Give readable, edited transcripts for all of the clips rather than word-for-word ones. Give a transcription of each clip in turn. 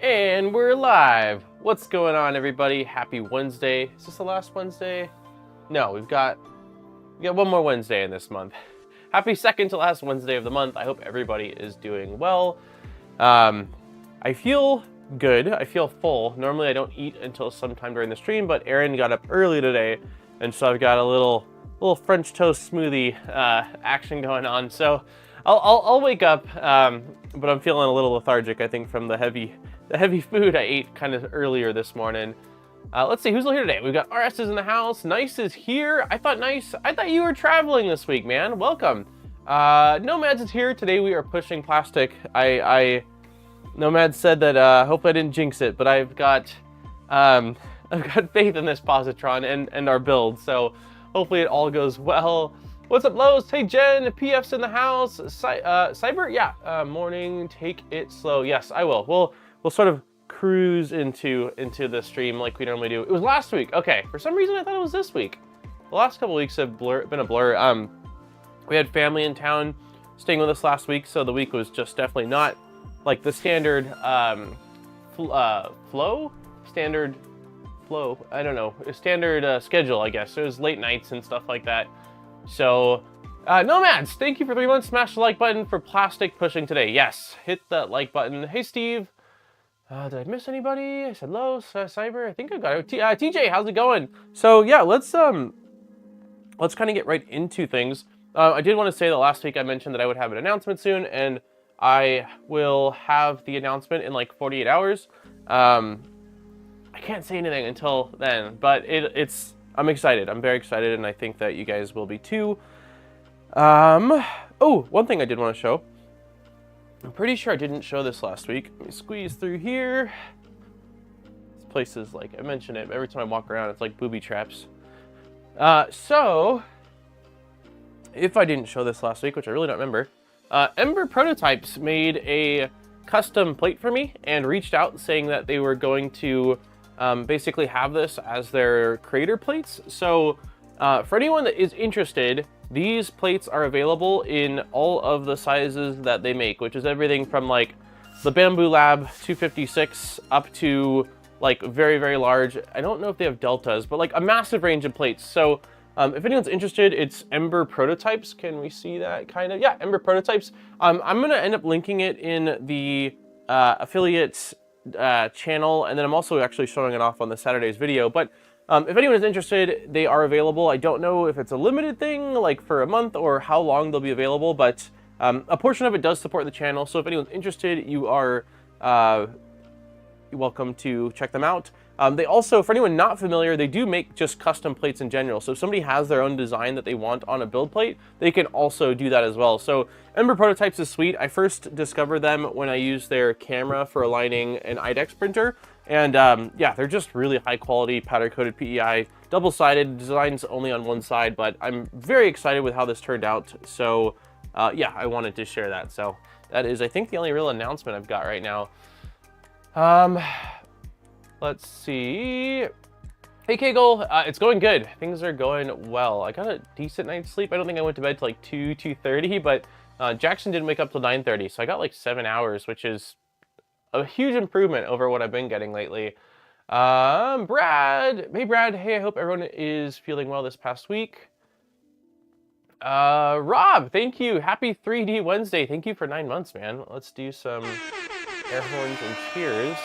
And we're live. What's going on, everybody? Happy Wednesday. Is this the last Wednesday? No, we got one more Wednesday in this month. Happy second to last Wednesday of the month. I hope everybody is doing well. I feel good. I feel full. Normally I don't eat until sometime during the stream, but Aaron got up early today, and so I've got a little French toast smoothie action going on. So I'll wake up, but I'm feeling a little lethargic, I think, from the heavy food I ate kind of earlier this morning. Let's see, who's here today? We've got RS is in the house. Nice is here. I thought you were traveling this week, man. Welcome. Nomads is here. Today we are pushing plastic. Nomad said that, hope I didn't jinx it, but I've got faith in this positron and our build, so hopefully it all goes well. What's up, Lowe's? Hey, Jen, PF's in the house. Cyber? Yeah, morning, take it slow. Yes, I will. We'll sort of cruise into the stream like we normally do. It was last week. Okay, for some reason I thought it was this week. The last couple weeks have been a blur. We had family in town staying with us last week, so the week was just definitely not like the standard standard schedule, I guess. It was late nights and stuff like that. So, Nomads, thank you for 3 months. Smash the like button for plastic pushing today. Yes, hit that like button. Hey, Steve. Did I miss anybody? I said hello, Cyber. I think I got it. TJ, how's it going? So yeah, let's kind of get right into things. I did want to say that last week I mentioned that I would have an announcement soon, and I will have the announcement in like 48 hours. I can't say anything until then, but I'm excited. I'm very excited, and I think that you guys will be too. Oh, one thing I did want to show. I'm pretty sure I didn't show this last week. Let me squeeze through here. This place is like, I mention it every time I walk around, it's like booby traps. So, if I didn't show this last week, which I really don't remember, Ember Prototypes made a custom plate for me and reached out saying that they were going to basically have this as their creator plates. So for anyone that is interested, these plates are available in all of the sizes that they make, which is everything from like the Bamboo Lab 256 up to like very, very large. I don't know if they have deltas, but like a massive range of plates. So if anyone's interested, it's Ember Prototypes. Can we see that kind of? Yeah, Ember Prototypes. I'm going to end up linking it in the affiliate channel, and then I'm also actually showing it off on the Saturday's video. But if anyone is interested, they are available. I don't know if it's a limited thing, like for a month, or how long they'll be available, but a portion of it does support the channel. So if anyone's interested, you are welcome to check them out. They also, for anyone not familiar, they do make just custom plates in general. So if somebody has their own design that they want on a build plate, they can also do that as well. So Ember Prototypes is sweet. I first discovered them when I used their camera for aligning an IDEX printer. And yeah, they're just really high quality powder coated PEI, double-sided, designs only on one side, but I'm very excited with how this turned out. So yeah, I wanted to share that. So that is, I think, the only real announcement I've got right now. Let's see. Hey, Kegel, it's going good. Things are going well. I got a decent night's sleep. I don't think I went to bed till like 2:30, but Jackson didn't wake up till 9:30, so I got like 7 hours, which is a huge improvement over what I've been getting lately. Brad. Hey, Brad. Hey, I hope everyone is feeling well this past week. Rob, thank you. Happy 3D Wednesday. Thank you for 9 months, man. Let's do some air horns and cheers.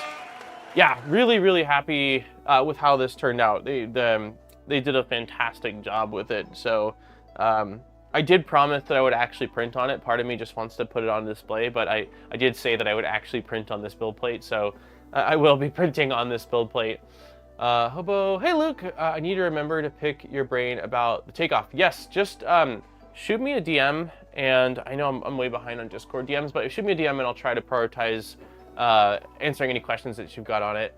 Yeah, really, really happy with how this turned out. They did a fantastic job with it. So I did promise that I would actually print on it. Part of me just wants to put it on display, but I did say that I would actually print on this build plate. So I will be printing on this build plate. Hobo, hey Luke, I need to remember to pick your brain about the takeoff. Yes, just shoot me a DM, and I know I'm way behind on Discord DMs, but shoot me a DM and I'll try to prioritize answering any questions that you've got on it.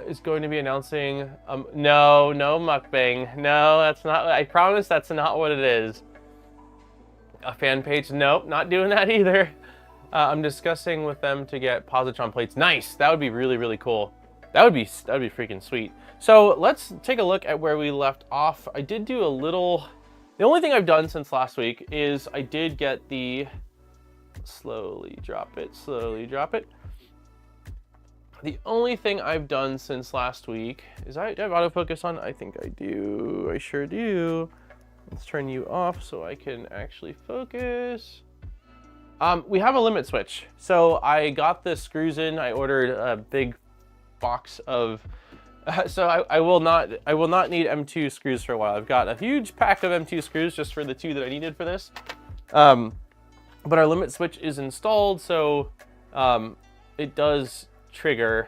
Is going to be announcing, no mukbang. No, that's not, I promise that's not what it is. A fan page? Nope, not doing that either. I'm discussing with them to get positron plates. Nice, that would be really, really cool. That would be freaking sweet. So let's take a look at where we left off. I did do a little, the only thing I've done since last week is I did get the, slowly drop it. The only thing I've done since last week is do I have autofocus on? I think I do. I sure do. Let's turn you off so I can actually focus. We have a limit switch. So I got the screws in. I ordered a big box of. So I will not need M2 screws for a while. I've got a huge pack of M2 screws just for the 2 that I needed for this. But our limit switch is installed, so it does trigger.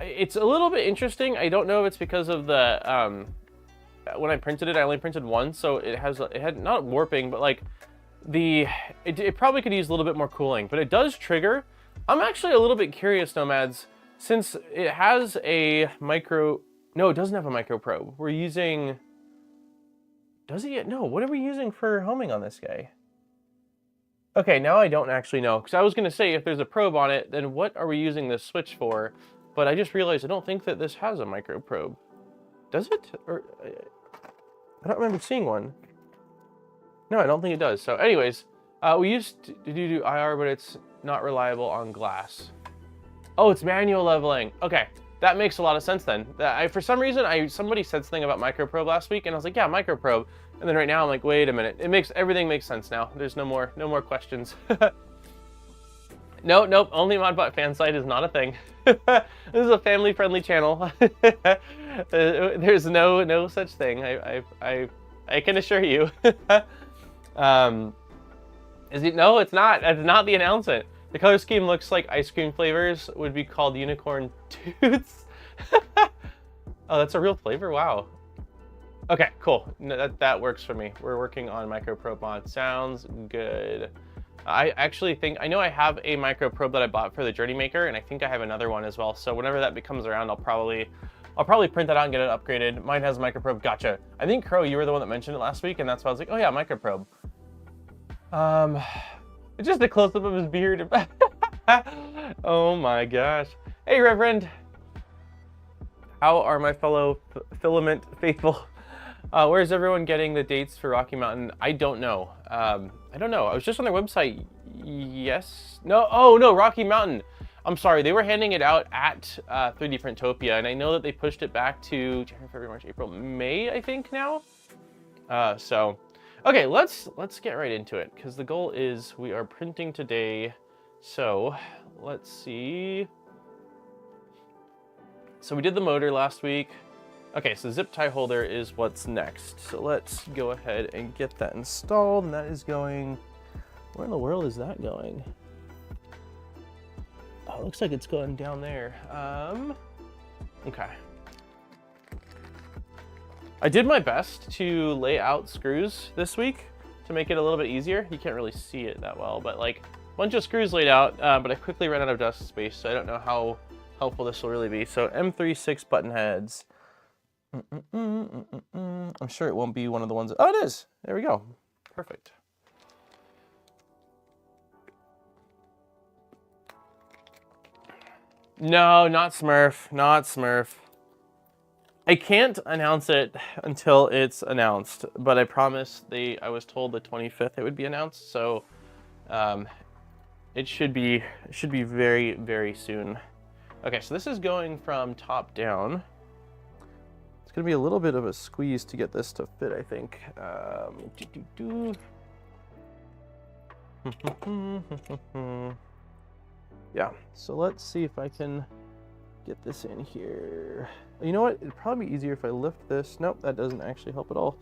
It's a little bit interesting. I don't know if it's because of the when I printed it, I only printed one, so it had not warping, but like it probably could use a little bit more cooling, but it does trigger. I'm actually a little bit curious, Nomads, since it has a micro. No, it doesn't have a micro probe. We're using. Does it yet? No. What are we using for homing on this guy? Okay, now I don't actually know, because I was going to say if there's a probe on it, then what are we using this switch for? But I just realized I don't think that this has a micro probe. Does it? Or I don't remember seeing one. No, I don't think it does. So anyways, we used to do IR, but it's not reliable on glass. Oh, it's manual leveling. Okay, that makes a lot of sense then. For some reason, somebody said something about micro probe last week, and I was like, yeah, micro probe. And then right now I'm like, wait a minute. Everything makes sense now. There's no more questions. Nope. Only ModBot fan site is not a thing. This is a family-friendly channel. There's no such thing. I can assure you. Is it? No, it's not. That's not the announcement. The color scheme looks like ice cream flavors would be called unicorn tooths. Oh, that's a real flavor. Wow. Okay, cool. No, that works for me. We're working on micro probe mod. Sounds good. I actually think I know I have a micro probe that I bought for the Journey Maker, and I think I have another one as well. So whenever that comes around, I'll probably print that out and get it upgraded. Mine has a micro probe. Gotcha. I think Crow, you were the one that mentioned it last week, and that's why I was like, oh yeah, micro probe. It's just a close up of his beard. Oh my gosh. Hey, Reverend. How are my fellow filament faithful? Where's everyone getting the dates for Rocky Mountain? I don't know. I don't know. I was just on their website. Yes. No. Oh, no. Rocky Mountain. I'm sorry. They were handing it out at 3D Printopia, and I know that they pushed it back to January, February, March, April, May, I think now. So, okay. Let's get right into it, because the goal is we are printing today. So, let's see. So we did the motor last week. Okay, so zip tie holder is what's next. So let's go ahead and get that installed, and that is going, where in the world is that going? Oh, it looks like it's going down there. Okay. I did my best to lay out screws this week to make it a little bit easier. You can't really see it that well, but like a bunch of screws laid out, but I quickly ran out of desk space, so I don't know how helpful this will really be. So M36 button heads. I'm sure it won't be one of the ones. Oh, it is. There we go. Perfect. No, not Smurf. Not Smurf. I can't announce it until it's announced, but I promise I was told the 25th it would be announced, so it should be very, very soon. Okay, so this is going from top down. It's gonna be a little bit of a squeeze to get this to fit, I think. Yeah, so let's see if I can get this in here. You know what? It'd probably be easier if I lift this. Nope, that doesn't actually help at all.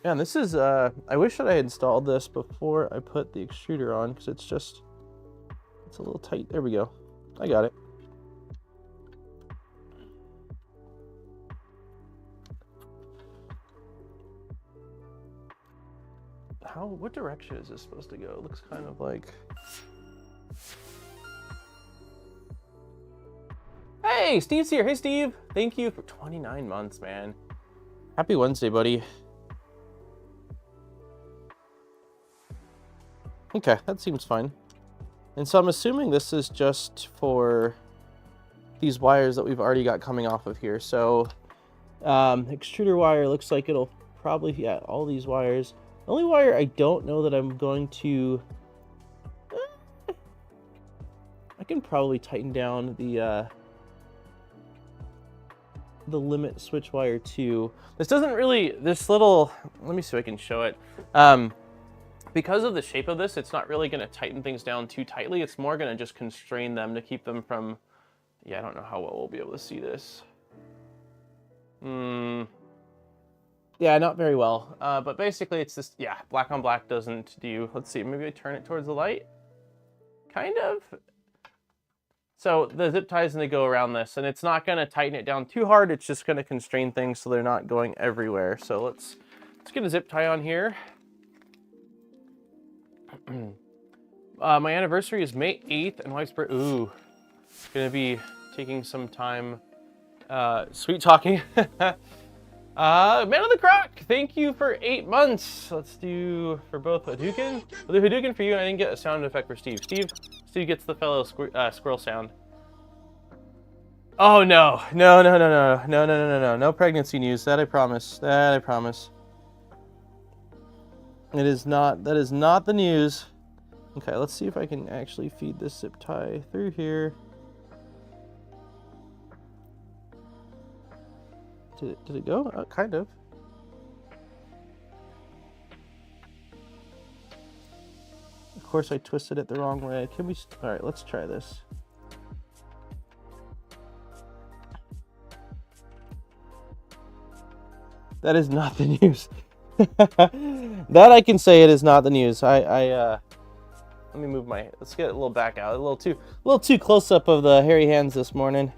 Man, this is, I wish that I had installed this before I put the extruder on, because it's a little tight. There we go. I got it. What direction is this supposed to go? It looks kind of like... Hey, Steve's here. Hey, Steve. Thank you for 29 months, man. Happy Wednesday, buddy. Okay, that seems fine. And so I'm assuming this is just for these wires that we've already got coming off of here. So extruder wire looks like it'll probably, yeah, all these wires. The only wire I don't know that I'm going to... I can probably tighten down the limit switch wire too. This doesn't really, this little, let me see if I can show it. Because of the shape of this, it's not really gonna tighten things down too tightly. It's more gonna just constrain them to keep them from, yeah, I don't know how well we'll be able to see this. Yeah, not very well. But basically it's just, yeah, black on black doesn't do, let's see, maybe I turn it towards the light. Kind of. So the zip tie is going to go around this, and it's not going to tighten it down too hard. It's just going to constrain things so they're not going everywhere. So let's get a zip tie on here. My anniversary is May 8th, and wife's birthday. Ooh, going to be taking some time sweet talking. Man of the Croc, thank you for 8 months. Let's do for both Hadouken. We'll do Hadouken for you. I didn't get a sound effect for Steve. Steve gets the fellow squirrel sound. Oh no, no pregnancy news. That I promise. That I promise. It is not. That is not the news. Okay, let's see if I can actually feed this zip tie through here. Did it go? Kind of. Of course, I twisted it the wrong way. Can we? All right, let's try this. That is not the news. That I can say it is not the news. Let me move my. Let's get a little back out. A little too close up of the hairy hands this morning.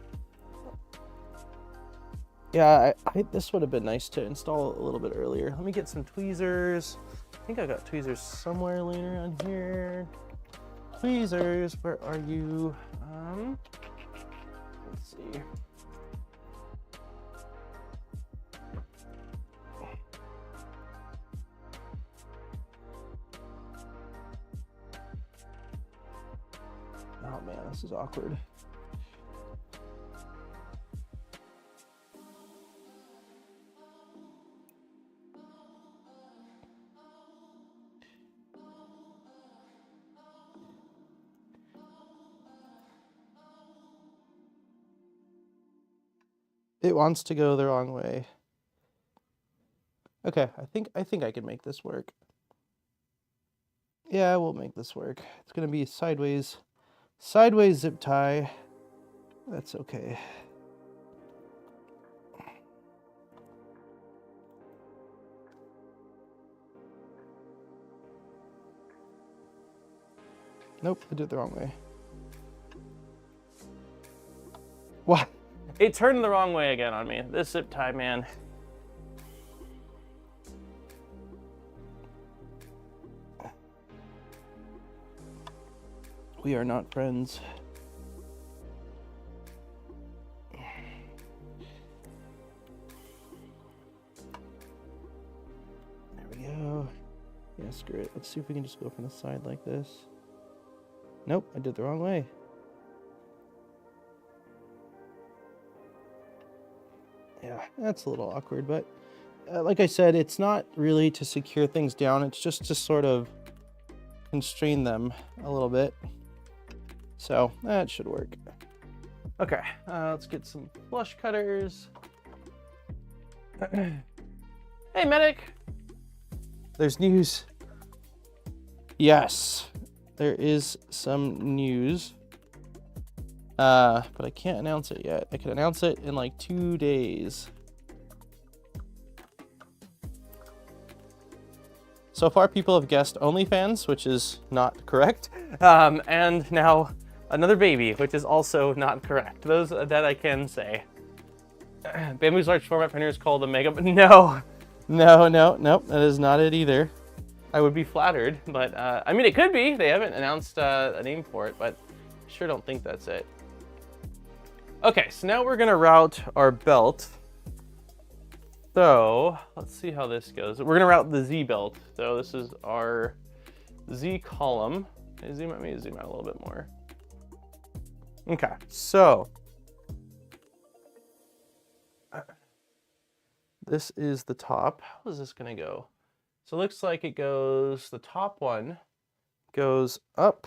Yeah, this would have been nice to install a little bit earlier. Let me get some tweezers. I think I got tweezers somewhere laying around here. Tweezers, where are you? Let's see. Oh man, this is awkward. It wants to go the wrong way. Okay, I think I can make this work. Yeah, we'll make this work. It's gonna be sideways zip tie. That's okay. Nope, I did it the wrong way. What? It turned the wrong way again on me. This zip tie, man. We are not friends. There we go. Yeah, screw it. Let's see if we can just go from the side like this. Nope, I did it the wrong way. Yeah, that's a little awkward, but like I said, it's not really to secure things down. It's just to sort of constrain them a little bit. So that should work. Okay, let's get some flush cutters. Hey, medic! There's news. Yes, there is some news. But I can't announce it yet. I can announce it in like 2 days. So far, people have guessed OnlyFans, which is not correct. And now another baby, which is also not correct. Those that I can say. Bamboo's large format printer is called a Mega. No, that is not it either. I would be flattered, but I mean, it could be. They haven't announced a name for it, but I sure don't think that's it. Okay, so now we're gonna route our belt. So let's see how this goes. We're gonna route the Z belt. So this is our Z column. Let me zoom out a little bit more. Okay, so this is the top. How is this gonna go? So it looks like it goes, the top one goes up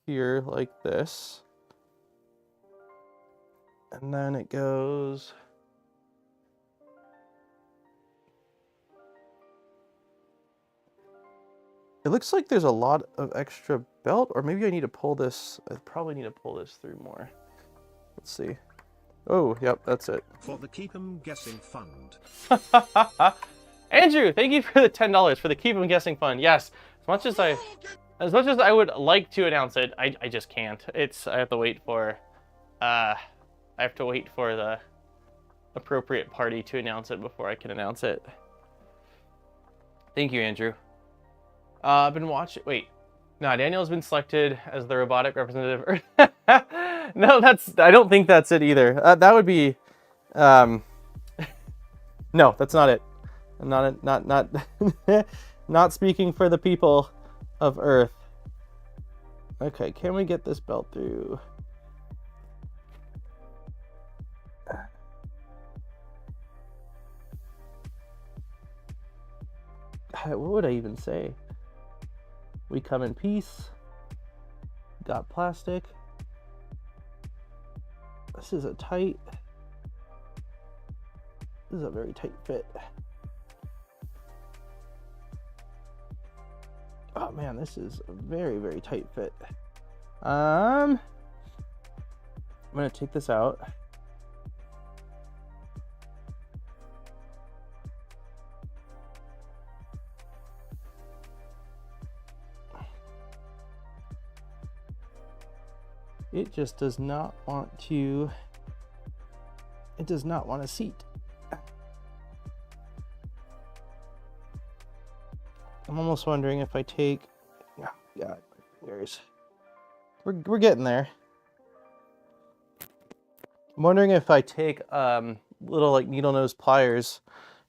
here like this. And then it goes it looks like there's a lot of extra belt, or maybe I need to pull this. I probably need to pull this through more. Let's see. Oh, yep, that's it. For the Keep 'em Guessing Fund. Andrew, thank you for the $10 for the Keep 'em Guessing Fund. Yes, as much as I would like to announce it, I just can't. I have to wait for the appropriate party to announce it before I can announce it. Thank you, Andrew. I've been watching. Wait, no, Daniel's been selected as the robotic representative. No, I don't think that's it either. That would be. No, that's not it. I'm not speaking for the people of Earth. Okay, can we get this belt through? What would I even say? We come in peace. Got plastic. This is a very tight fit. Oh man, this is a very, very tight fit. I'm gonna take this out. It just does not want to. It does not want a seat. I'm almost wondering if I take. Oh, God, my fingers. We're getting there. I'm wondering if I take little like needle nose pliers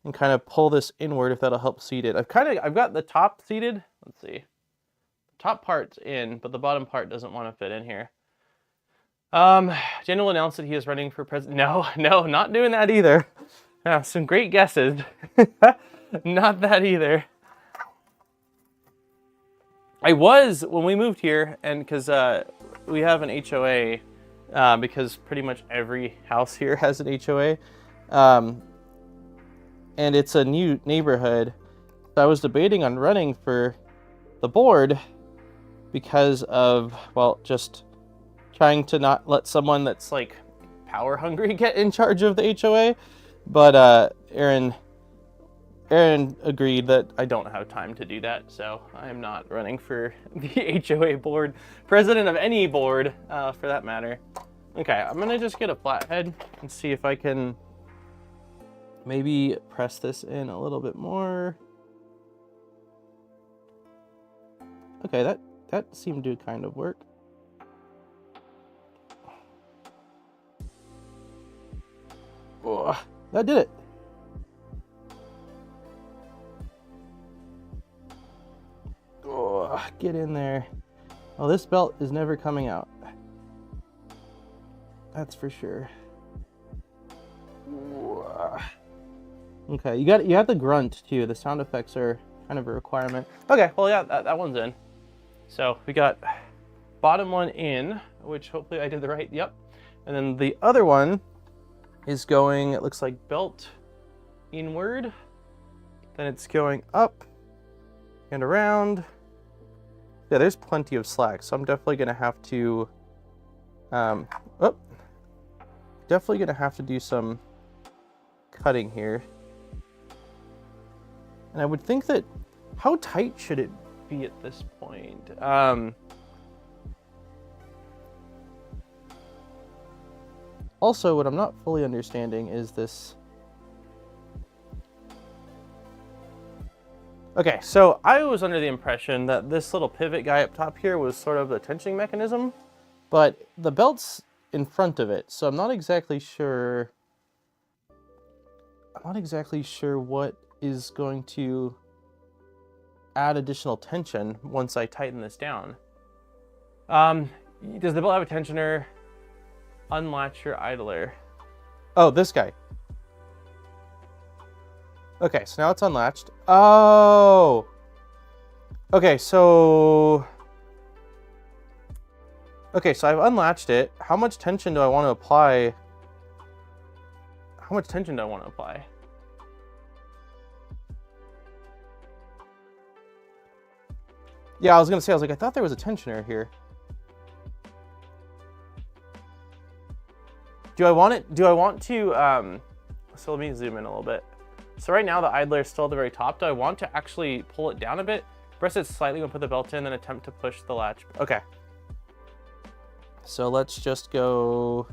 and kind of pull this inward, if that'll help seat it. I've got the top seated. Let's see. The top part's in, but the bottom part doesn't want to fit in here. Daniel announced that he is running for president. No, not doing that either. Some great guesses. Not that either. I was, when we moved here, and because we have an HOA, because pretty much every house here has an HOA, and it's a new neighborhood, so I was debating on running for the board because of, well, just trying to not let someone that's like power hungry get in charge of the HOA, but Aaron agreed that I don't have time to do that, so I am not running for the HOA board, president of any board for that matter. Okay, I'm gonna just get a flathead and see if I can maybe press this in a little bit more. Okay, that seemed to kind of work. Oh, that did it. Oh, get in there. Oh, this belt is never coming out. That's for sure. Okay, you have the grunt too. The sound effects are kind of a requirement. Okay, well yeah, that one's in. So we got bottom one in, which hopefully I did the right, yep. And then the other one is going, it looks like belt inward. Then it's going up and around. Yeah, there's plenty of slack, so I'm definitely gonna have to, definitely gonna have to do some cutting here. And I would think that, how tight should it be at this point? Also, what I'm not fully understanding is this. Okay, so I was under the impression that this little pivot guy up top here was sort of the tensioning mechanism, but the belt's in front of it, so I'm not exactly sure what is going to add additional tension once I tighten this down. Does the belt have a tensioner? Unlatch your idler. Oh, this guy. Okay, so now it's unlatched. Oh! Okay, so I've unlatched it. How much tension do I want to apply? How much tension do I want to apply? Yeah, I was gonna say, I thought there was a tensioner here. Do I want to, so let me zoom in a little bit. So right now the idler is still at the very top. Do I want to actually pull it down a bit? Press it slightly when put the belt in, then attempt to push the latch. Okay. So let's just go,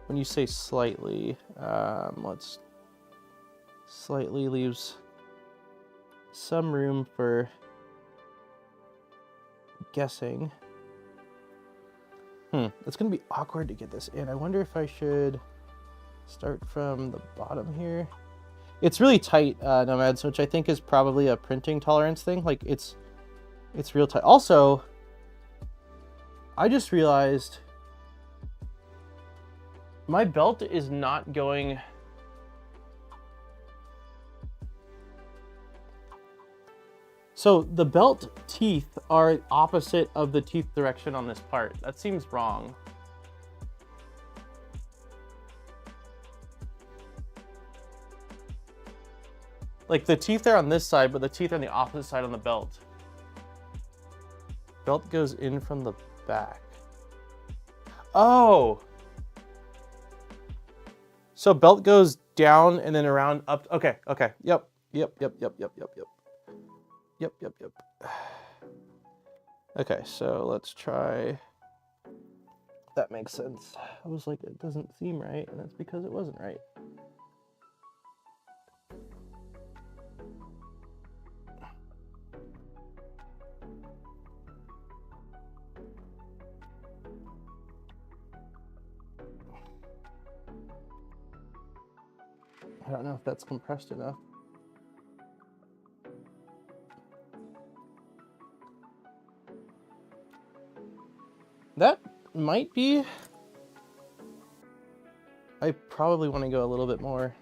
when you say slightly, let's slightly leaves some room for guessing. It's gonna be awkward to get this in. I wonder if I should start from the bottom here. It's really tight, Nomads, which I think is probably a printing tolerance thing. Like it's real tight. Also, I just realized my belt is not going. So the belt teeth are opposite of the teeth direction on this part. That seems wrong. Like the teeth are on this side, but the teeth are on the opposite side on the belt. Belt goes in from the back. Oh. So belt goes down and then around up. Okay, okay. Yep. Okay, so let's try. That makes sense. I was like, it doesn't seem right, and that's because it wasn't right. I don't know if that's compressed enough. That might be. I probably want to go a little bit more.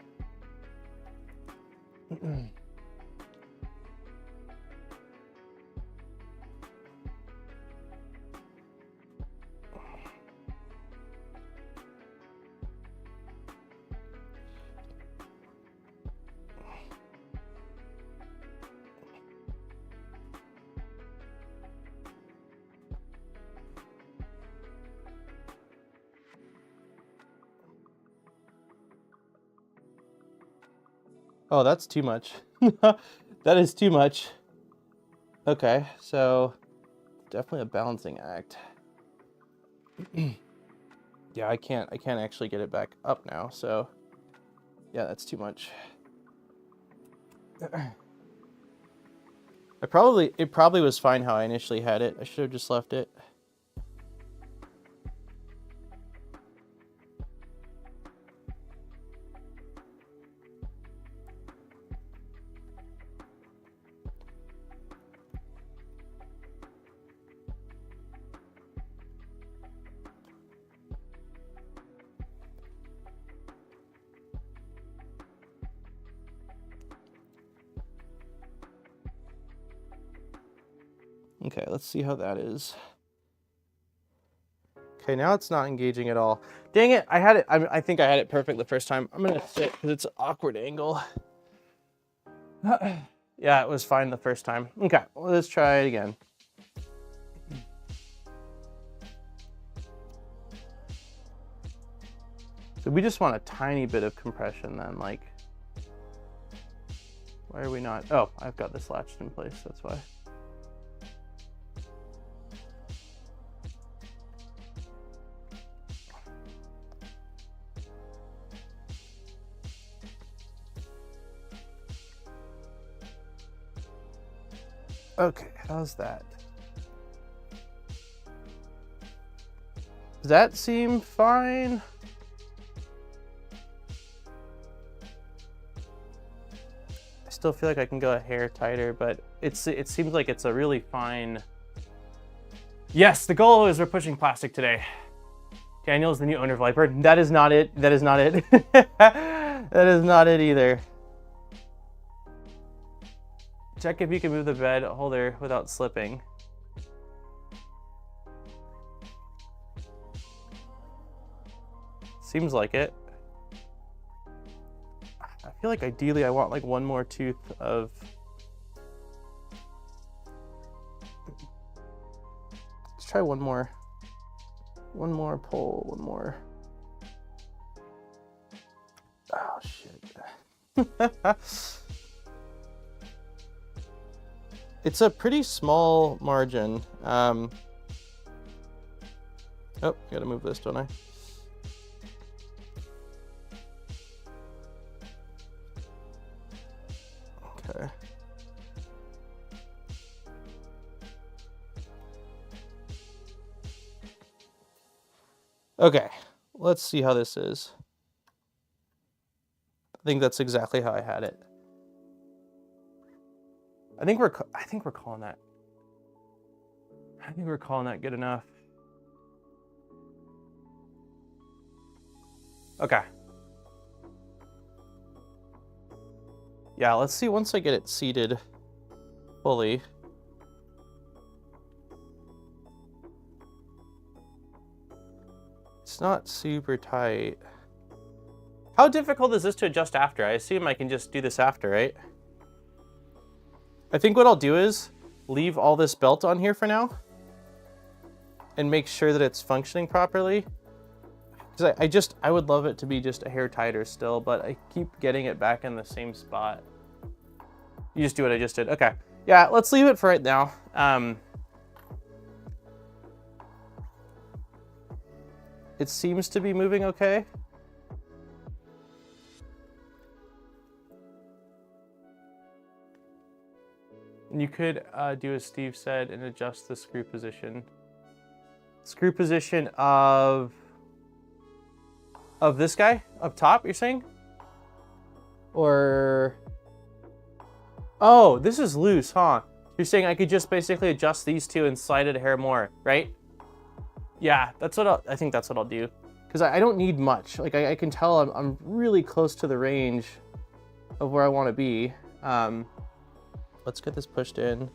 Oh, that's too much. That is too much. Okay, so definitely a balancing act. Yeah, I can't actually get it back up now, so yeah, that's too much. It probably was fine how I initially had it. I should have just left it. Okay, let's see how that is. Okay, now it's not engaging at all. Dang it, I had it. I think I had it perfect the first time. I'm gonna sit because it's an awkward angle. Yeah, it was fine the first time. Okay, well, let's try it again. So we just want a tiny bit of compression then, like, why are we not? Oh, I've got this latched in place, that's why. Okay, how's that? Does that seem fine? I still feel like I can go a hair tighter, but it seems like it's a really fine. Yes, the goal is we're pushing plastic today. Daniel's the new owner of Viper. That is not it. That is not it. That is not it either. Check if you can move the bed holder without slipping. Seems like it. I feel like ideally I want like one more tooth of... Let's try one more. One more pull, one more. Oh, shit. It's a pretty small margin. Oh, gotta move this, don't I? Okay. Okay, let's see how this is. I think that's exactly how I had it. I think we're calling that. I think we're calling that good enough. Okay. Yeah, let's see once I get it seated fully. It's not super tight. How difficult is this to adjust after? I assume I can just do this after, right? I think what I'll do is leave all this belt on here for now and make sure that it's functioning properly. Because I would love it to be just a hair tighter still, but I keep getting it back in the same spot. You just do what I just did. Okay. Yeah, let's leave it for right now. It seems to be moving okay. And you could do as Steve said and adjust the screw position. Screw position of this guy up top, you're saying? Or... Oh, this is loose, huh? You're saying I could just basically adjust these two and slide it a hair more, right? Yeah, that's what I think that's what I'll do. Because I don't need much. Like I can tell I'm really close to the range of where I want to be. Let's get this pushed in.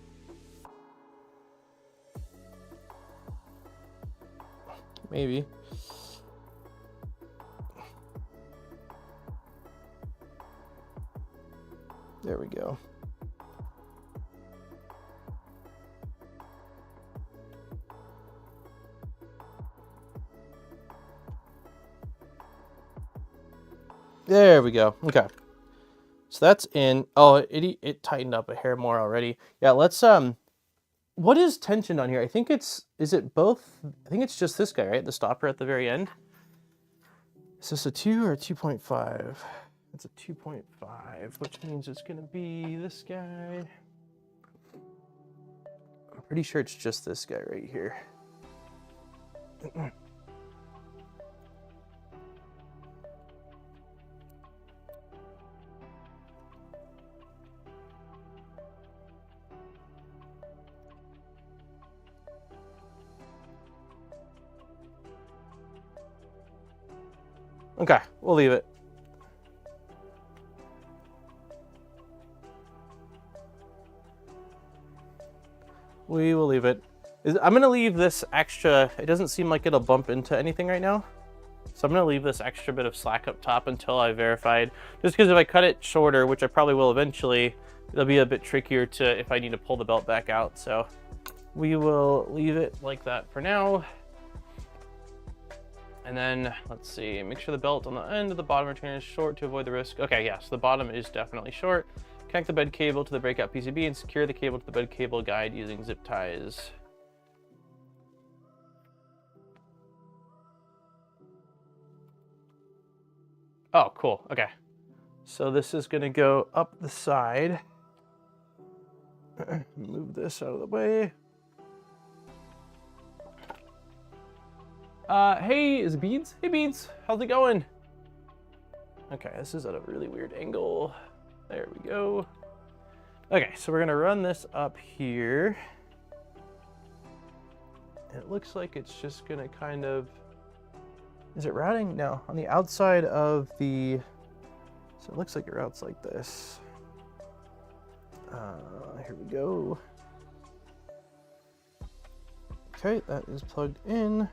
Maybe. There we go. There we go. Okay. So that's in. Oh, it tightened up a hair more already. Yeah, let's what is tensioned on here? I think is it both? I think it's just this guy, right? The stopper at the very end. Is this a 2 or a 2.5? It's a 2.5, which means it's gonna be this guy. I'm pretty sure it's just this guy right here. Okay, we'll leave it. We will leave it. I'm gonna leave this extra, it doesn't seem like it'll bump into anything right now. So I'm gonna leave this extra bit of slack up top until I verified. Just because if I cut it shorter, which I probably will eventually, it'll be a bit trickier to if I need to pull the belt back out. So we will leave it like that for now. And then let's see, make sure the belt on the end of the bottom retainer is short to avoid the risk. Okay, yeah, so the bottom is definitely short. Connect the bed cable to the breakout PCB and secure the cable to the bed cable guide using zip ties. Oh, cool, okay. So this is gonna go up the side. Move this out of the way. Hey, is it Beans? Hey, Beans, how's it going? Okay, this is at a really weird angle. There we go. Okay, so we're gonna run this up here. It looks like it's just gonna kind of, is it routing? No, on the outside of the, so it looks like it routes like this. Here we go. Okay, that is plugged in.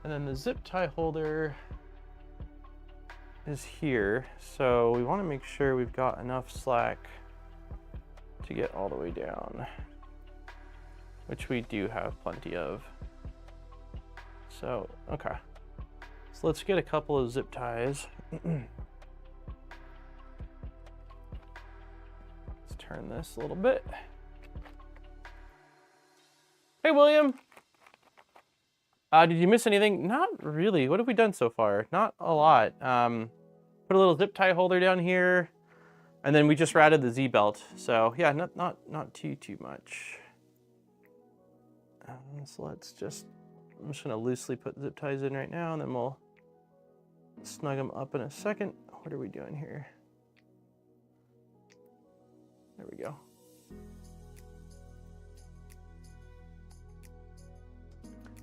And then the zip tie holder is here. So we want to make sure we've got enough slack to get all the way down, which we do have plenty of. So, okay. So let's get a couple of zip ties. Let's turn this a little bit. Hey, William. Did you miss anything? Not really. What have we done so far? Not a lot. Put a little zip tie holder down here, and then we just routed the Z belt. So yeah, not too much. So let's just, I'm just gonna loosely put zip ties in right now, and then we'll snug them up in a second. What are we doing here? There we go.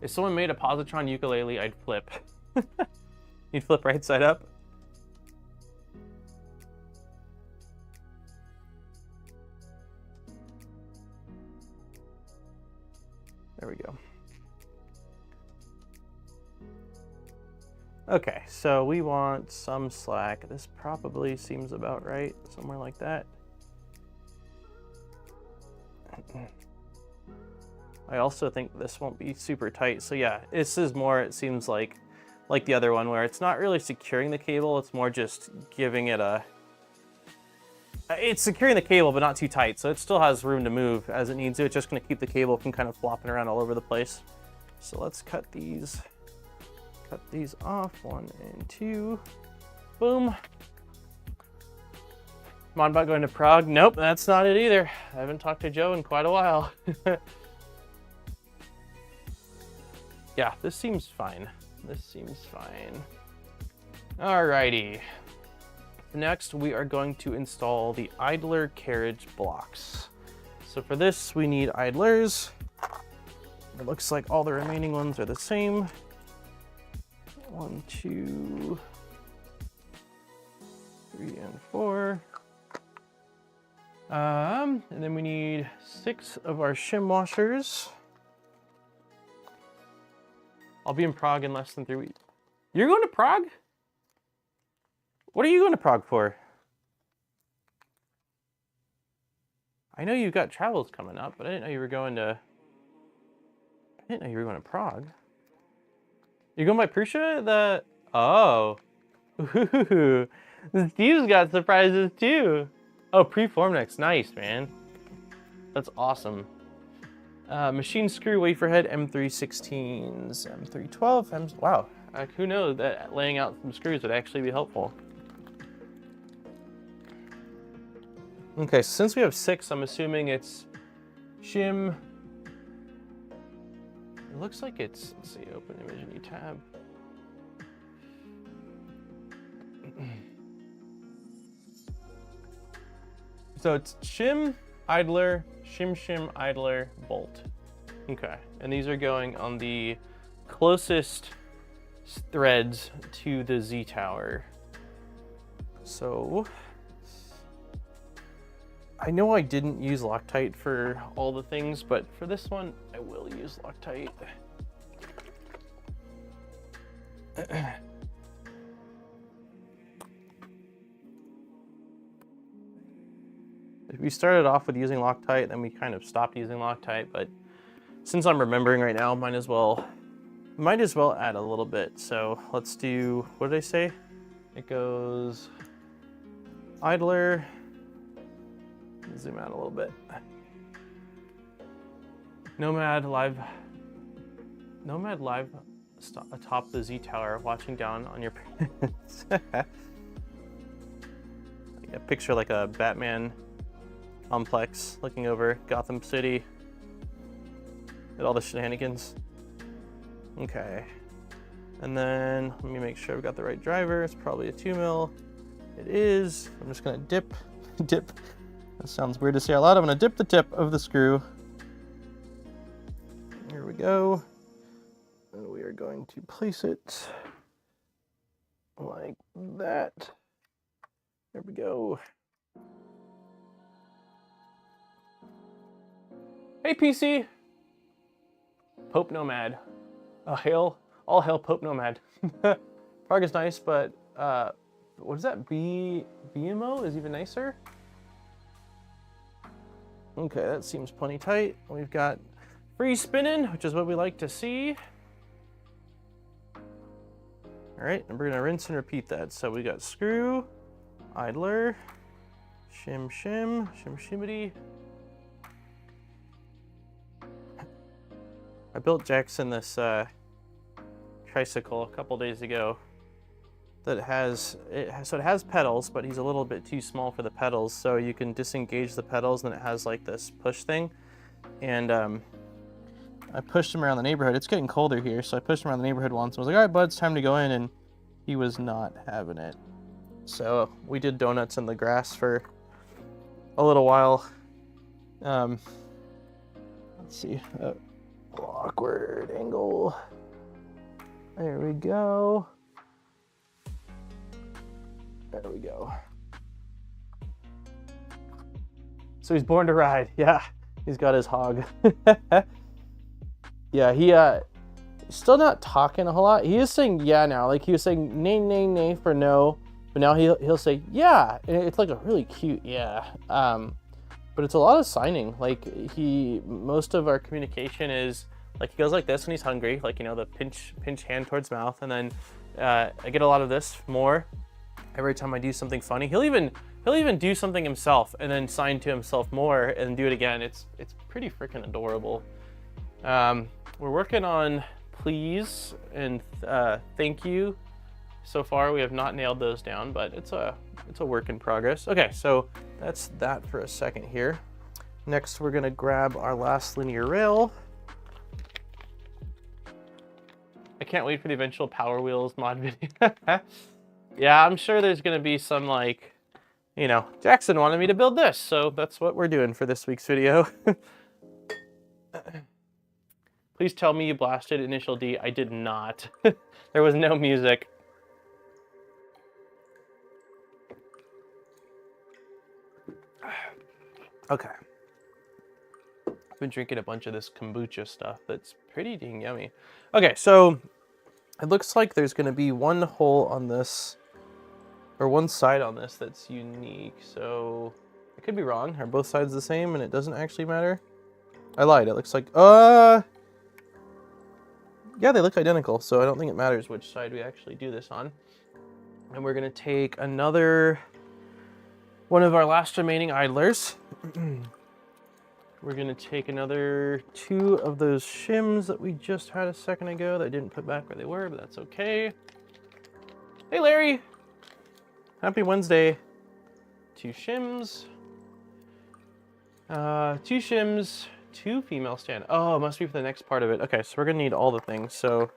If someone made a positron ukulele, I'd flip. You'd flip right side up. There we go. Okay, so we want some slack. This probably seems about right, somewhere like that. I also think this won't be super tight. So yeah, this is more, it seems like the other one where it's not really securing the cable. It's more just giving it a, it's securing the cable, but not too tight. So it still has room to move as it needs to. It's just gonna keep the cable from kind of flopping around all over the place. So let's cut these off, 1 and 2, boom. Modbot going to Prague? Nope, that's not it either. I haven't talked to Joe in quite a while. Yeah, this seems fine. This seems fine. Alrighty. Next, we are going to install the idler carriage blocks. So for this, we need idlers. It looks like all the remaining ones are the same. 1, 2, 3, and 4. And then we need 6 of our shim washers. I'll be in Prague in less than 3 weeks. You're going to Prague? What are you going to Prague for? I know you've got travels coming up, but I didn't know you were going to Prague. You're going by Prussia? Oh. Ooh. Steve's got surprises too. Oh, pre-Formnex, nice, man. That's awesome. Machine screw wafer head M316s, M312, wow. Who knows that laying out some screws would actually be helpful. Okay, so since we have 6, I'm assuming it's shim. It looks like it's, let's see, open image new tab. So it's shim, idler, shim, idler, bolt. Okay, and these are going on the closest threads to the Z tower. So, I know I didn't use Loctite for all the things, but for this one, I will use Loctite. We started off with using Loctite, then we kind of stopped using Loctite, but since I'm remembering right now, might as well add a little bit. So let's do, what did I say? It goes idler, zoom out a little bit. Nomad live atop the Z tower, watching down on your parents. A picture like a Batman complex looking over Gotham City at all the shenanigans. Okay, and then let me make sure I've got the right driver. It's probably a 2 mil. It is. I'm just gonna dip. That sounds weird to say out loud. I'm gonna dip the tip of the screw. Here we go. And we are going to place it like that. There we go. Hey PC! Pope Nomad. All hail Pope Nomad. Prague is nice, but what is that? BMO is even nicer? Okay, that seems plenty tight. We've got free spinning, which is what we like to see. All right, and we're gonna rinse and repeat that. So we got screw, idler, shim shim, shim shimmity. I built Jackson this tricycle a couple days ago that has pedals, but he's a little bit too small for the pedals, so you can disengage the pedals and it has like this push thing. And I pushed him around the neighborhood. It's getting colder here, so I pushed him around the neighborhood once and was like, all right, bud, it's time to go in, and he was not having it. So we did donuts in the grass for a little while. Let's see, awkward angle. There we go. There we go. So he's born to ride. Yeah, he's got his hog. Yeah, he's still not talking a whole lot. He is saying yeah now. Like he was saying nay, nay, nay for no, but now he'll say yeah. And it's like a really cute yeah. But it's a lot of signing. Like most of our communication is like he goes like this when he's hungry, like, you know, the pinch hand towards mouth, and then I get a lot of this more every time I do something funny. He'll even do something himself and then sign to himself more and do it again. It's pretty freaking adorable. We're working on please and thank you. So far we have not nailed those down, but it's a work in progress. Okay, so that's that for a second here. Next we're gonna grab our last linear rail. I can't wait for the eventual Power Wheels mod video. Yeah, I'm sure there's gonna be some, like, you know, Jackson wanted me to build this, so that's what we're doing for this week's video. Please tell me you blasted Initial D. I did not. There was no music. Okay. I've been drinking a bunch of this kombucha stuff that's pretty dang yummy. Okay, so it looks like there's gonna be one hole on this, or one side on this that's unique. So I could be wrong. Are both sides the same and it doesn't actually matter? I lied. It looks like, yeah, they look identical. So I don't think it matters which side we actually do this on. And we're gonna take another one of our last remaining idlers. We're gonna take another 2 of those shims that we just had a second ago that I didn't put back where they were, but that's okay. Hey Larry, happy Wednesday. 2 shims, 2 shims, 2 female stand. Oh, it must be for the next part of it. Okay, so we're gonna need all the things. So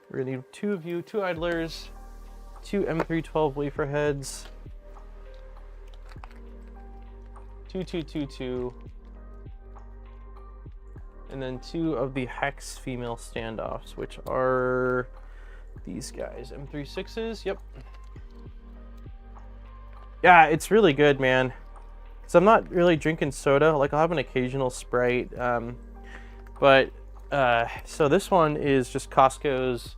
we're gonna need 2 of you, 2 idlers, 2 M312 wafer heads, 2, and then 2 of the hex female standoffs, which are these guys, M36s. Yep. Yeah, it's really good, man. So I'm not really drinking soda. Like, I'll have an occasional Sprite. So this one is just Costco's.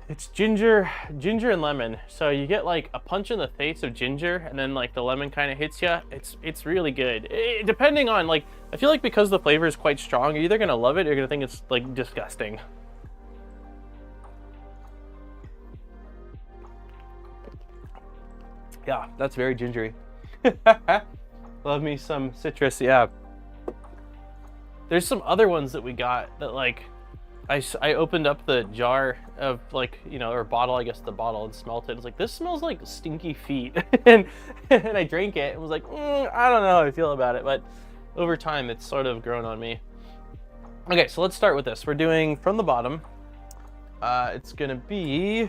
It's ginger and lemon. So you get like a punch in the face of ginger, and then like the lemon kind of hits you. It's really good. Depending on, like, I feel like because the flavor is quite strong, you're either gonna love it or you're gonna think it's like disgusting. Yeah, that's very gingery. Love me some citrus. Yeah. There's some other ones that we got that, like, I opened up the jar of, like, you know, or bottle, I guess the bottle, and smelt it. It's like, this smells like stinky feet. and I drank it and was like, I don't know how I feel about it. But over time, it's sort of grown on me. Okay, so let's start with this. We're doing from the bottom. It's going to be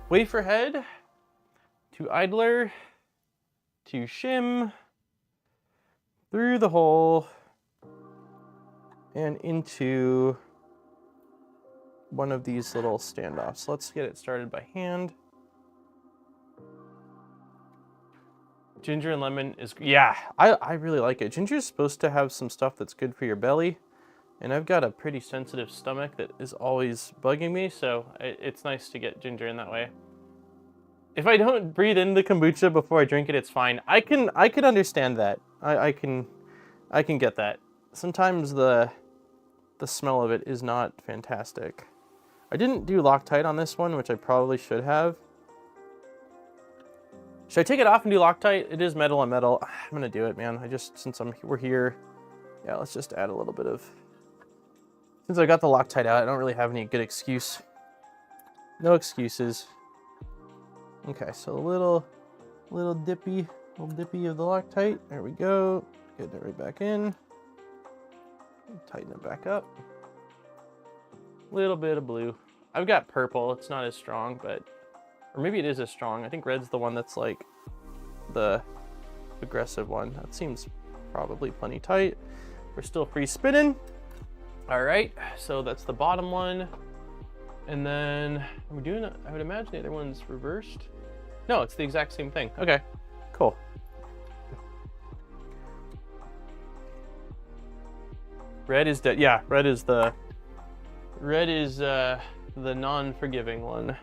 wafer head, 2 idler, 2 shim, through the hole, and into one of these little standoffs. Let's get it started by hand. Ginger and lemon is, yeah, I really like it. Ginger is supposed to have some stuff that's good for your belly. And I've got a pretty sensitive stomach that is always bugging me, so it's nice to get ginger in that way. If I don't breathe in the kombucha before I drink it, it's fine. I can understand that. I can get that. Sometimes the smell of it is not fantastic. I didn't do Loctite on this one, which I probably should have. Should I take it off and do Loctite? It is metal on metal. I'm gonna do it, man. Since we're here, yeah, let's just add a little bit of. Since I got the Loctite out, I don't really have any good excuse. No excuses. Okay, so a little dippy of the Loctite. There we go. Get it right back in. Tighten it back up. Little bit of blue. I've got purple. It's not as strong, but, or maybe it is as strong. I think red's the one that's like the aggressive one. That seems probably plenty tight. We're still free spinning. All right, so that's the bottom one. And then we're doing, I would imagine the other one's reversed. No, it's the exact same thing. Okay, cool. Red is dead. Yeah, red is the non-forgiving one.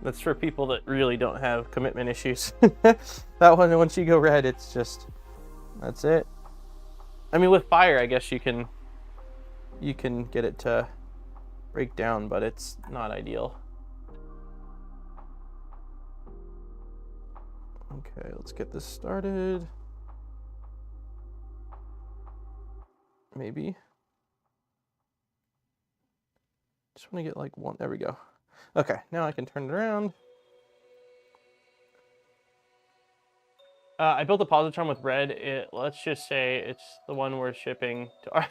That's for people that really don't have commitment issues. That one, once you go red, it's just, that's it. I mean, with fire, I guess you can get it to break down, but it's not ideal. Okay, let's get this started. Maybe. Just want to get like one. There we go. Okay, now I can turn it around. I built a Positron with red. Let's just say it's the one we're shipping to our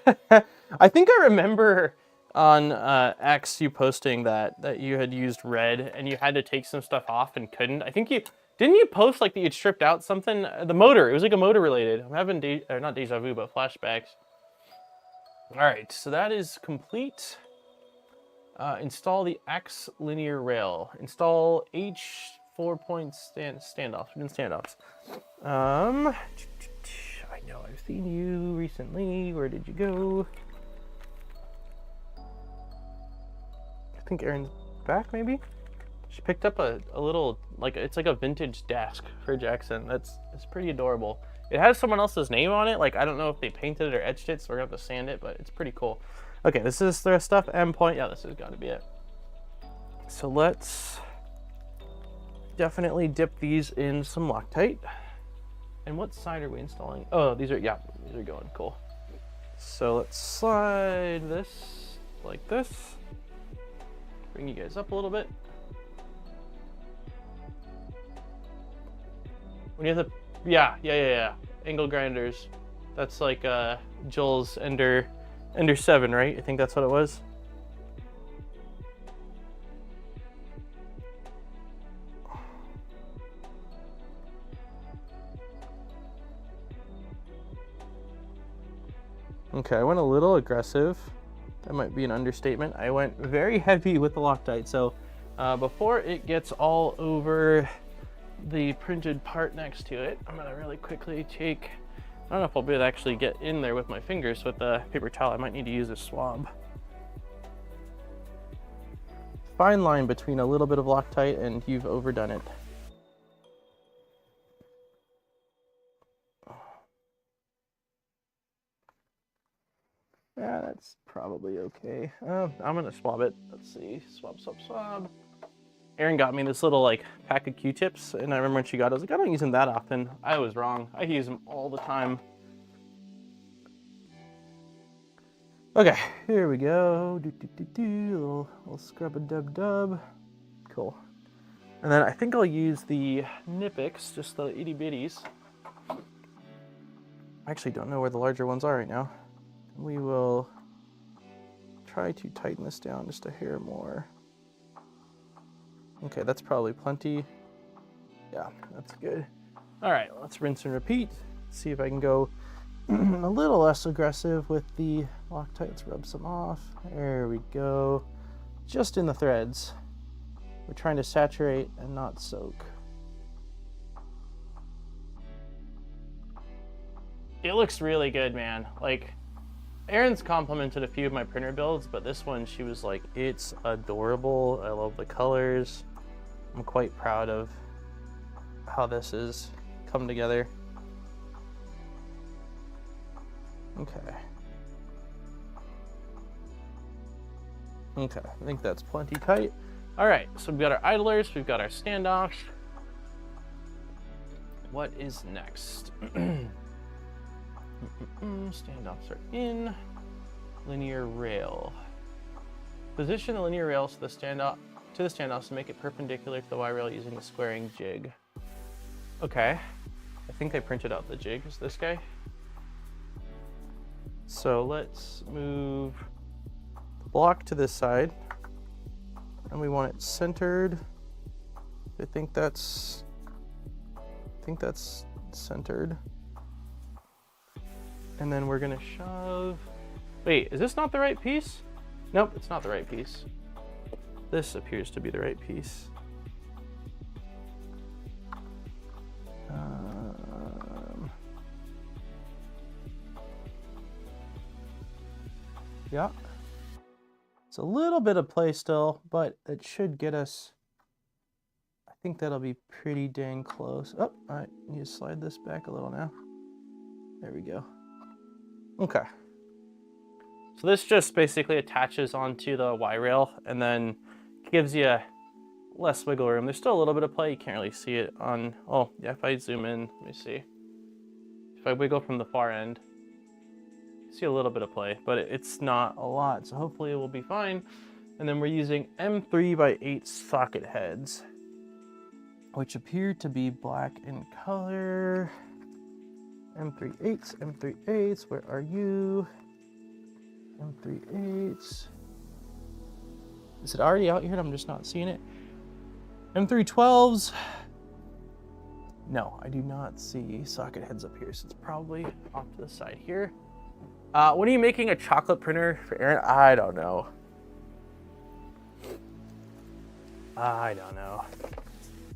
I think I remember on X you posting that you had used red and you had to take some stuff off and couldn't. I think didn't you post like that you'd stripped out something? The motor, it was like a motor related. I'm having, not deja vu, but flashbacks. All right, so that is complete. Install the X linear rail. Install H4-point standoffs. We're doing standoffs. I know I've seen you recently. Where did you go? I think Erin's back, maybe? She picked up a little, like, it's like a vintage desk for Jackson. It's pretty adorable. It has someone else's name on it. Like, I don't know if they painted it or etched it, so we're gonna have to sand it, but it's pretty cool. Okay, this is their stuff. M-point. Yeah, this has got to be it. So let's definitely dip these in some Loctite. And what side are we installing? Oh, these are going. Cool. So let's slide this like this. Bring you guys up a little bit. When you have the, yeah. Angle grinders. That's like Joel's Ender 7, right? I think that's what it was. Okay, I went a little aggressive. That might be an understatement. I went very heavy with the Loctite. So before it gets all over the printed part next to it, I'm gonna really quickly take, I don't know if I'll be able to actually get in there with my fingers with the paper towel. I might need to use a swab. Fine line between a little bit of Loctite and you've overdone it. Yeah, that's probably okay. I'm gonna swab it. Let's see, swab. Erin got me this little like pack of Q-tips, and I remember when she got it, I was like, I don't use them that often. I was wrong. I use them all the time. Okay, here we go. Little scrub-a-dub-dub. Cool. And then I think I'll use the Nipix, just the itty bitties. I actually don't know where the larger ones are right now. We will try to tighten this down just a hair more. Okay, that's probably plenty. Yeah, that's good. All right, let's rinse and repeat. See if I can go a little less aggressive with the Loctite. Let's rub some off. There we go. Just in the threads. We're trying to saturate and not soak. It looks really good, man. Like, Erin's complimented a few of my printer builds, but this one, she was like, it's adorable. I love the colors. I'm quite proud of how this has come together. Okay. Okay, I think that's plenty tight. All right, so we've got our idlers, we've got our standoffs. What is next? Standoffs are in. Linear rail. Position the linear rails to the standoffs to make it perpendicular to the Y rail using the squaring jig. Okay, I think I printed out the jig. Is this guy? So let's move the block to this side, and we want it centered. I think that's centered. And then we're gonna shove. Wait, is this not the right piece? Nope, it's not the right piece. This appears to be the right piece. Yeah. It's a little bit of play still, but it should get us. I think that'll be pretty dang close. Oh, all right, need to slide this back a little now. There we go. Okay. So this just basically attaches onto the Y rail and then gives you less wiggle room. There's still a little bit of play. You can't really see it on, oh yeah, if I zoom in, let me see. If I wiggle from the far end, see a little bit of play, but it's not a lot. So hopefully it will be fine. And then we're using M3x8 socket heads, which appear to be black in color. M3.8s, where are you? M3.8s. Is it already out here and I'm just not seeing it? M312s. No, I do not see socket heads up here, so it's probably off to the side here. When are you making a chocolate printer for Erin? I don't know. I don't know.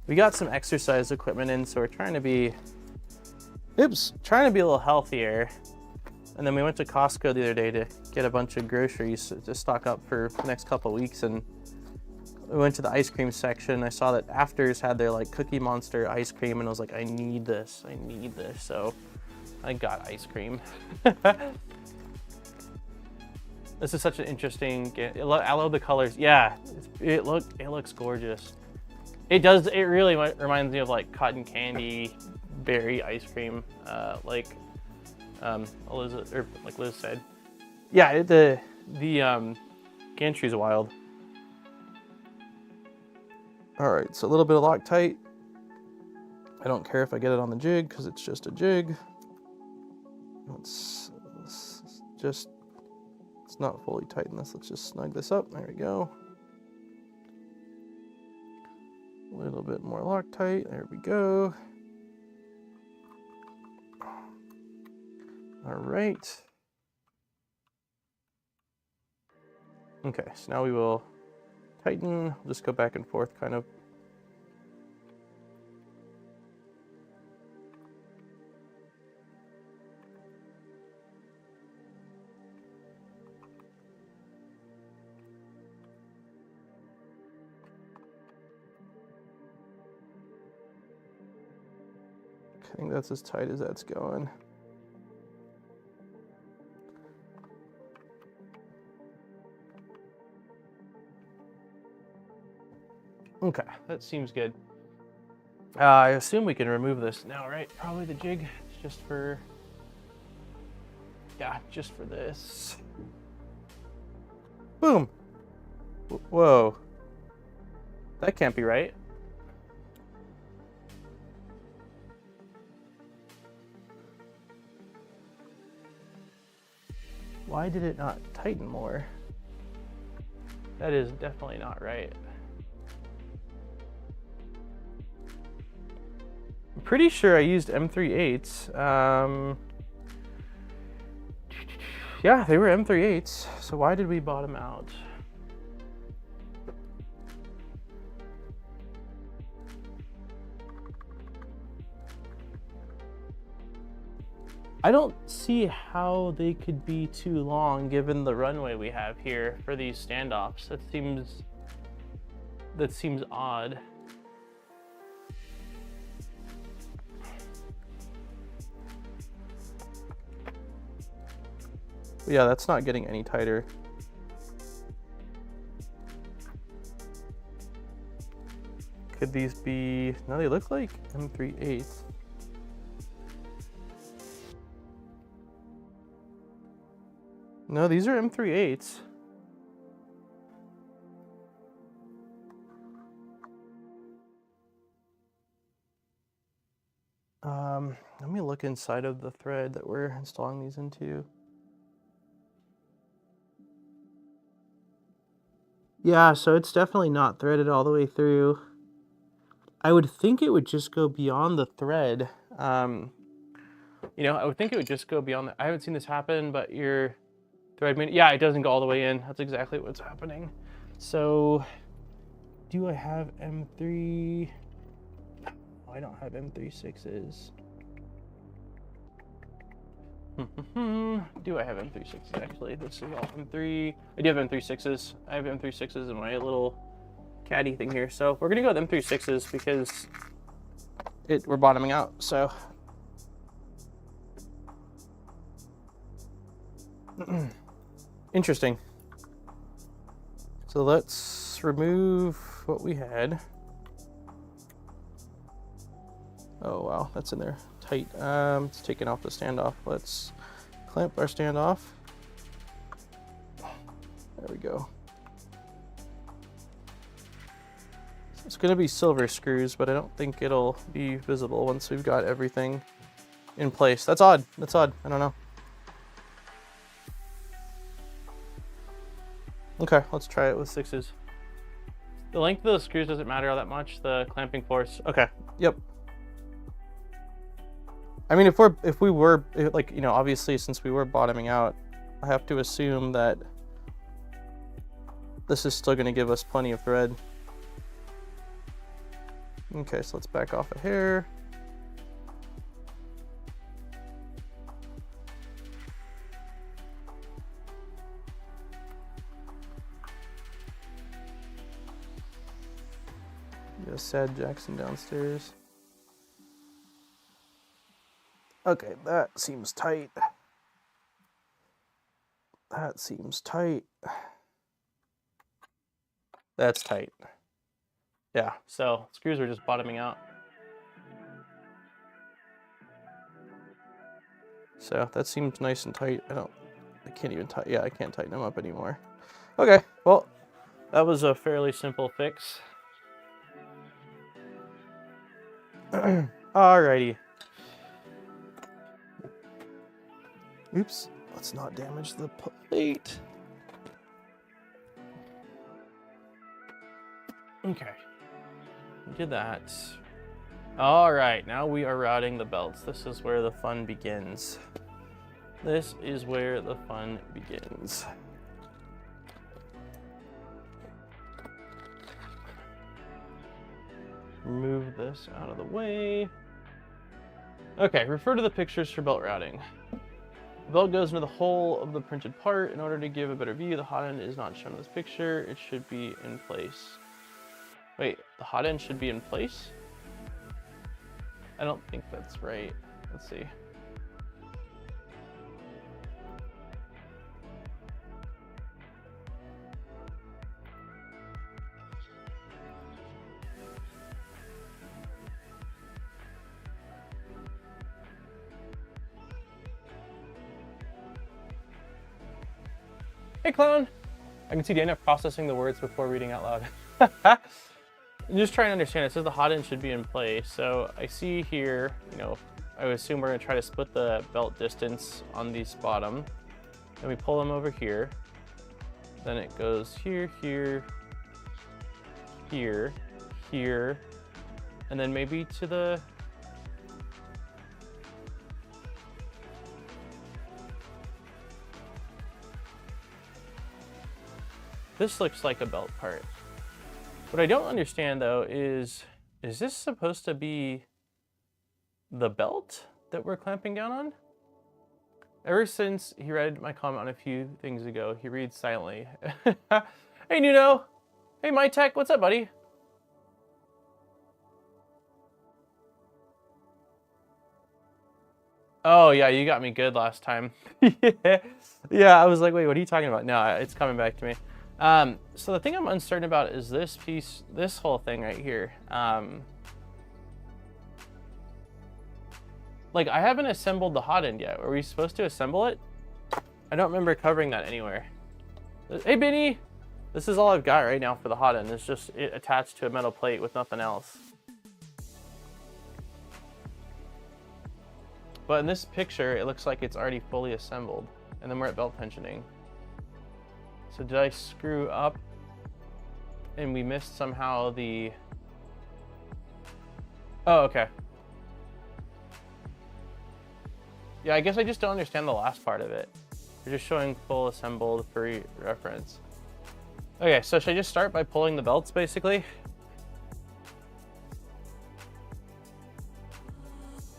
We got some exercise equipment in, so we're trying to be, trying to be a little healthier. And then we went to Costco the other day to get a bunch of groceries to stock up for the next couple of weeks. And we went to the ice cream section. I saw that Afters had their like Cookie Monster ice cream, and I was like, I need this. I need this. So I got ice cream. This is such an interesting game. I love the colors. Yeah, it looks gorgeous. It does. It really reminds me of like cotton candy, berry ice cream, like Liz said. Yeah, the gantry's wild. All right, so a little bit of Loctite. I don't care if I get it on the jig because it's just a jig. It's not fully tighten this. Let's just snug this up. There we go. A little bit more Loctite. There we go. All right. Okay, so now we will tighten. Just go back and forth kind of. I think that's as tight as that's going. Okay, that seems good. I assume we can remove this now, right? Probably the jig, just for, yeah, just for this. Boom. Whoa. That can't be right. Why did it not tighten more? That is definitely not right. I'm pretty sure I used M3.8s. Yeah, they were M3.8s. So why did we bottom out? I don't see how they could be too long given the runway we have here for these standoffs. That seems odd. Yeah, that's not getting any tighter. Could these be, no, they look like M3/8. No, these are M3/8s. Let me look inside of the thread that we're installing these into. Yeah, so it's definitely not threaded all the way through. I would think it would just go beyond the thread. You know, I would think it would just go beyond I haven't seen this happen, but your thread, yeah, it doesn't go all the way in. That's exactly what's happening. So, do I have M3? No, I don't have M3/6s. Do I have M3/6s actually? This is all M3. I do have M3/6s. I have M3/6s in my little caddy thing here. So we're gonna go with M3/6s because we're bottoming out. So interesting. So let's remove what we had. Oh wow, that's in there tight. It's taking off the standoff. Let's clamp our standoff. There we go. So it's gonna be silver screws, but I don't think it'll be visible once we've got everything in place. That's odd. That's odd. I don't know. Okay, let's try it with 6s. The length of the screws doesn't matter all that much. The clamping force. Okay. Yep. I mean, if we were like, you know, obviously since we were bottoming out, I have to assume that this is still going to give us plenty of thread. Okay, so let's back off a hair. Get a sad Jackson downstairs. Okay, that seems tight. That seems tight. That's tight. Yeah, so screws are just bottoming out. So that seems nice and tight. I can't even tighten, yeah, I can't tighten them up anymore. Okay, well, that was a fairly simple fix. Alrighty. Oops, let's not damage the plate. Okay, we did that. All right, now we are routing the belts. This is where the fun begins. This is where the fun begins. Move this out of the way. Okay, refer to the pictures for belt routing. The belt goes into the hole of the printed part. In order to give a better view, the hot end is not shown in this picture. It should be in place. Wait, the hot end should be in place? I don't think that's right. Let's see. Hey, clown! I can see Dana processing the words before reading out loud. I'm just trying to understand. It says the hot end should be in place. So I see here, you know, I would assume we're going to try to split the belt distance on these bottom. Then we pull them over here. Then it goes here, here, here, here, and then maybe to the... This looks like a belt part. What I don't understand though is this supposed to be the belt that we're clamping down on? Ever since he read my comment on a few things ago, he reads silently. Hey, Nuno. Hey, My Tech. What's up, buddy? Oh, yeah, you got me good last time. Yeah, I was like, wait, what are you talking about? No, it's coming back to me. So the thing I'm uncertain about is this piece, this whole thing right here. Like, I haven't assembled the hot end yet. Were we supposed to assemble it? I don't remember covering that anywhere. Hey, Benny! This is all I've got right now for the hot end. It's just it attached to a metal plate with nothing else. But in this picture, it looks like it's already fully assembled. And then we're at belt tensioning. So did I screw up and we missed somehow the... Oh, okay. Yeah, I guess I just don't understand the last part of it. You're just showing full assembled for reference. Okay, so should I just start by pulling the belts, basically?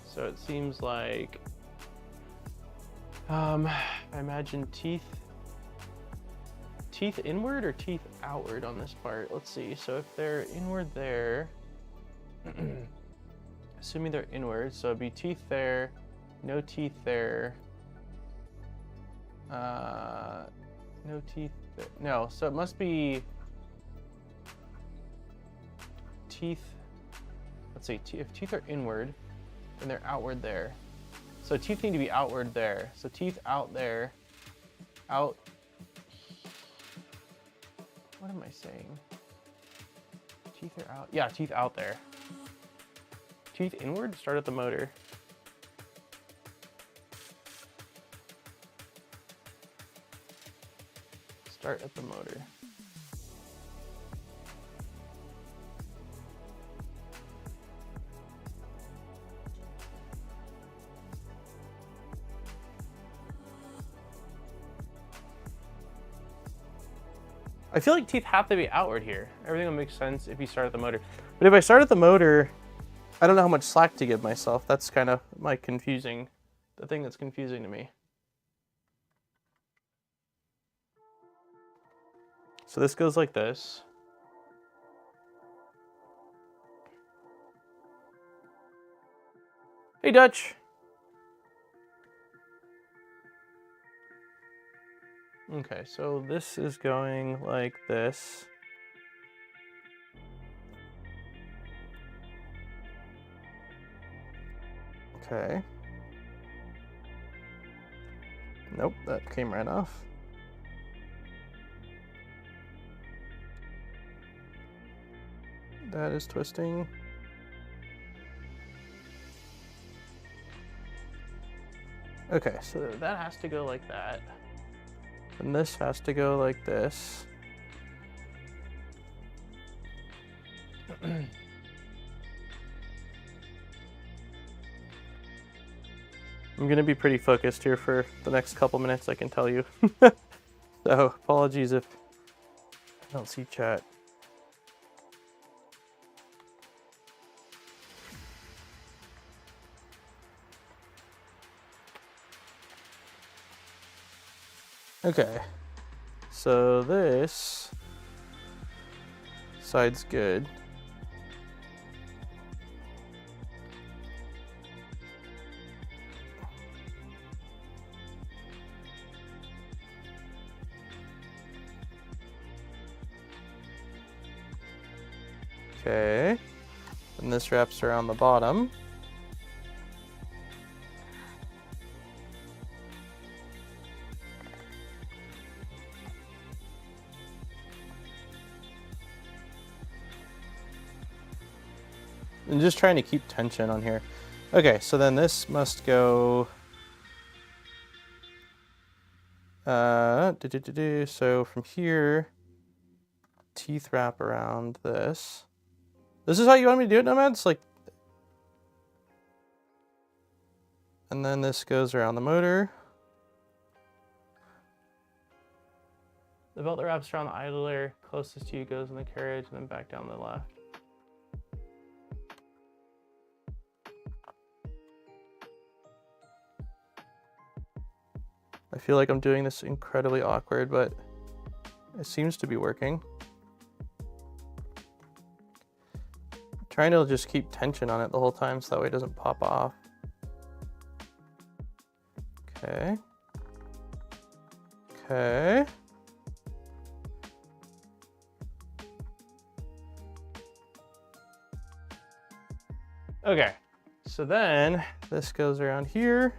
So it seems like, I imagine teeth inward or teeth outward on this part. Let's see. So if they're inward there, assuming they're inward, so it'd be teeth there, no teeth there, no teeth there. No, so it must be teeth. Let's see. If teeth are inward, then they're outward there. So teeth need to be outward there. So teeth out there, out. What am I saying? Teeth are out. Yeah, teeth out there. Teeth inward, start at the motor. Start at the motor. I feel like teeth have to be outward here. Everything will make sense if you start at the motor. But if I start at the motor, I don't know how much slack to give myself. That's kind of the thing that's confusing to me. So this goes like this. Hey, Dutch. Okay, so this is going like this. Okay. Nope, that came right off. That is twisting. Okay, so that has to go like that. And this has to go like this. I'm gonna be pretty focused here for the next couple minutes, I can tell you. So apologies if I don't see chat. Okay, so this side's good. Okay, and this wraps around the bottom. I'm just trying to keep tension on here. Okay, so then this must go. So from here, teeth wrap around this. This is how you want me to do it, Nomads? Like, and then this goes around the motor. The belt that wraps around the idler closest to you goes in the carriage and then back down the left. feel like I'm doing this incredibly awkward, but it seems to be working. I'm trying to just keep tension on it the whole time so that way it doesn't pop off. Okay. Okay. Okay, so then this goes around here.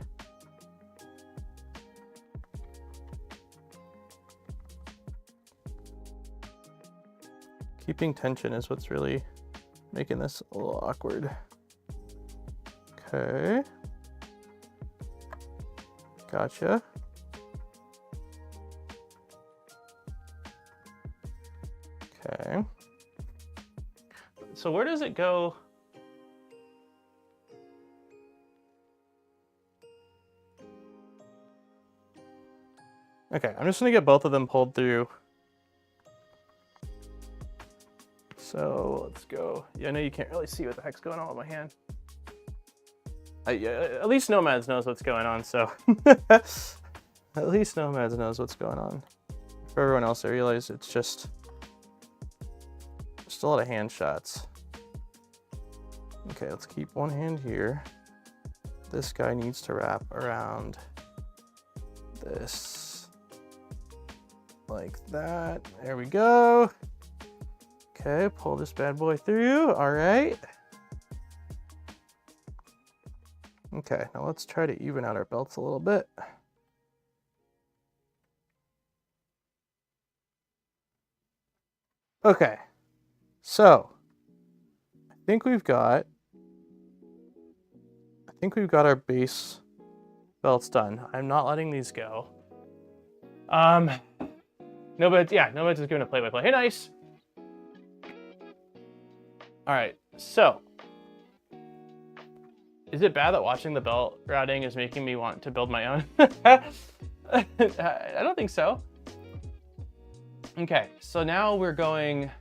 Keeping tension is what's really making this a little awkward. Okay. Gotcha. Okay. So where does it go? Okay, I'm just gonna get both of them pulled through. So let's go. Yeah, I know you can't really see what the heck's going on with my hand. At least Nomads knows what's going on, so. At least Nomads knows what's going on. For everyone else, I realize it's just a lot of hand shots. Okay, let's keep one hand here. This guy needs to wrap around this. Like that. There we go. Okay, pull this bad boy through. All right. Okay, now let's try to even out our belts a little bit. Okay, so I think we've got our base belts done. I'm not letting these go. Nobody's just giving a play-by-play. Hey, nice. All right, so is it bad that watching the belt routing is making me want to build my own? I don't think so. Okay, so now we're going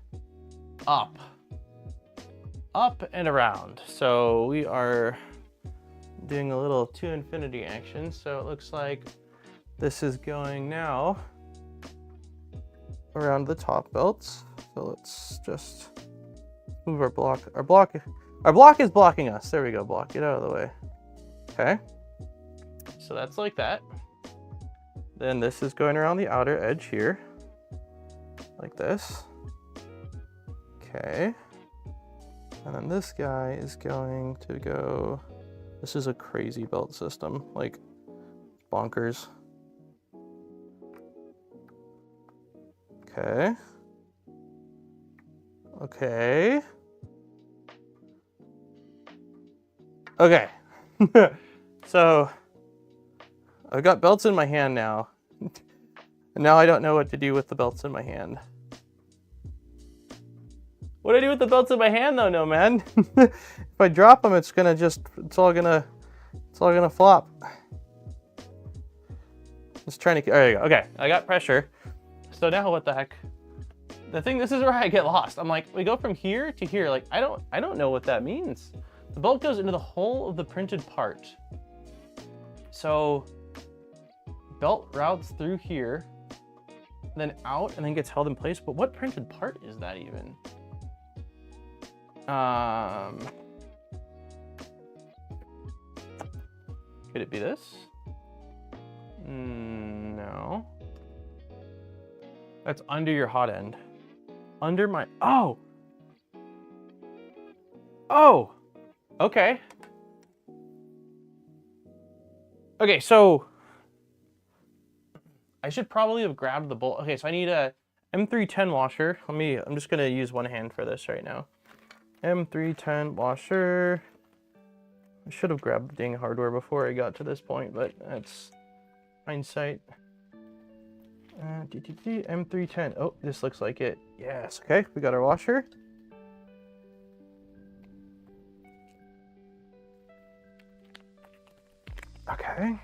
up and around. So we are doing a little to infinity action. So it looks like this is going now around the top belts. So let's just move our block. Our block is blocking us. There we go, block, get out of the way. Okay, so that's like that. Then this is going around the outer edge here, like this. Okay, and then this guy is going to go, this is a crazy belt system, like bonkers. Okay. Okay. Okay. So I've got belts in my hand now. And now I don't know what to do with the belts in my hand. What do I do with the belts in my hand though, Nomad? If I drop them, it's all gonna flop. Just trying to, there you go. Okay, I got pressure. So now what the heck? This is where I get lost. I'm like, we go from here to here. Like, I don't know what that means. The belt goes into the hole of the printed part. So belt routes through here, then out, and then gets held in place. But what printed part is that even? Could it be this? No. That's under your hot end. Under my, oh! Oh! Okay. Okay, so I should probably have grabbed the bolt. Okay, so I need a M310 washer. I'm just gonna use one hand for this right now. M310 washer. I should have grabbed the dang hardware before I got to this point, but that's hindsight. M310. Oh, this looks like it. Yes. Okay, we got our washer. Okay.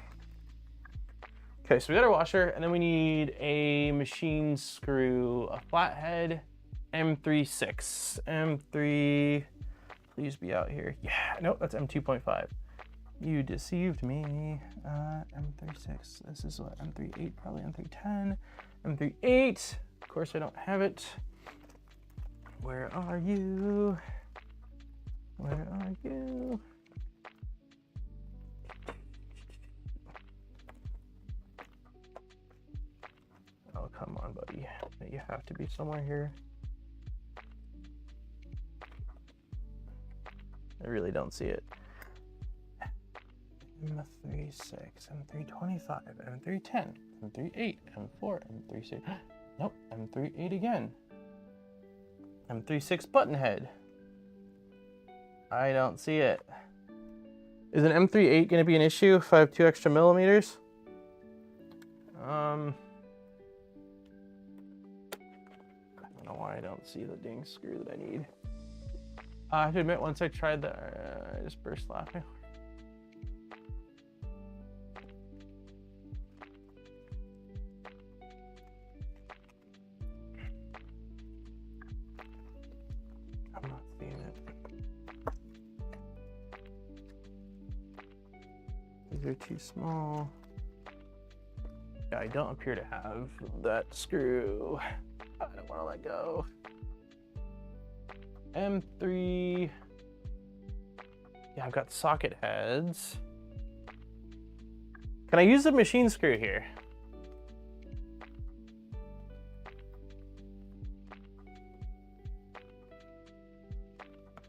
Okay, so we got our washer, and then we need a machine screw, a flathead M3.6. M3, please be out here. Yeah, nope, that's M2.5. You deceived me. M36. This is what? M38, probably M310. M38. Of course, I don't have it. Where are you? Where are you? Oh, come on, buddy. You have to be somewhere here. I really don't see it. M36, M325, M310, M38, M4, M36. Nope, M38 again. M36 button head. I don't see it. Is an M38 going to be an issue if I have 2 extra millimeters? I don't know why I don't see the dang screw that I need. I have to admit, once I tried that, I just burst laughing. I'm not seeing it. These are too small. Yeah, I don't appear to have that screw. I don't want to let go. M3. Yeah, I've got socket heads. Can I use a machine screw here?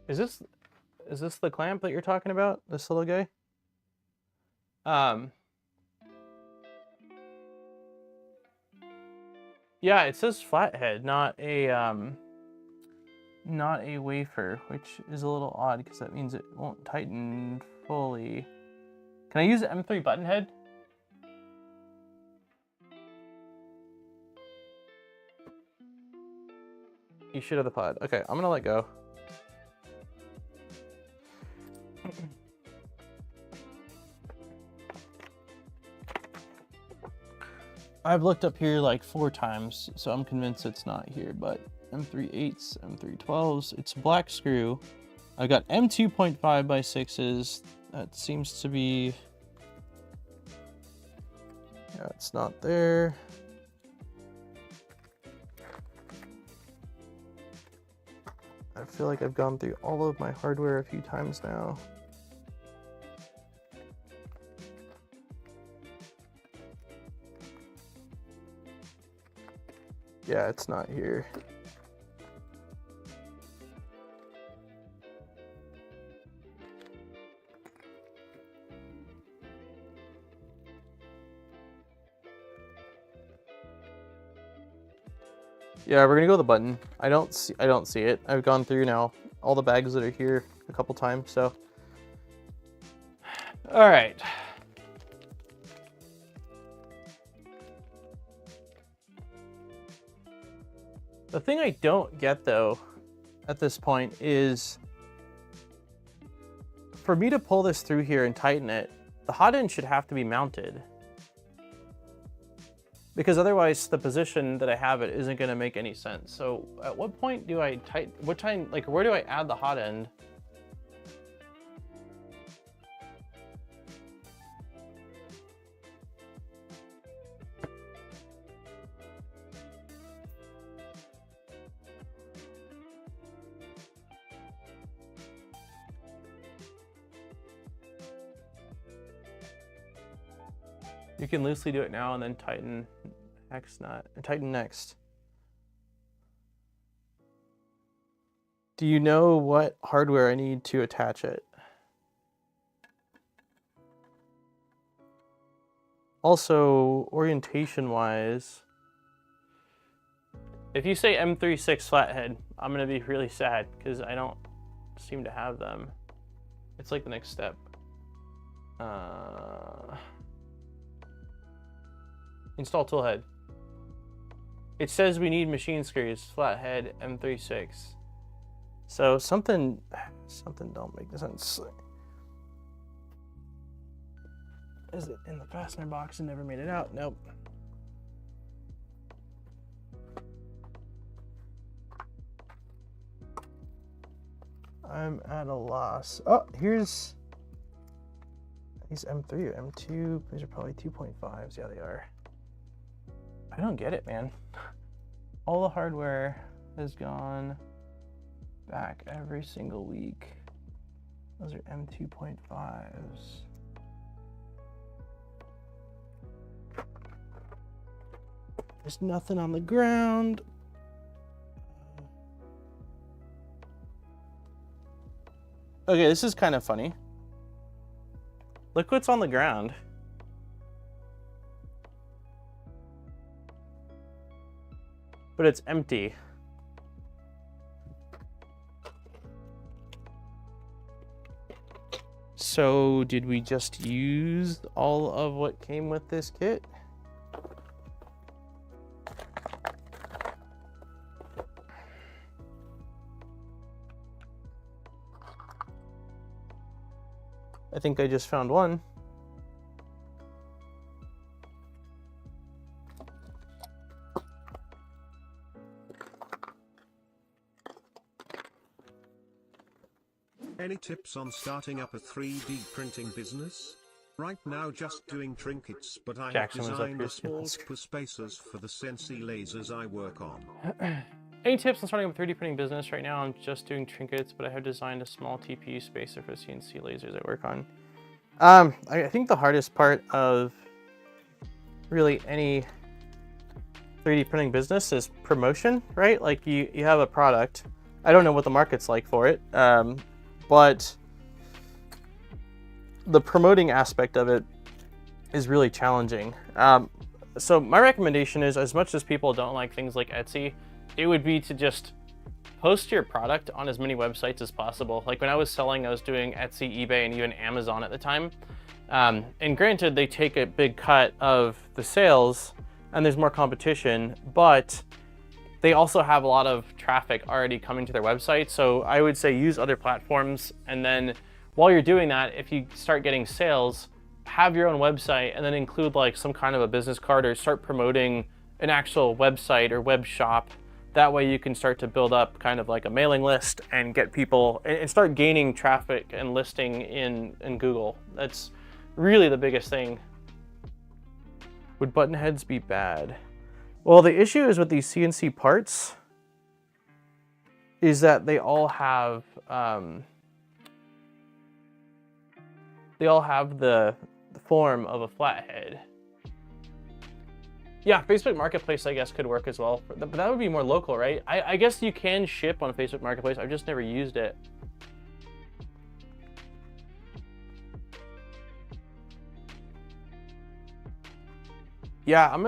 Is this the clamp that you're talking about? This little guy? Yeah, it says flathead, not a wafer, which is a little odd because that means it won't tighten fully. Can I use the M3 button head? You should have the pod. Okay, I'm gonna let go. I've looked up here like 4 times, so I'm convinced it's not here, but M38s, M312s, it's a black screw. I got M2.5 by 6s. That seems to be, yeah, it's not there. I feel like I've gone through all of my hardware a few times now. Yeah, it's not here. Yeah, we're gonna go with the button. I don't see it. I've gone through now all the bags that are here a couple times, so. All right. The thing I don't get though, at this point is, for me to pull this through here and tighten it, the hot end should have to be mounted. Because otherwise the position that I have it isn't gonna make any sense. So at what point do I tighten, what time, like where do I add the hot end? You can loosely do it now and then tighten X nut and tighten next. Do you know what hardware I need to attach it? Also, orientation wise, if you say M36 flathead, I'm gonna be really sad because I don't seem to have them. It's like the next step. Install Toolhead. It says we need machine screws, flathead, M36. So something don't make sense. Is it in the fastener box and never made it out? Nope. I'm at a loss. Oh, here's these M3 or M2, these are probably 2.5s. Yeah, they are. I don't get it, man. All the hardware has gone back every single week. Those are M2.5s. There's nothing on the ground. Okay, this is kind of funny. Look what's on the ground. But it's empty. So did we just use all of what came with this kit? I think I just found one. Any tips on starting up a 3D printing business? Right now just doing trinkets, but I Jackson have was up designed here a small too. spacers for the CNC lasers I work on. Any tips on starting up a 3D printing business? Right now I'm just doing trinkets, but I have designed a small TPU spacer for CNC lasers I work on. I think the hardest part of really any 3D printing business is promotion, right? Like you have a product. I don't know what the market's like for it, but the promoting aspect of it is really challenging. So my recommendation is, as much as people don't like things like Etsy, it would be to just post your product on as many websites as possible. Like when I was selling, I was doing Etsy, eBay, and even Amazon at the time. And granted, they take a big cut of the sales and there's more competition, but they also have a lot of traffic already coming to their website. So I would say use other platforms. And then while you're doing that, if you start getting sales, have your own website and then include like some kind of a business card or start promoting an actual website or web shop. That way you can start to build up kind of like a mailing list and get people and start gaining traffic and listing in Google. That's really the biggest thing. Would button heads be bad? Well, the issue is with these CNC parts is that they all have the form of a flathead. Yeah, Facebook Marketplace, I guess, could work as well, but that would be more local, right? I guess you can ship on Facebook Marketplace. I've just never used it. Yeah, I'm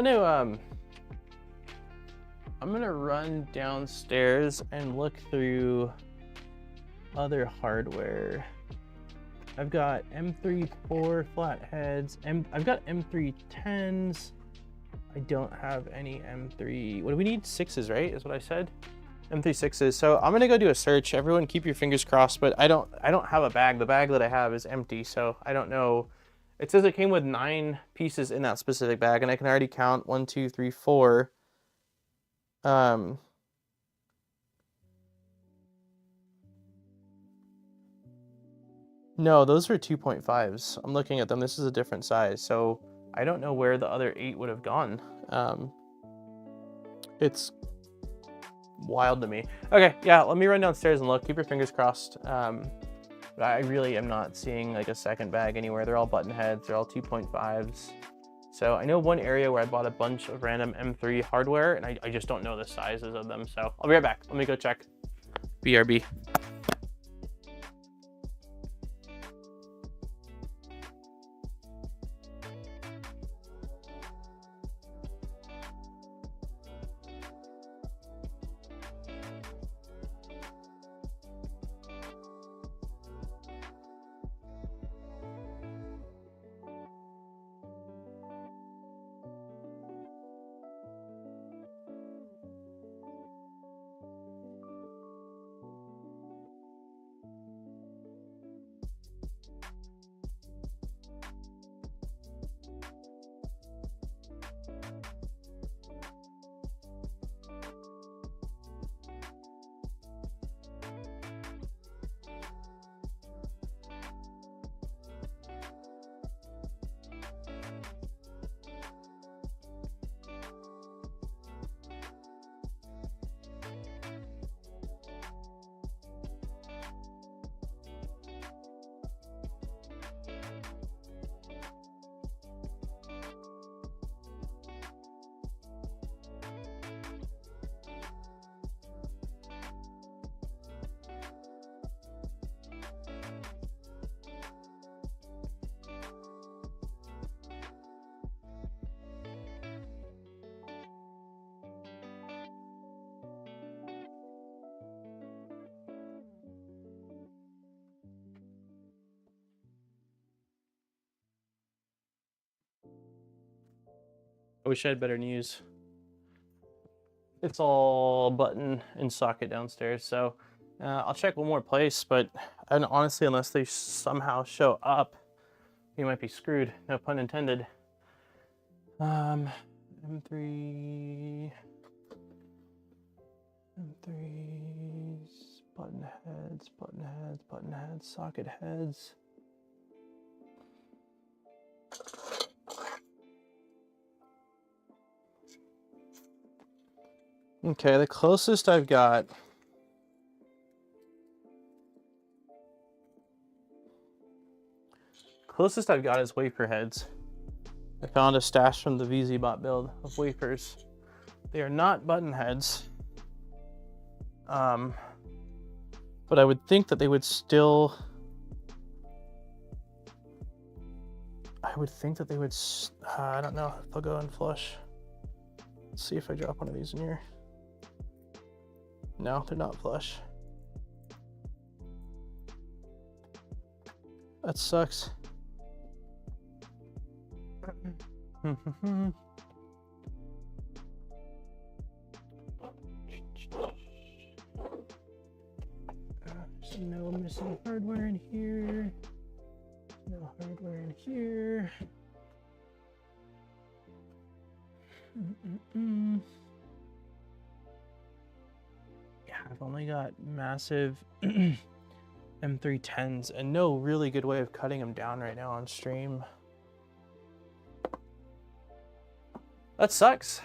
gonna run downstairs and look through other hardware. I've got M3-4 flatheads. I've got M310s. I don't have any M3. What do we need? 6s, right? Is what I said. M3 6s. So I'm gonna go do a search. Everyone, keep your fingers crossed. But I don't have a bag. The bag that I have is empty, so I don't know. It says it came with 9 pieces in that specific bag, and I can already count 1, 2, 3, 4. No, those are 2.5s. I'm looking at them. This is a different size, so I don't know where the other 8 would have gone. It's wild to me. Okay, yeah, let me run downstairs and look. Keep your fingers crossed. I really am not seeing like a second bag anywhere. They're all button heads. They're all 2.5s. So I know one area where I bought a bunch of random M3 hardware, and I just don't know the sizes of them. So I'll be right back. Let me go check. BRB. I wish I had better news. It's all button and socket downstairs, so I'll check one more place, but honestly, unless they somehow show up, we might be screwed. No pun intended. M3s, button heads, socket heads. Okay, the closest I've got is wafer heads. I found a stash from the VZBot build of wafers. They are not button heads. But I would think that they would still... I don't know if they'll go in flush. Let's see if I drop one of these in here. No, they're not flush. That sucks. There's no missing hardware in here. No hardware in here. Yeah, I've only got massive M310s and no really good way of cutting them down right now on stream. That sucks.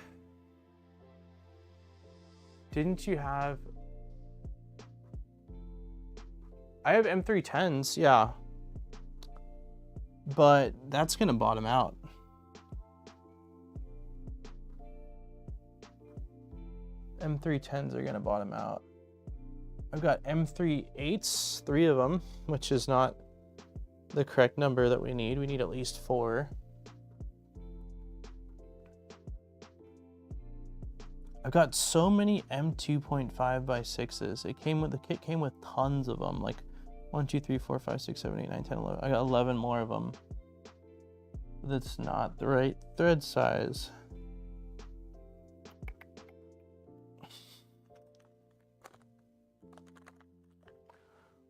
Didn't you have... I have M310s, yeah. But that's gonna bottom out. M310s are gonna bottom out. I've got M38s, 3 of them, which is not the correct number that we need. We need at least 4. I've got so many M2.5 by 6s. The kit came with tons of them, like 1, 2, 3, 4, 5, 6, 7, 8, 9, 10, 11. I got 11 more of them. That's not the right thread size.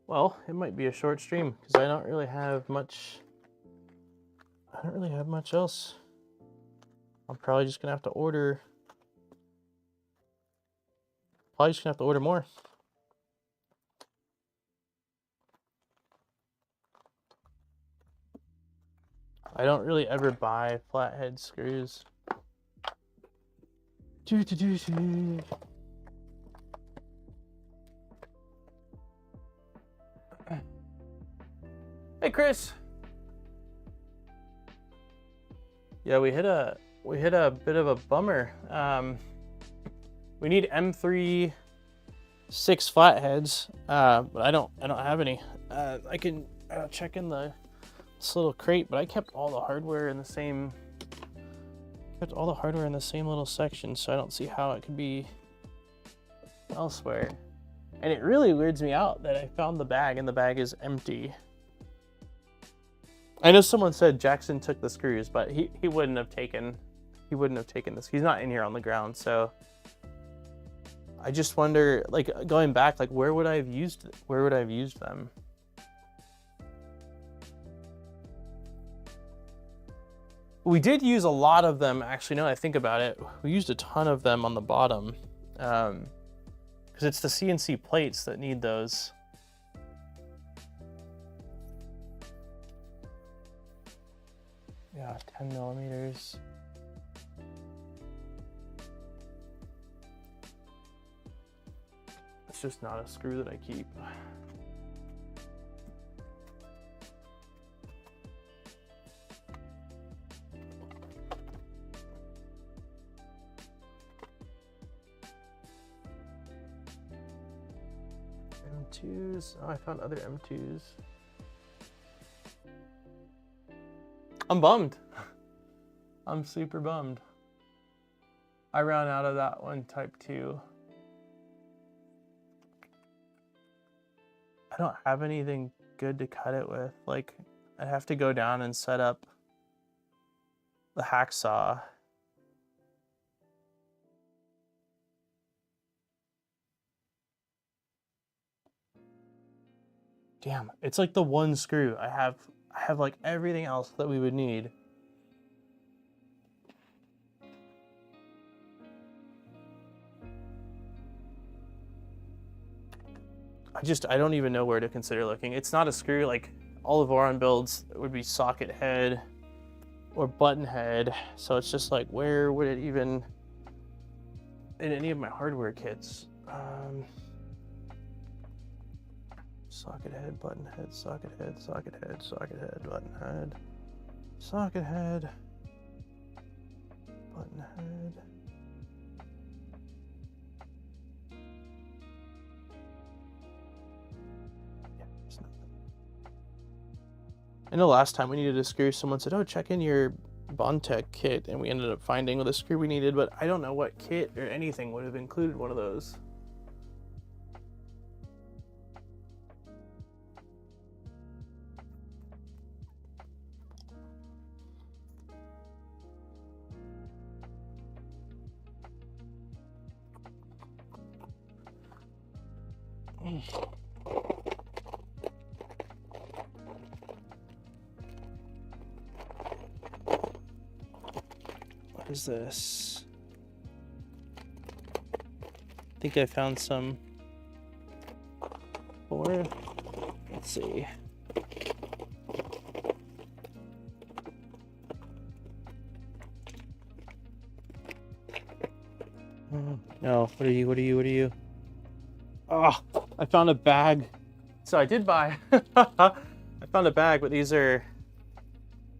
Well, it might be a short stream because I don't really have much else. I'm probably just gonna have to order. Probably just gonna have to order more. I don't really ever buy flathead screws. Hey Chris. Yeah, we hit a bit of a bummer. We need M3 6 flatheads, but I don't have any. I can check in this little crate, but I kept all the hardware in the same little section, so I don't see how it could be elsewhere. And it really weirds me out that I found the bag and the bag is empty. I know someone said Jackson took the screws, but he wouldn't have taken this. He's not in here on the ground, so I just wonder, like, going back, like, where would I have used them? We did use a lot of them, actually, now that I think about it. We used a ton of them on the bottom. Because it's the CNC plates that need those. Yeah, 10 millimeters. It's just not a screw that I keep. M2s. Oh, I found other M2s. I'm bummed. I'm super bummed. I ran out of that one type 2. I don't have anything good to cut it with. Like, I'd have to go down and set up the hacksaw. Damn, it's like the one screw. I have like everything else that we would need. I don't even know where to consider looking. It's not a screw. Like all of Voron builds, it would be socket head or button head. So it's just like, where would it even, in any of my hardware kits? Socket head, button head, socket head, socket head, socket head, button head, socket head, button head. Yeah, there's nothing. I know last time we needed a screw, someone said, oh, check in your Bondtech kit, and we ended up finding the screw we needed, but I don't know what kit or anything would have included one of those. What is this? I think I found some for, let's see. No, what are you? Oh, I found a bag. So I did buy, I found a bag, but these are,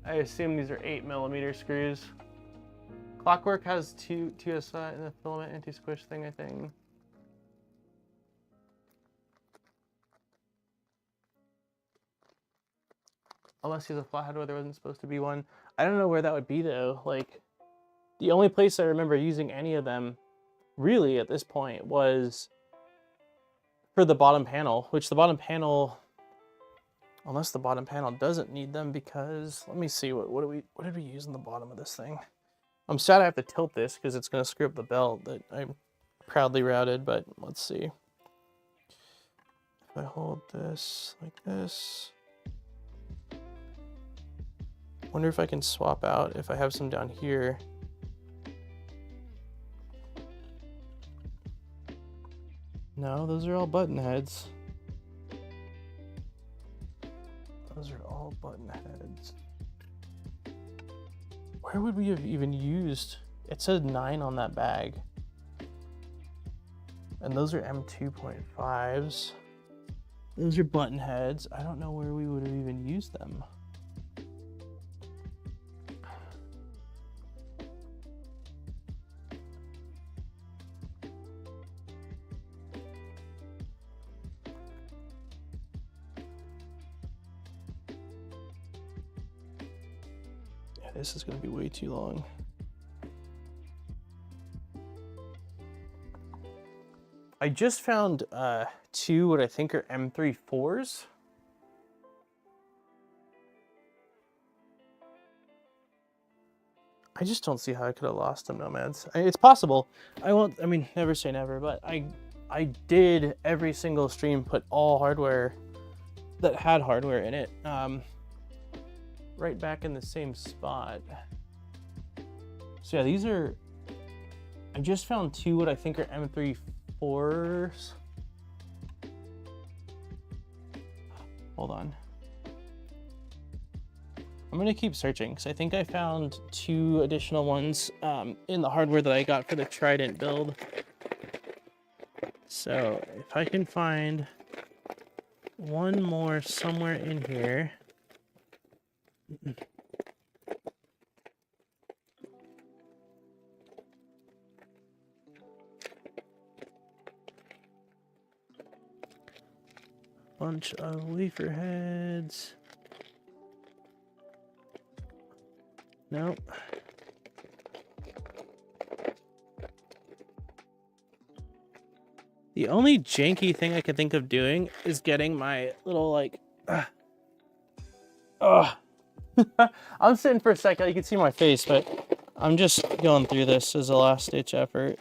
I assume these are 8mm screws. Clockwork has two SI in the filament anti-squish thing, I think. Unless he's a flathead where there wasn't supposed to be one. I don't know where that would be though. Like, the only place I remember using any of them really at this point was for the bottom panel, which the bottom panel, unless the bottom panel doesn't need them, because let me see, what did we use in the bottom of this thing? I'm sad I have to tilt this because it's going to screw up the belt that I proudly routed, but let's see. If I hold this like this, wonder if I can swap out if I have some down here. No, those are all button heads. Those are all button heads. Where would we have even used? It said 9 on that bag. And those are M2.5s. Those are button heads. I don't know where we would have even used them. This is going to be way too long. I just found 2 what I think are M34s. I just don't see how I could have lost them, Nomads. It's possible. I mean, never say never, but I did every single stream put all hardware that had hardware in it. Right back in the same spot. So yeah, these are, I just found 2 what I think are M34s. Hold on. I'm gonna keep searching because I think I found 2 additional ones in the hardware that I got for the Trident build. So if I can find one more somewhere in here. Bunch of leafer heads. Nope. The only janky thing I could think of doing is getting my little like I'm sitting for a second, you can see my face, but I'm just going through this as a last ditch effort.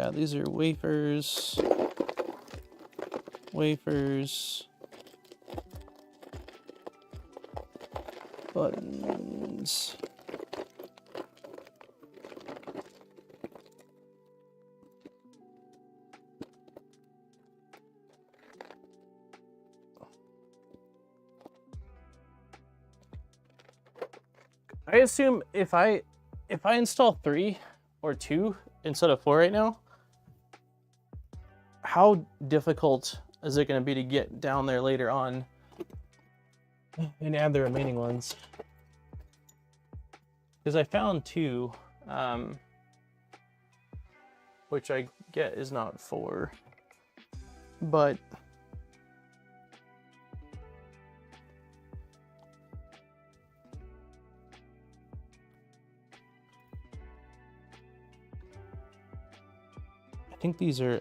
Yeah, these are wafers. Wafers. Buttons. I assume if I install 3 or 2 instead of 4 right now, how difficult is it going to be to get down there later on and add the remaining ones? Because I found 2, which I get is not 4, but I think these are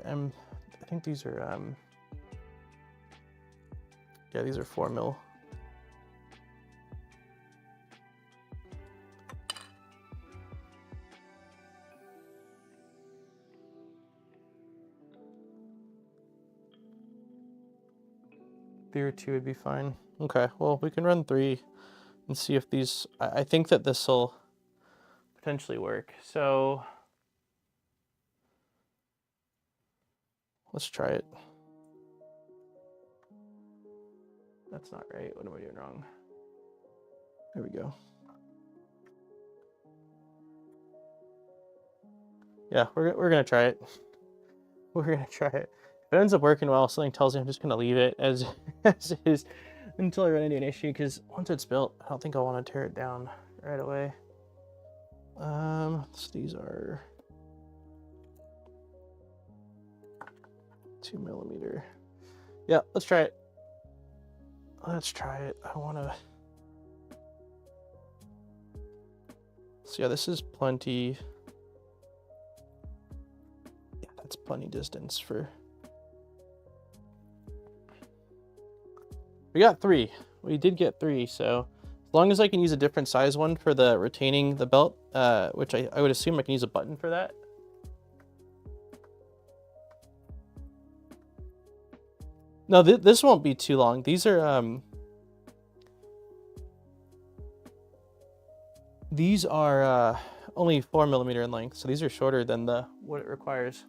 yeah, these are 4 mil. Or 2 would be fine. Okay, well, we can run 3 and see if these, I think that this will potentially work. So let's try it. That's not right. What am I doing wrong? There we go. Yeah, we're gonna try it. We're gonna try it. If it ends up working well, something tells me I'm just gonna leave it as it is until I run into an issue, because once it's built, I don't think I'll want to tear it down right away. So these are 2 millimeter. Yeah, let's try it. Let's try it. I want to. So yeah, this is plenty. Yeah, that's plenty distance for. We got 3. We did get 3, so as long as I can use a different size one for the retaining the belt, which I would assume I can use a button for that. No, this won't be too long. These are only 4 millimeter in length, so these are shorter than what it requires.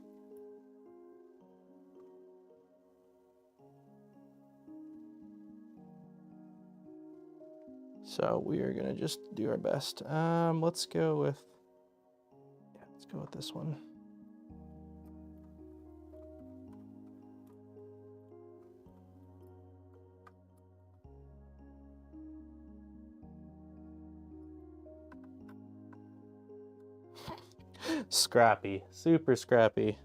So we are gonna just do our best. Let's go with this one. Scrappy, super scrappy.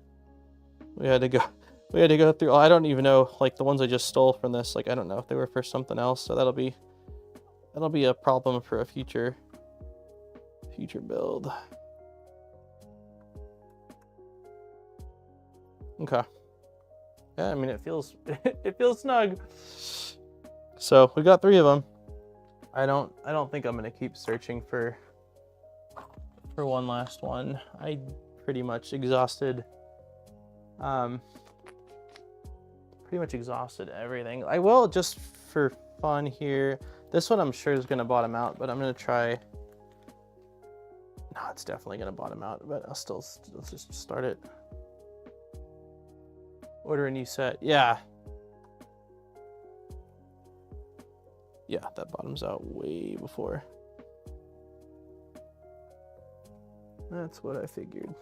We had to go through. I don't even know, like the ones I just stole from this. Like I don't know if they were for something else. So that'll be a problem for a future build. Okay. Yeah, I mean it feels snug. So we got 3 of them. I don't think I'm gonna keep searching for one last one. I pretty much exhausted everything. I will, just for fun here, this one I'm sure is gonna bottom out, but I'm gonna try. No, it's definitely gonna bottom out, but let's just start it. Order a new set. Yeah, that bottoms out way before. That's what I figured.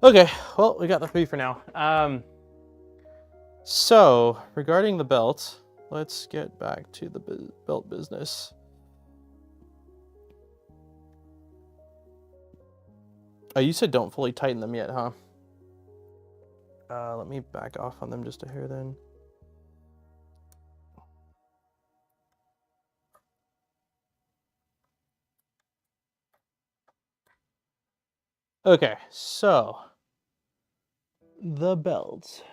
Okay, well, we got the 3 for now. So regarding the belt, let's get back to the belt business. Oh, you said don't fully tighten them yet, huh? Let me back off on them just a hair then. Okay, so the belt.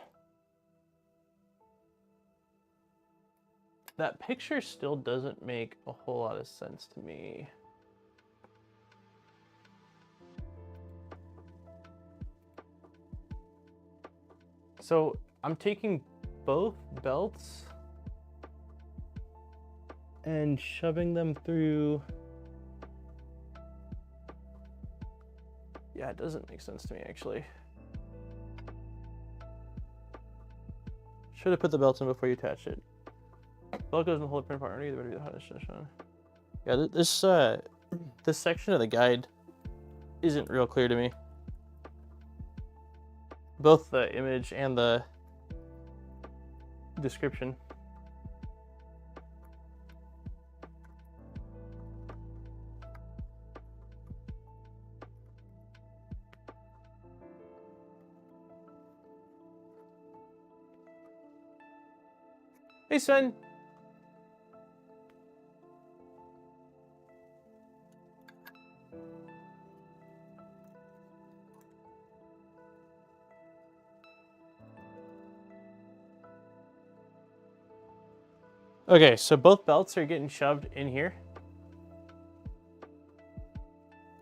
That picture still doesn't make a whole lot of sense to me. So I'm taking both belts and shoving them through. Yeah, it doesn't make sense to me actually. Should have put the belts in before you attach it. Belt goes in the whole print part. Either way, the hottest session. Yeah, this section of the guide isn't real clear to me. Both the image and the description. Hey, Sven. Okay, so both belts are getting shoved in here.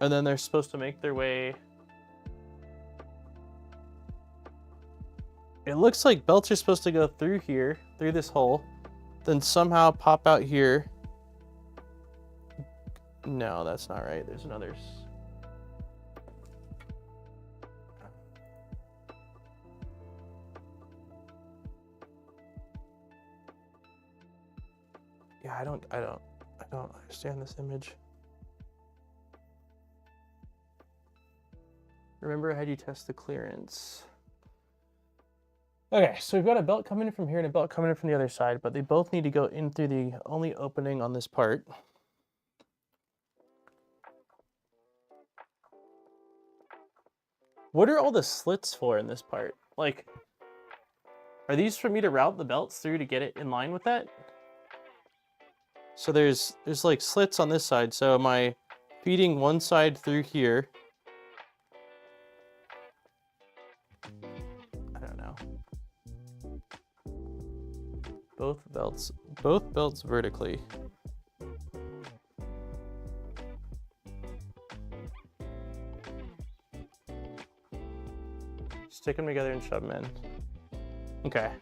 And then they're supposed to make their way. It looks like belts are supposed to go through here, through this hole, then somehow pop out here. No, that's not right. There's another. Yeah, I don't understand this image. Remember, I had you test the clearance. Okay, so we've got a belt coming in from here and a belt coming in from the other side, but they both need to go in through the only opening on this part. What are all the slits for in this part? Like, are these for me to route the belts through to get it in line with that? So there's like slits on this side, so am I feeding one side through here? I don't know. Both belts vertically. Stick them together and shove them in. Okay.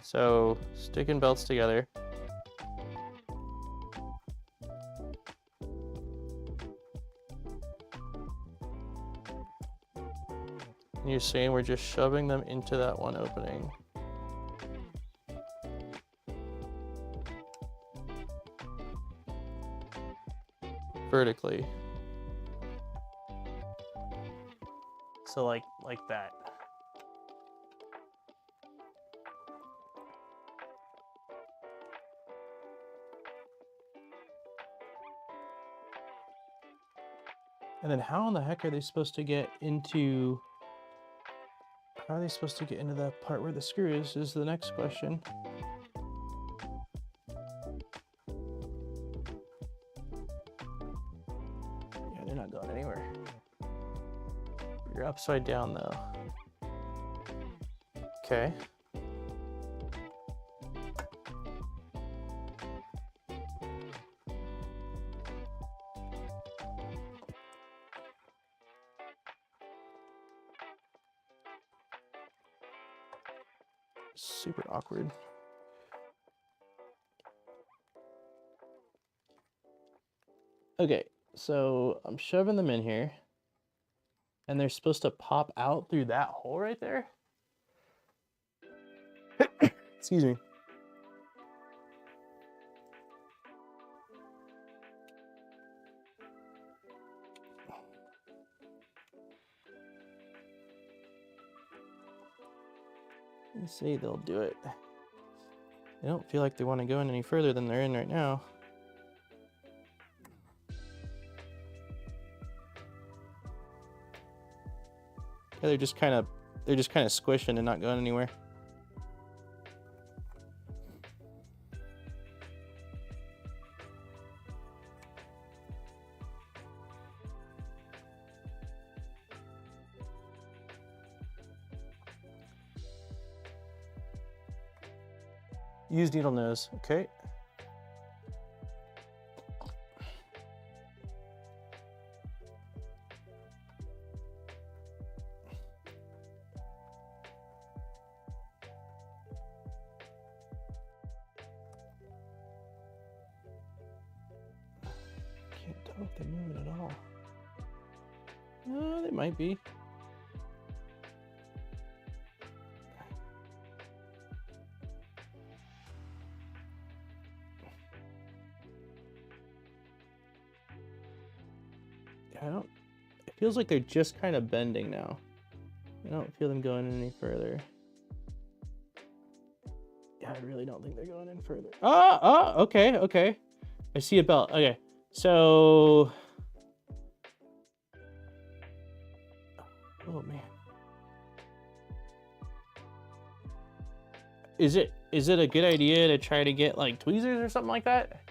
So sticking belts together. And you're saying we're just shoving them into that one opening. Vertically. So like that. And then how in the heck are they supposed to get into... How are they supposed to get into that part where the screw is the next question. Yeah, they're not going anywhere. You're upside down though. Okay. Super awkward. Okay, so I'm shoving them in here. And they're supposed to pop out through that hole right there? Excuse me. Let's say they'll do it. They don't feel like they want to go in any further than they're in right now. Yeah, they're just kind of squishing and not going anywhere. Use needle nose, okay. don't know if they're moving at all. No, they might be. I don't. It feels like they're just kind of bending now. I don't feel them going any further. Yeah, I really don't think they're going in further. Okay, okay. I see a belt. Okay, so. Oh man. Is it a good idea to try to get like tweezers or something like that?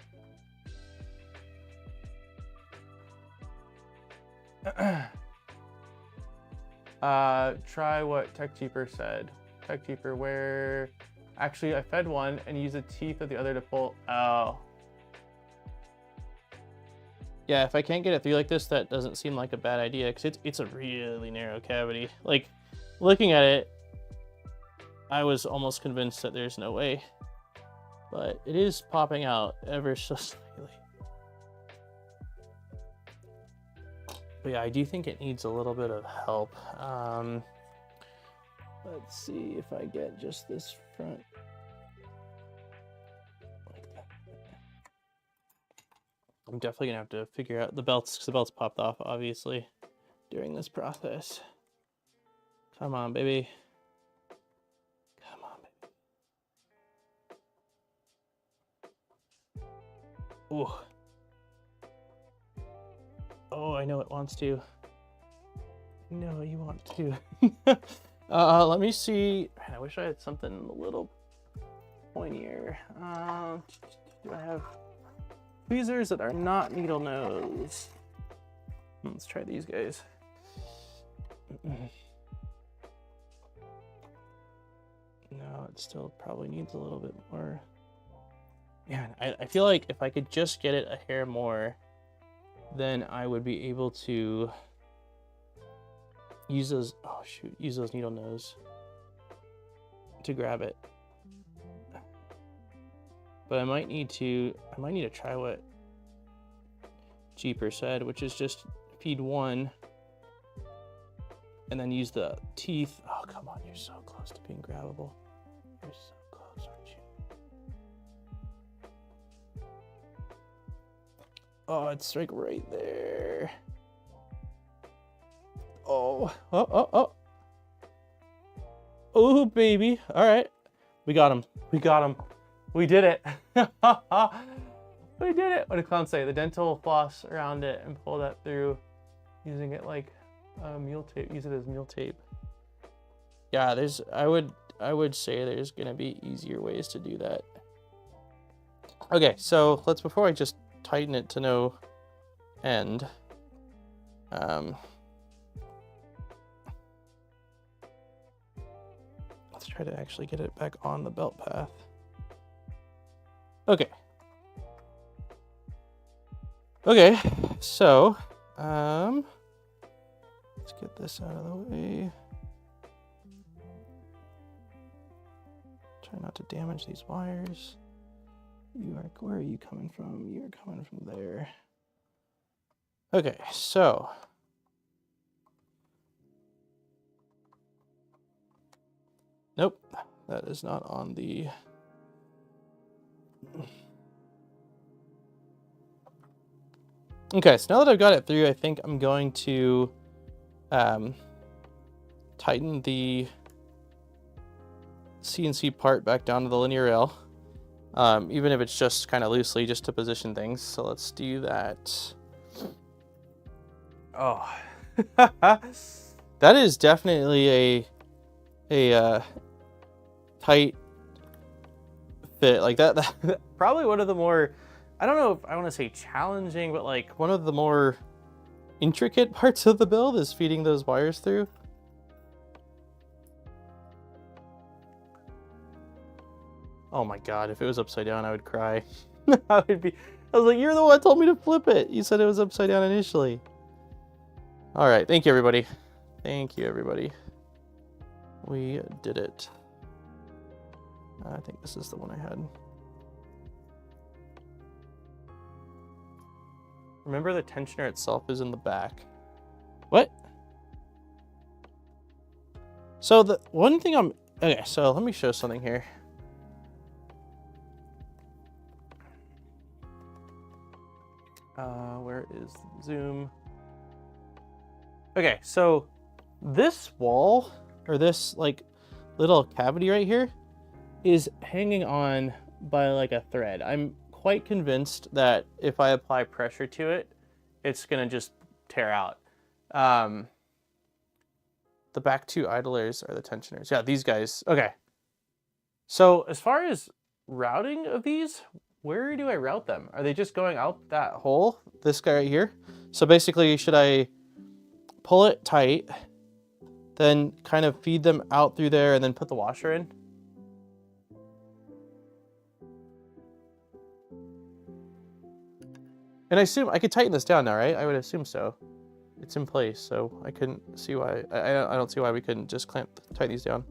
Try what TechCheaper said. TechCheaper, where actually I fed one and used the teeth of the other to pull. Oh. Yeah, if I can't get it through like this, that doesn't seem like a bad idea because it's a really narrow cavity. Like, looking at it, I was almost convinced that there's no way, but it is popping out ever so slightly. But yeah, I do think it needs a little bit of help. Let's see if I get just this front. Like that. I'm definitely gonna have to figure out the belts, because the belts popped off, obviously, during this process. Come on, baby. Come on, baby. Ooh. Oh, I know it wants to. No, you want to. Let me see. Man, I wish I had something a little pointier. Do I have tweezers that are not needle nose? Let's try these guys. No, it still probably needs a little bit more. Man, I feel like if I could just get it a hair more, then I would be able to use those, oh shoot, use those needle nose to grab it. But I might need to try what Cheaper said, which is just feed one and then use the teeth. Oh, come on, you're so close to being grabbable. You're so close, aren't you? Oh, it's like right there. Oh. Oh, baby. All right. We got him. We got him. We did it. We did it. What did Clown say? The dental floss around it and pull that through using it like mule tape. Use it as mule tape. Yeah, I would say there's going to be easier ways to do that. Okay, so before I just tighten it to no end. Let's try to actually get it back on the belt path. Okay. Okay, so let's get this out of the way. Try not to damage these wires. Where are you coming from? You're coming from there. Okay, so nope, that is not on the. Okay, so now that I've got it through, I think I'm going to tighten the CNC part back down to the linear rail. Even if it's just kind of loosely, just to position things. So let's do that. Oh, that is definitely a tight fit. Like that probably one of the more, I don't know if I want to say challenging, but like one of the more intricate parts of the build is feeding those wires through. Oh my god, if it was upside down, I would cry. I was like, you're the one that told me to flip it. You said it was upside down initially. All right, thank you, everybody. Thank you, everybody. We did it. I think this is the one I had. Remember the tensioner itself is in the back. What? So the one thing okay, so let me show something here. Where is zoom? Okay, so this wall, or this like little cavity right here, is hanging on by like a thread. I'm quite convinced that if I apply pressure to it, it's gonna just tear out. The back two idlers are the tensioners. Yeah, these guys. Okay. So as far as routing of these, where do I route them? Are they just going out that hole? This guy right here? So basically, should I pull it tight, then kind of feed them out through there and then put the washer in? And I assume I could tighten this down now, right? I would assume so. It's in place, so I couldn't see why. I don't see why we couldn't just tighten these down.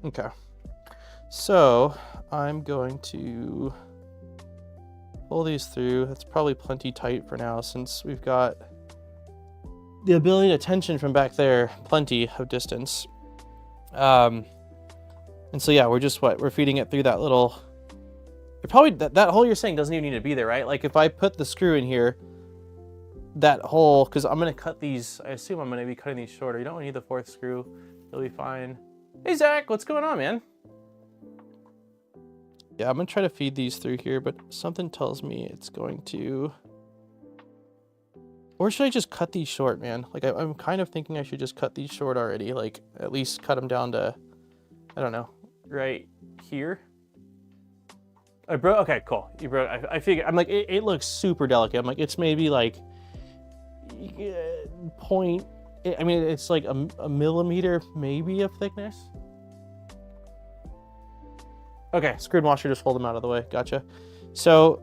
Okay, so I'm going to pull these through. That's probably plenty tight for now since we've got the ability to tension from back there, plenty of distance. And so yeah, we're feeding it through that little, probably that hole you're saying doesn't even need to be there, right? Like if I put the screw in here, that hole, because I'm gonna cut these, I assume I'm gonna be cutting these shorter. You don't need the fourth screw, it'll be fine. Hey Zach, what's going on, man? Yeah, I'm gonna try to feed these through here, but something tells me it's going to... Or should I just cut these short, man? Like, I'm kind of thinking I should just cut these short already. Like, at least cut them down to, I don't know, right here. I broke, okay, cool. You broke, I figured, I'm like, it looks super delicate. I'm like, it's maybe like, point, I mean, it's like a millimeter maybe of thickness. Okay, screw and washer, just hold them out of the way. Gotcha. So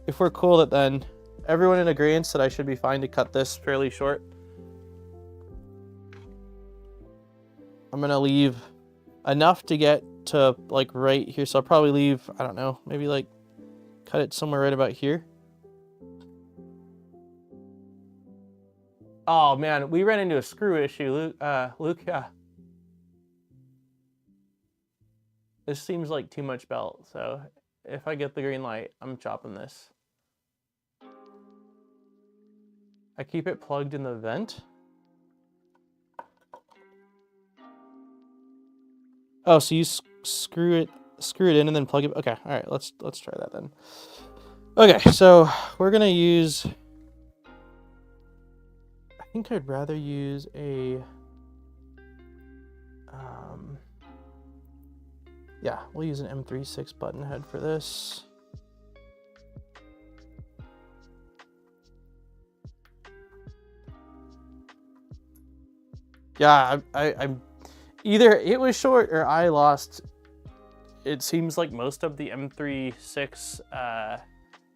if we're cool that then everyone in agreement that I should be fine to cut this fairly short. I'm gonna leave enough to get to like right here. So I'll probably leave, I don't know, maybe like cut it somewhere right about here. Oh man, we ran into a screw issue, Luke, yeah. This seems like too much belt, so if I get the green light, I'm chopping this. I keep it plugged in the vent. Oh, so you screw it in and then plug it. Okay, all right, let's try that then. Okay, so we're gonna use. I think I'd rather use a. Yeah, we'll use an M36 button head for this. Yeah, I'm either it was short or I lost. It seems like most of the M36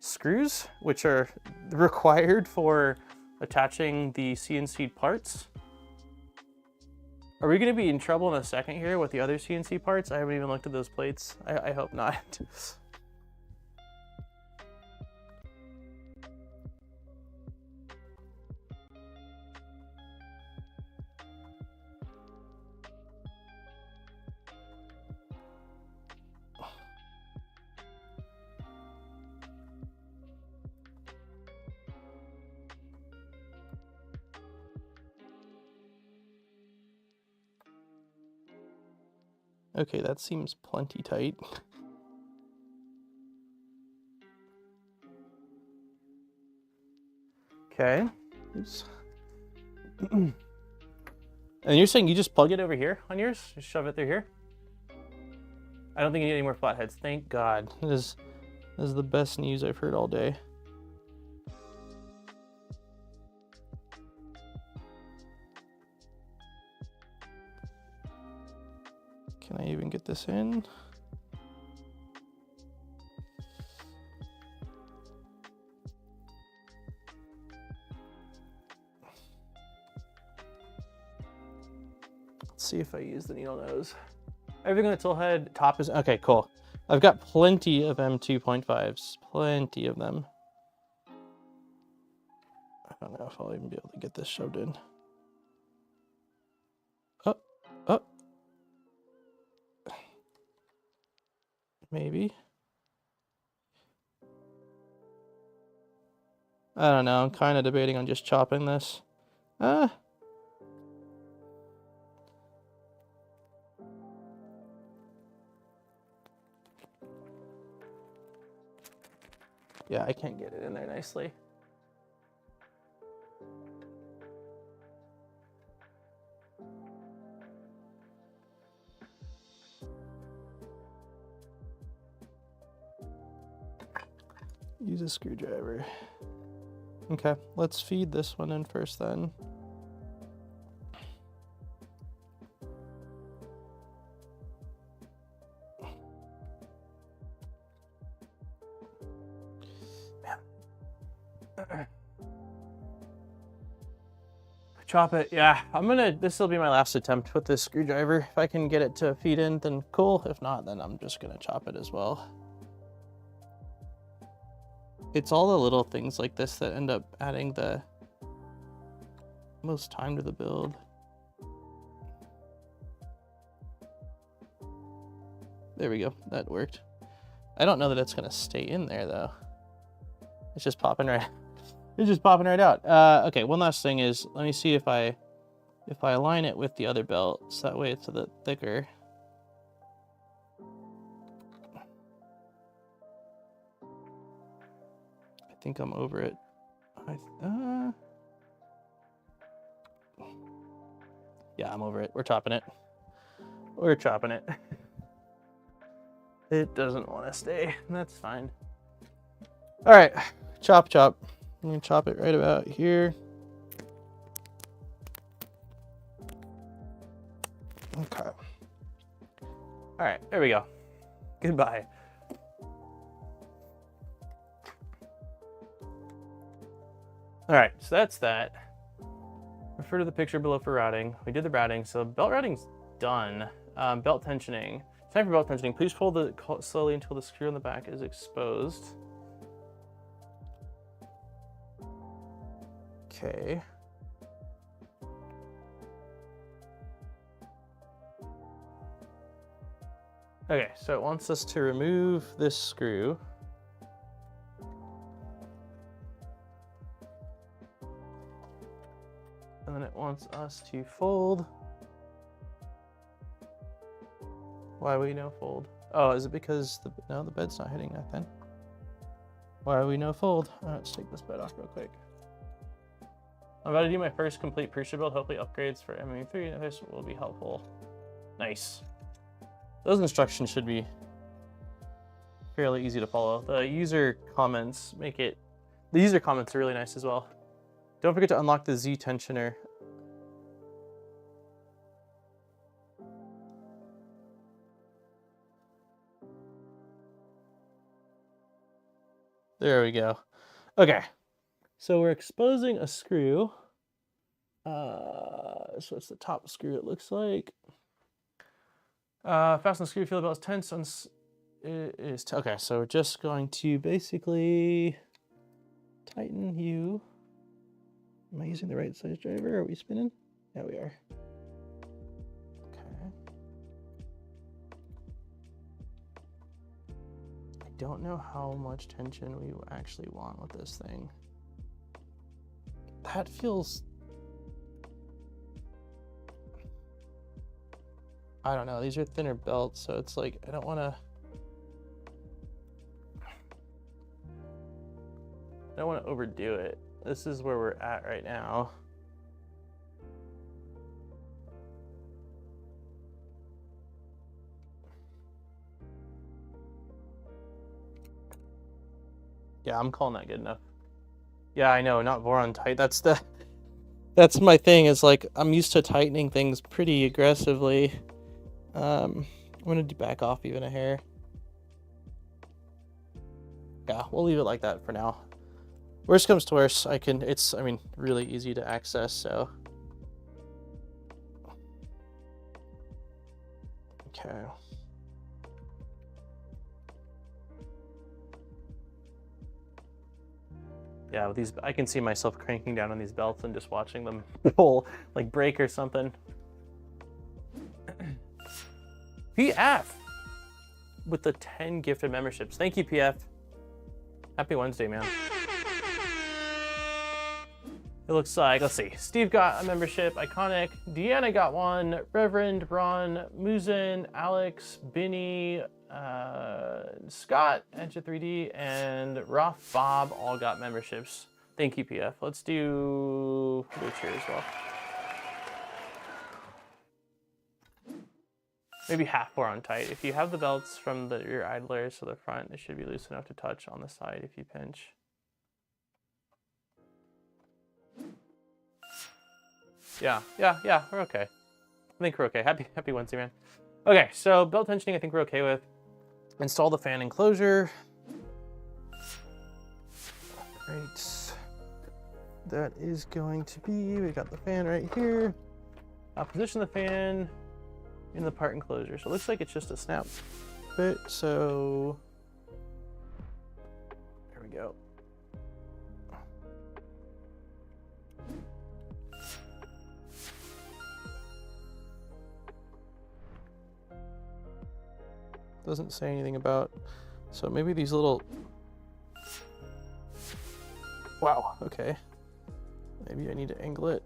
screws, which are required for attaching the CNC parts. Are we going to be in trouble in a second here with the other CNC parts? I haven't even looked at those plates. I hope not. Okay, that seems plenty tight. Okay. Oops. And you're saying you just plug it over here on yours? Just shove it through here? I don't think you need any more flatheads. Thank God. This is the best news I've heard all day. Can I even get this in? Let's see if I use the needle nose. Everything on the Toolhead top is okay, cool. I've got plenty of M2.5s, plenty of them. I don't know if I'll even be able to get this shoved in. Oh, oh. Maybe. I don't know, I'm kind of debating on just chopping this. Yeah, I can't get it in there nicely. Use a screwdriver. Okay, let's feed this one in first then. Chop it. Yeah, this will be my last attempt with this screwdriver. If I can get it to feed in, then cool. If not, then I'm just gonna chop it as well. It's all the little things like this that end up adding the most time to the build. There we go, that worked. I don't know that it's gonna stay in there though. It's just popping right It's just popping right out. Okay, one last thing is, let me see if I align it with the other belt, so that way it's a bit thicker. I think I'm over it. Yeah, I'm over it. We're chopping it. We're chopping it. It doesn't want to stay. That's fine. All right, chop, chop. I'm gonna chop it right about here. Okay. All right, there we go. Goodbye. All right, so that's that. Refer to the picture below for routing. We did the routing, so belt routing's done. Belt tensioning. Time for belt tensioning. Please pull the slowly until the screw on the back is exposed. Okay. Okay, so it wants us to remove this screw. And then it wants us to fold. Why we no fold? Oh, is it because no, the bed's not hitting that then? Why are we no fold? Let's take this bed off real quick. I'm about to do my first complete Prusa build. Hopefully upgrades for MME3 and this will be helpful. Nice. Those instructions should be fairly easy to follow. The user comments the user comments are really nice as well. Don't forget to unlock the Z tensioner. There we go. Okay. So we're exposing a screw. So it's the top screw it looks like. Fasten the screw, feel the belt is tense. Okay, so we're just going to basically tighten you. Am I using the right size driver? Are we spinning? Yeah, we are. Okay. I don't know how much tension we actually want with this thing. That feels... I don't know, these are thinner belts, so it's like, I don't want to overdo it. This is where we're at right now. Yeah, I'm calling that good enough. Yeah, I know, not Voron tight. That's my thing, is like, I'm used to tightening things pretty aggressively. I'm gonna back off even a hair. Yeah, we'll leave it like that for now. Worst comes to worst, it's, I mean, really easy to access, so. Okay. Yeah, with these, I can see myself cranking down on these belts and just watching them pull, like break or something. PF with the 10 gifted memberships. Thank you, PF. Happy Wednesday, man. It looks like, let's see, Steve got a membership, Iconic, Deanna got one, Reverend, Ron, Muzin, Alex, Binny, Scott, Edge 3D, and Roth Bob all got memberships. Thank you, PF. Let's do cheer as well. Maybe half wore on tight. If you have the belts from your idlers to the front, they should be loose enough to touch on the side if you pinch. Yeah, we're okay. I think we're okay. Happy Wednesday, man. Okay, so belt tensioning I think we're okay with. Install the fan enclosure. Right. That is going to be, we got the fan right here. I'll position the fan in the part enclosure. So it looks like it's just a snap fit, so there we go. Doesn't say anything about, so maybe these little, wow, okay. Maybe I need to angle it.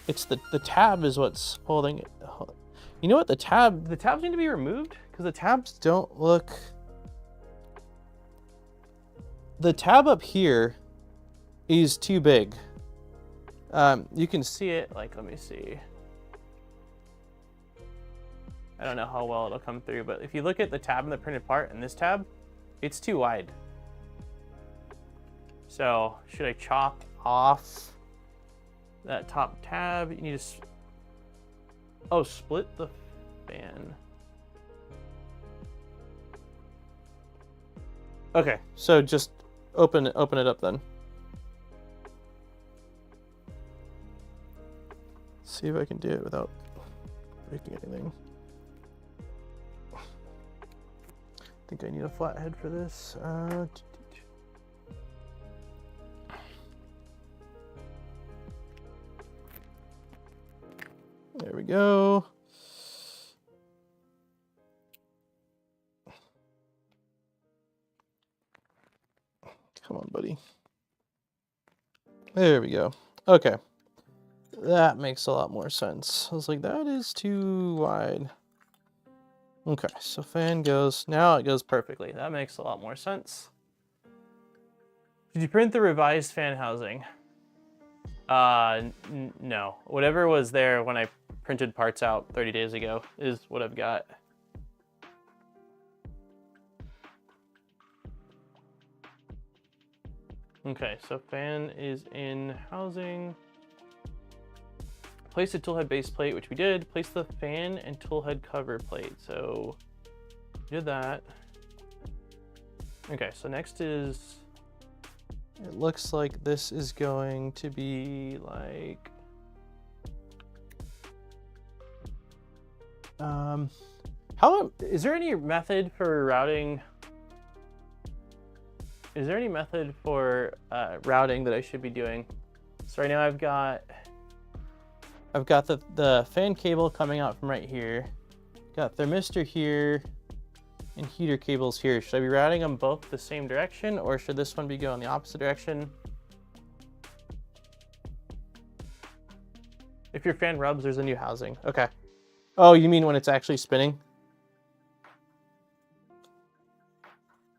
It's the tab is what's holding it. You know what, the tabs need to be removed because the tabs don't look, the tab up here is too big. You can see it, like, let me see. I don't know how well it'll come through, but if you look at the tab in the printed part and this tab, it's too wide. So should I chop off that top tab? You need to, split the fan. Okay, so just open it up then. See if I can do it without breaking anything. I think I need a flat head for this. There we go. Come on, buddy. There we go. Okay. That makes a lot more sense. I was like, that is too wide. Okay, so fan goes, now it goes perfectly. That makes a lot more sense. Did you print the revised fan housing? No. Whatever was there when I printed parts out 30 days ago is what I've got. Okay, so fan is in housing. Place the toolhead base plate, which we did. Place the fan and toolhead cover plate. So we did that. Okay, so next is, it looks like this is going to be like, is there any method for routing? Is there any method for routing that I should be doing? So right now I've got the fan cable coming out from right here. Got thermistor here and heater cables here. Should I be routing them both the same direction or should this one be going the opposite direction? If your fan rubs, there's a new housing. Okay. Oh, you mean when it's actually spinning?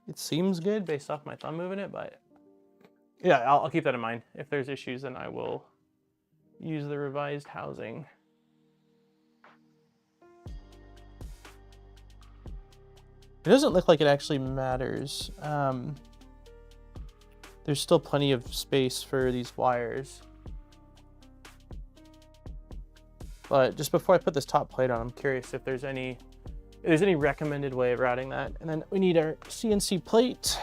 It seems good based off my thumb moving it, but yeah, I'll keep that in mind. If there's issues, then I will use the revised housing. It doesn't look like it actually matters. There's still plenty of space for these wires. But just before I put this top plate on, I'm curious if there's any recommended way of routing that. And then we need our CNC plate.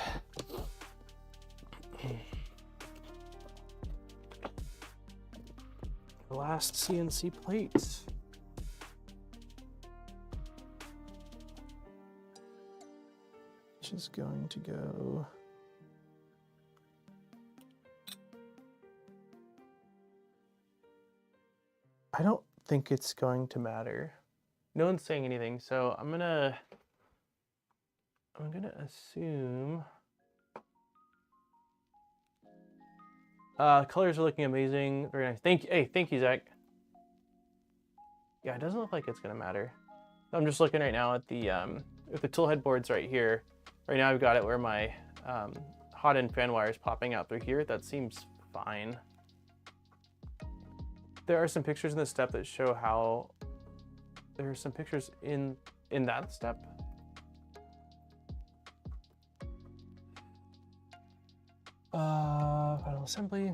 The last CNC plate. Which is going to go. I don't think it's going to matter. No one's saying anything, so I'm gonna assume colors are looking amazing. Very nice. Thank you, Zach. Yeah, it doesn't look like it's gonna matter. I'm just looking right now at the Toolhead boards right here. Right now I've got it where my hot end fan wire is popping out through here. That seems fine. There are some pictures in this step that show how there are some pictures in that step. Final assembly.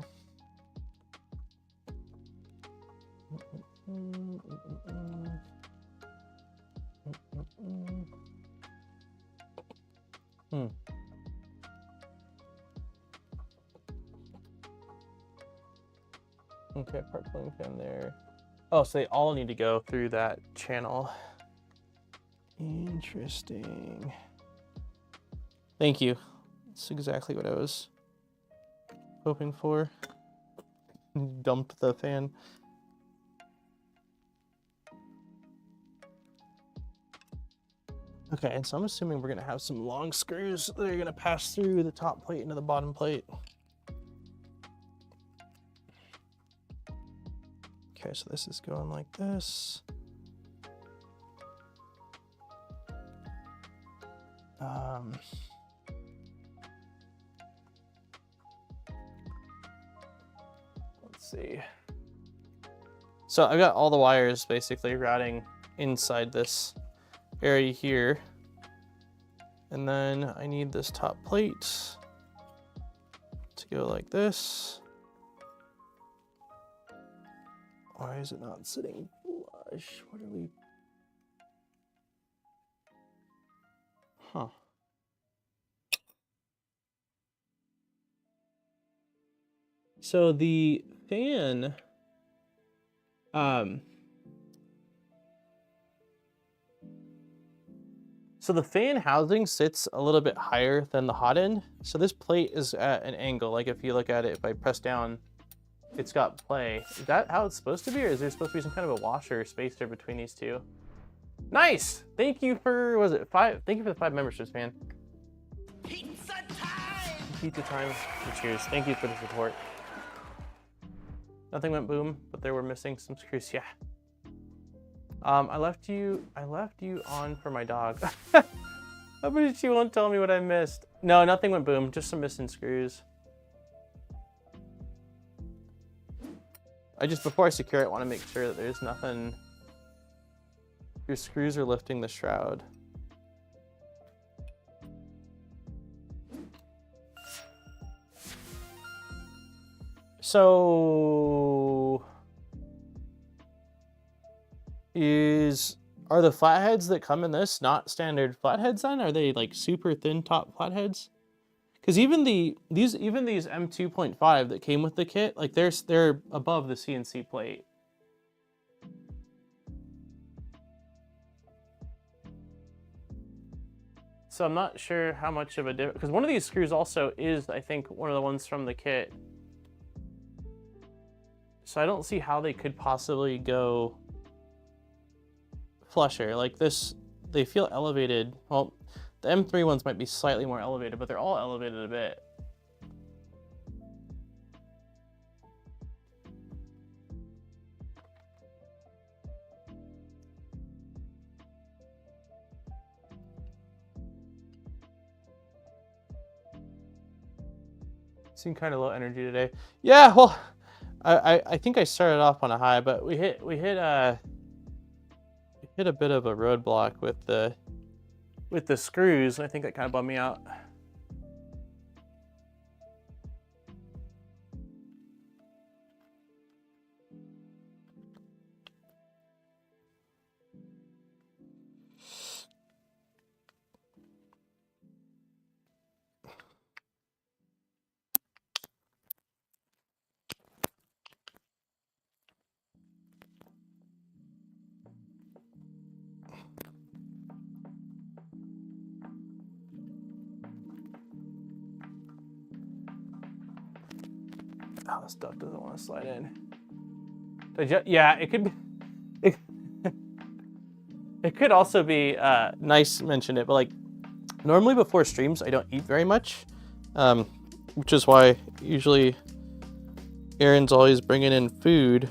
Okay, part pulling pin there. Oh, so they all need to go through that channel. Interesting. Thank you. That's exactly what I was hoping for. Dumped the fan. Okay, and so I'm assuming we're gonna have some long screws that are gonna pass through the top plate into the bottom plate. Okay, so this is going like this. Let's see. So I've got all the wires basically routing inside this area here. And then I need this top plate to go like this. Why is it not sitting flush? What are we? Huh. So the fan, so the fan housing sits a little bit higher than the hot end. So this plate is at an angle. Like if you look at it, if I press down, it's got play. Is that how it's supposed to be, or is there supposed to be some kind of a washer or spacer between these two? Nice! Thank you for, was it 5? Thank you for the 5 memberships, man. Pizza time! Pizza time. Cheers. Thank you for the support. Nothing went boom, but there were missing some screws. Yeah. I left you on for my dog. How about she won't tell me what I missed? No, nothing went boom. Just some missing screws. Before I secure it, want to make sure that there's nothing. Your screws are lifting the shroud. So, are the flatheads that come in this not standard flatheads then? Are they like super thin top flatheads? Because even these M2.5 that came with the kit, like they're above the CNC plate. So I'm not sure how much of a difference, because one of these screws also is, I think, one of the ones from the kit. So I don't see how they could possibly go flusher. Like this, they feel elevated. Well, the M3 ones might be slightly more elevated, but they're all elevated a bit. Seem kind of low energy today. Yeah, well, I think I started off on a high, but we hit a bit of a roadblock with the screws. I think that kind of bummed me out. Oh, this duct doesn't want to slide in. Yeah, it could be. It could also be nice to mention it, but like normally before streams I don't eat very much, which is why usually Erin's always bringing in food.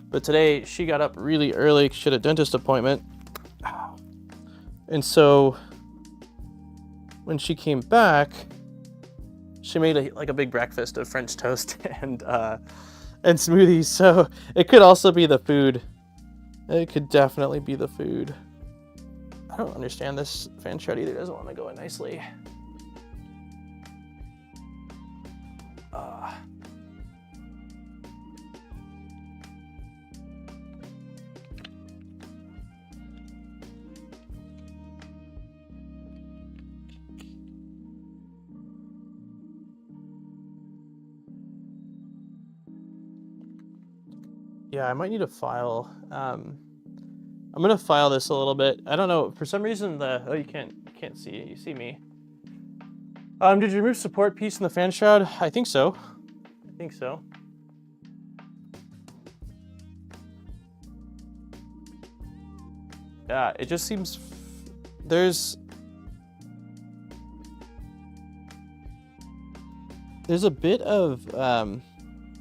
But today she got up really early. She had a dentist appointment, and so when she came back, she made a big breakfast of French toast and smoothies. So it could also be the food. It could definitely be the food. I don't understand this fan shroud either. It doesn't want to go in nicely. Yeah, I might need to file. I'm gonna file this a little bit. I don't know, for some reason oh, you can't see it. You see me. Did you remove support piece in the fan shroud? I think so. I think so. Yeah, it just seems there's a bit of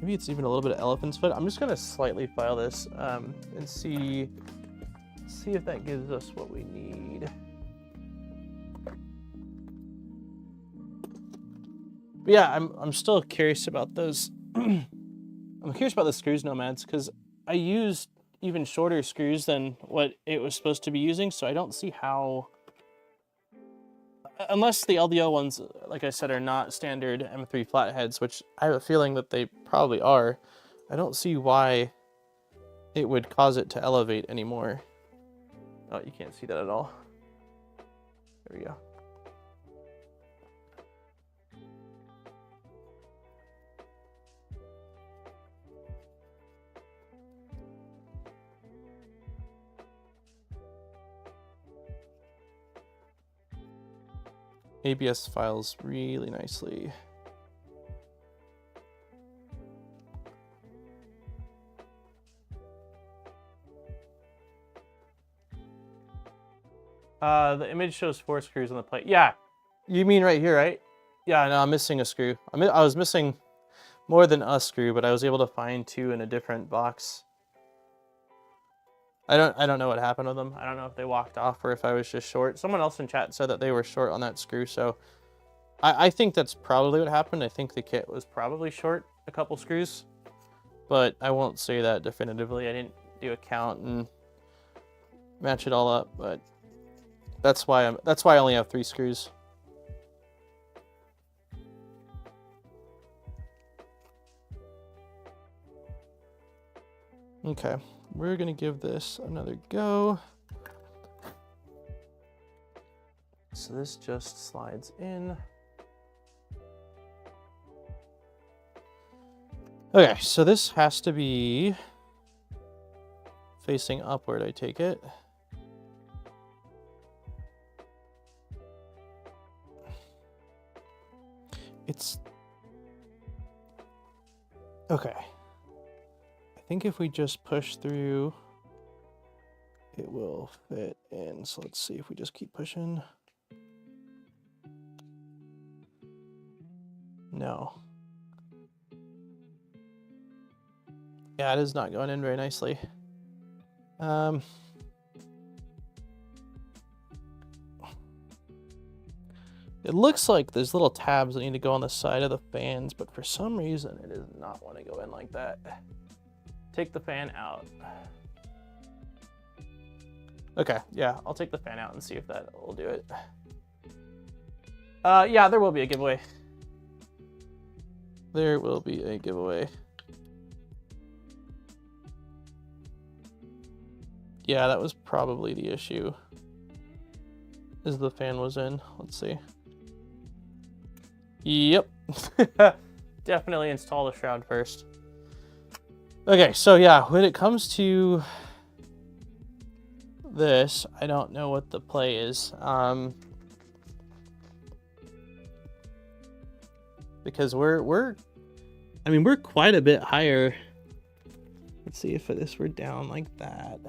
maybe it's even a little bit of elephant's foot. I'm just gonna slightly file this and see if that gives us what we need. But yeah, I'm still curious about those. I'm curious about the screws, Nomads, because I used even shorter screws than what it was supposed to be using, so I don't see how, unless the LDO ones, like I said, are not standard M3 flatheads, which I have a feeling that they probably are. I don't see why it would cause it to elevate anymore. Oh, you can't see that at all. There we go. ABS files really nicely. The image shows 4 screws on the plate. Yeah, you mean right here, right? Yeah, no, I'm missing a screw. I was missing more than a screw, but I was able to find 2 in a different box. I don't know what happened with them. I don't know if they walked off or if I was just short. Someone else in chat said that they were short on that screw, so I think that's probably what happened. I think the kit was probably short a couple screws, but I won't say that definitively. I didn't do a count and match it all up, but that's why I only have 3 screws. Okay, we're gonna give this another go. So this just slides in. Okay, so this has to be facing upward, I take it. It's okay. I think if we just push through, it will fit in. So let's see if we just keep pushing. No. Yeah, it is not going in very nicely. It looks like there's little tabs that need to go on the side of the fans, but for some reason it does not want to go in like that. Take the fan out. Okay, yeah, I'll take the fan out and see if that will do it. Yeah, there will be a giveaway. There will be a giveaway. Yeah, that was probably the issue, as the fan was in. Let's see. Yep. Definitely install the shroud first. Okay, so yeah, when it comes to this, I don't know what the play is. Because we're I mean, we're quite a bit higher. Let's see if this were down like that.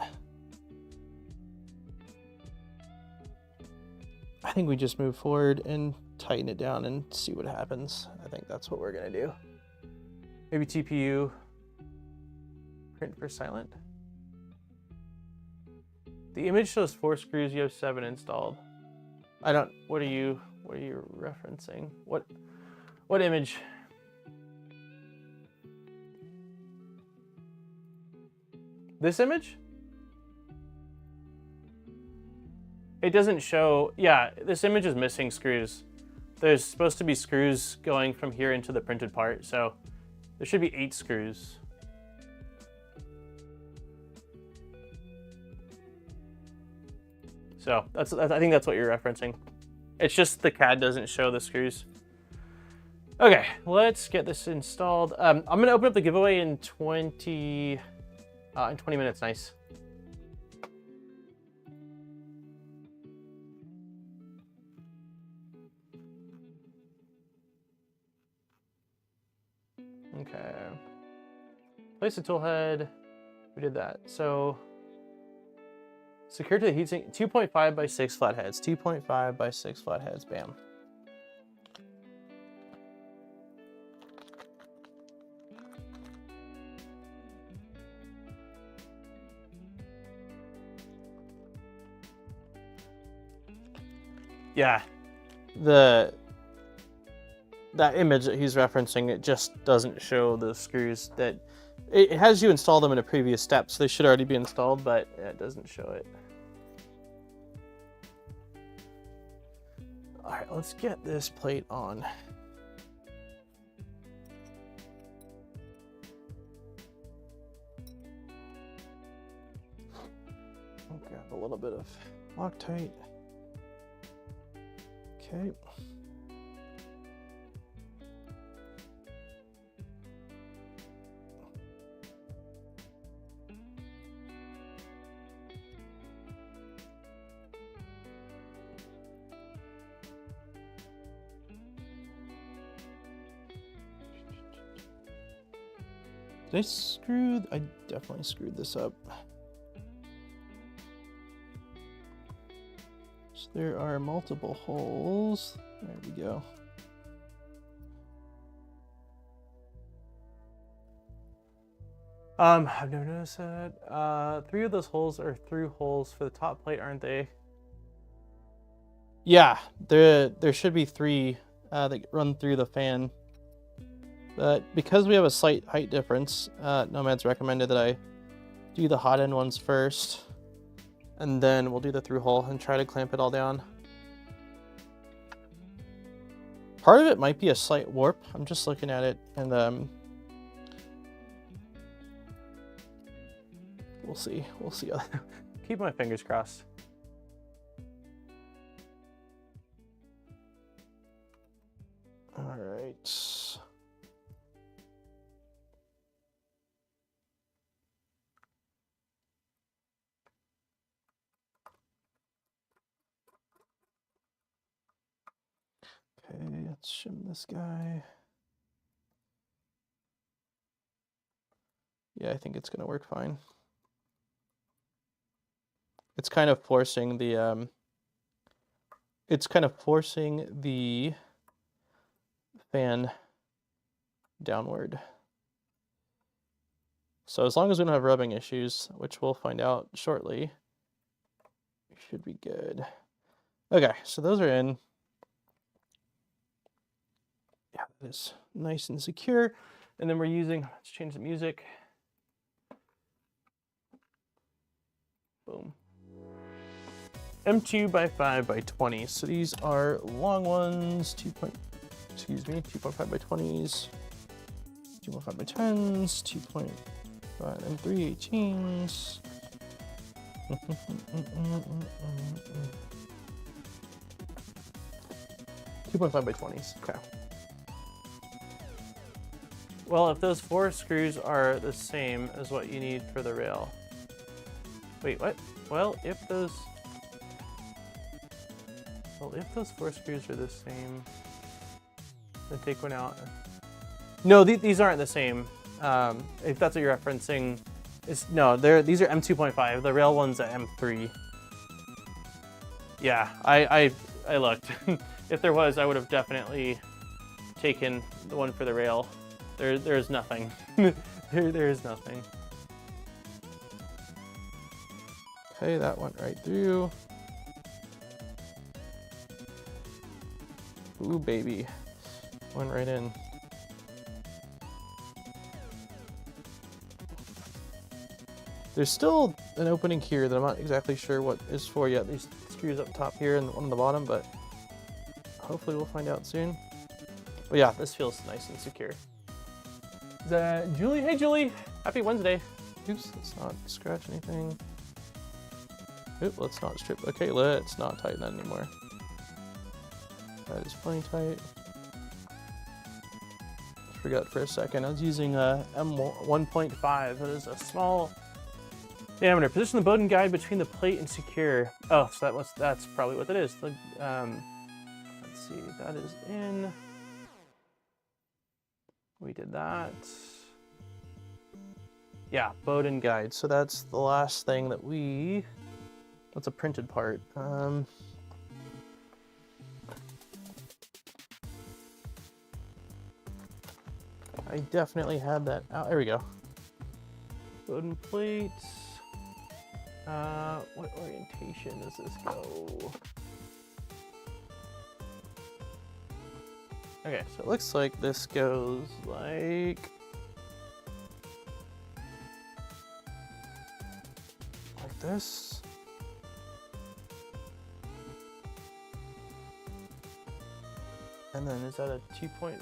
I think we just move forward and tighten it down and see what happens. I think that's what we're gonna do. Maybe TPU, print for silent. The image shows 4 screws, you have 7 installed. I don't, what are you referencing? What image? This image? It doesn't show, yeah, this image is missing screws. There's supposed to be screws going from here into the printed part, so there should be 8 screws. So I think that's what you're referencing. It's just the CAD doesn't show the screws. Okay, let's get this installed. I'm gonna open up the giveaway in 20 minutes. Nice. Okay. Place the tool head. We did that. So secure to the heatsink. 2.5 by 6 flatheads. 2.5 by 6 flatheads. Bam. Yeah, that image that he's referencing, it just doesn't show the screws. That it has you install them in a previous step, so they should already be installed, but it doesn't show it. All right, let's get this plate on. I'll grab a little bit of Loctite. Okay. Did I screw? I definitely screwed this up. So there are multiple holes. There we go. I've never noticed that. 3 of those holes are through holes for the top plate, aren't they? Yeah, there should be 3 that run through the fan. But because we have a slight height difference, Nomad's recommended that I do the hot end ones first, and then we'll do the through hole and try to clamp it all down. Part of it might be a slight warp. I'm just looking at it, and we'll see. We'll see. Keep my fingers crossed. All right. Okay, let's shim this guy. Yeah, I think it's gonna work fine. It's kind of forcing the fan downward. So as long as we don't have rubbing issues, which we'll find out shortly, we should be good. Okay, so those are in. Yeah, that is nice and secure. And then we're using, let's change the music. Boom. M2 by 5 by 20. So these are long ones, 2.5 by 20s, 2.5 by 10s, 2.5 and 3/18s. 2.5 by 20s, okay. Well, if those 4 screws are the same as what you need for the rail. Wait, what? Well, if those 4 screws are the same, then take one out. No, these aren't the same. If that's what you're referencing, no, these are M2.5. The rail one's at M3. Yeah, I looked. If there was, I would have definitely taken the one for the rail. There's nothing. there is nothing. Okay, that went right through. Ooh, baby. Went right in. There's still an opening here that I'm not exactly sure what is for yet. These screws up top here and one on the bottom, but hopefully we'll find out soon. But yeah, this feels nice and secure. Is that Julie? Hey, Julie. Happy Wednesday. Oops, let's not scratch anything. Oop, let's not strip. Okay, let's not tighten that anymore. That is plenty tight. Forgot for a second. I was using a M1.5. That is a small diameter. Position the Bowden guide between the plate and secure. Oh, so that's probably what that is. Let's see. That is in. We did that. Yeah, Bowden guide. So that's the last thing that we. That's a printed part. I definitely had that out. There we go. Bowden plates. What orientation does this go? Okay, so it looks like this goes like this. And then is that a 2.5?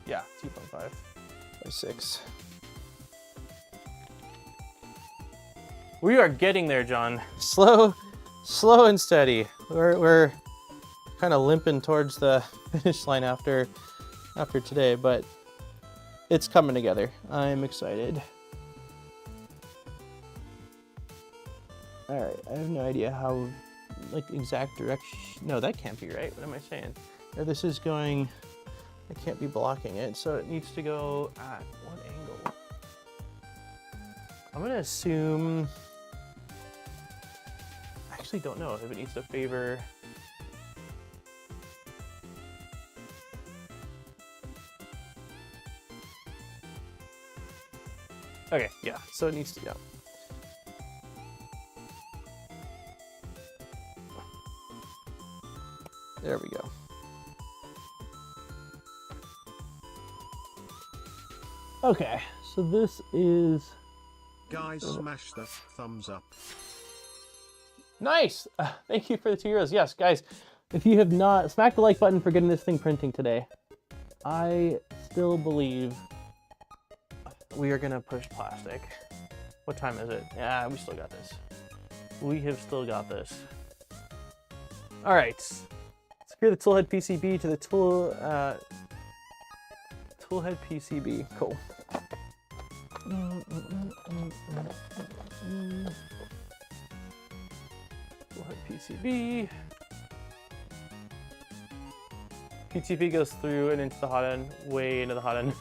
Yeah, 2.5 by 6. We are getting there, John. Slow and steady. We're kind of limping towards the finish line after today, but it's coming together. I'm excited. All right, I have no idea how, like, exact direction. No, that can't be right. What am I saying? If this is going, I can't be blocking it, so it needs to go at what angle? I'm gonna assume, I actually don't know if it needs to favor. Okay, yeah, so it needs to go. There we go. Okay, so this is... Guys, smash the thumbs up. Nice! Thank you for the €2. Yes, guys, if you have not, smack the like button for getting this thing printing today. I still believe we are gonna push plastic. What time is it? Yeah, we still got this. We have still got this. All right, secure the Toolhead PCB to the Toolhead PCB. Cool. Toolhead PCB. PTP goes through and into the hot end, way into the hot end.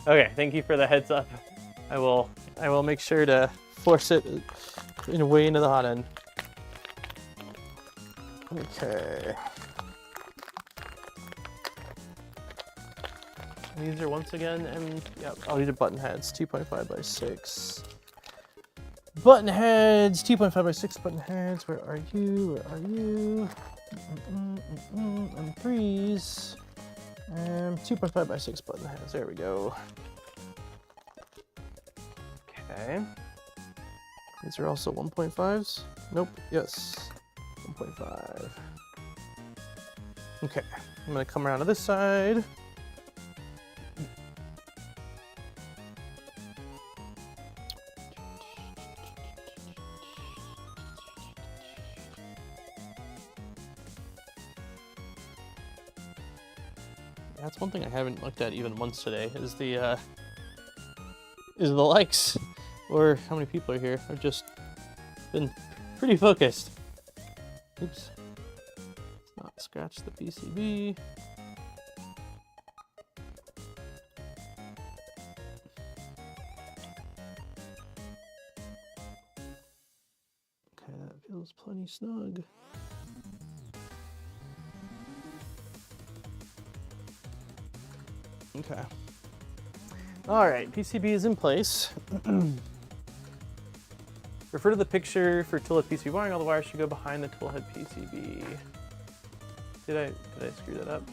Okay, thank you for the heads up. I will make sure to force it in way into the hot end. Okay. These are once again, and yep. Oh, these are button heads, 2.5 by 6. Button heads, 2.5 by 6 button heads. Where are you? Where are you? On threes. 2.5 by 6 button heads. There we go. Okay. These are also 1.5s. Nope. Yes. 1.5. Okay. I'm gonna come around to this side. That's one thing I haven't looked at even once today, is the is the likes or how many people are here. I've just been pretty focused. Oops. Let's not scratch the PCB. Okay, that feels plenty snug. Okay. All right, PCB is in place. Refer to the picture for Toolhead PCB wiring. All the wires should go behind the Toolhead PCB. Did I screw that up?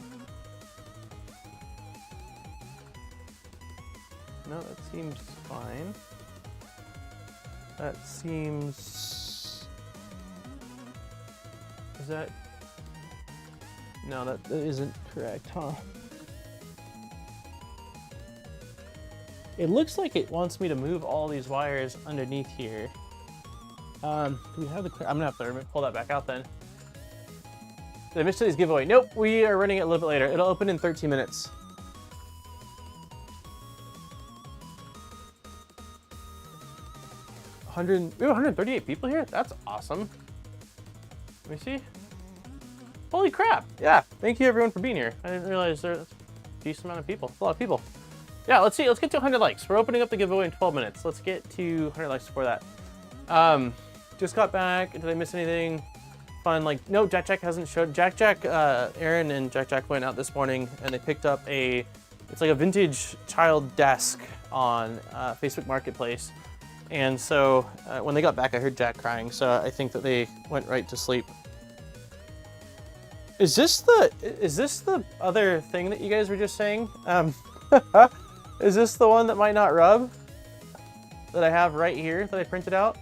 No, that seems fine. That seems... Is that... No, that isn't correct, huh? It looks like it wants me to move all these wires underneath here. Do we have the... I'm gonna have to pull that back out then. Did I miss today's giveaway? Nope, we are running it a little bit later. It'll open in 13 minutes. We have 138 people here? That's awesome. Let me see. Holy crap. Yeah, thank you everyone for being here. I didn't realize there's a decent amount of people. That's a lot of people. Yeah, let's see. Let's get to 100 likes. We're opening up the giveaway in 12 minutes. Let's get to 100 likes before that. Just got back. Did I miss anything fun? Like, no, Jack hasn't showed. Aaron and Jack went out this morning and they picked up it's like a vintage child desk on Facebook Marketplace. And so when they got back, I heard Jack crying. So I think that they went right to sleep. Is this the other thing that you guys were just saying? Is this the one that might not rub? That I have right here that I printed out?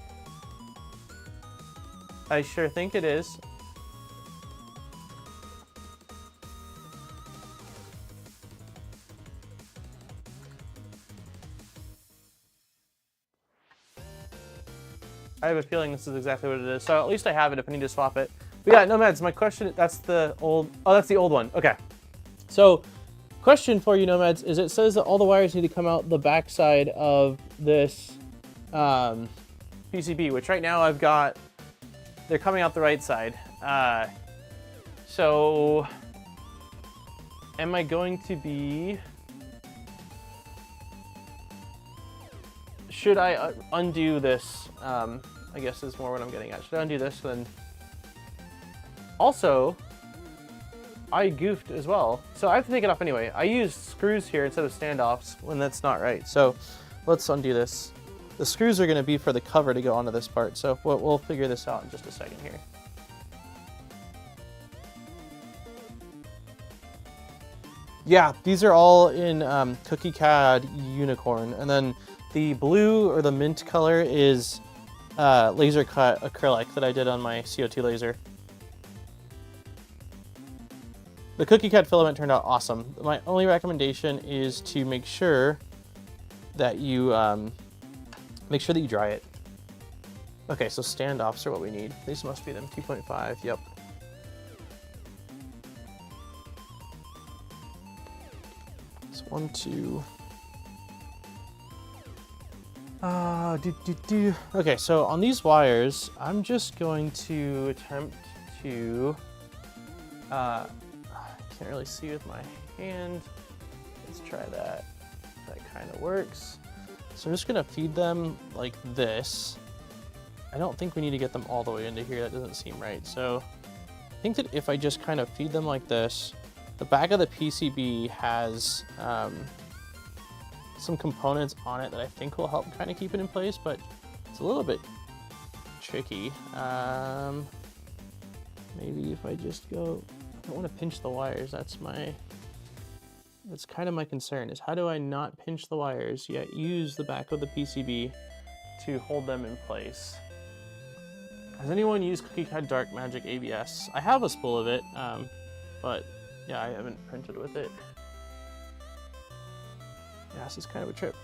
I sure think it is. I have a feeling this is exactly what it is. So at least I have it if I need to swap it. But yeah, Nomads, my question, that's the old one. Okay. So question for you, Nomads, is it says that all the wires need to come out the backside of this PCB, which right now I've got, they're coming out the right side. So am I going to be, should I undo this? I guess is more what I'm getting at. Should I undo this then? Also, I goofed as well. So I have to take it off anyway. I used screws here instead of standoffs when that's not right. So let's undo this. The screws are gonna be for the cover to go onto this part. So we'll figure this out in just a second here. Yeah, these are all in Cookie CAD Unicorn. And then the blue or the mint color is laser cut acrylic that I did on my CO2 laser. The Cookie CAD filament turned out awesome. My only recommendation is to make sure that you dry it. Okay, so standoffs are what we need. These must be them, 2.5, yep. It's 1, 2. Okay, so on these wires, I'm just going to attempt to, I can't really see with my hand. Let's try that. That kind of works. So I'm just gonna feed them like this. I don't think we need to get them all the way into here. That doesn't seem right. So I think that if I just kind of feed them like this, the back of the PCB has some components on it that I think will help kind of keep it in place, but it's a little bit tricky. Maybe if I just go, I don't want to pinch the wires. That's kind of my concern, is how do I not pinch the wires yet use the back of the PCB to hold them in place? Has anyone used Cookie CAD Dark Magic ABS? I have a spool of it, but yeah, I haven't printed with it. Yeah, this is kind of a trip.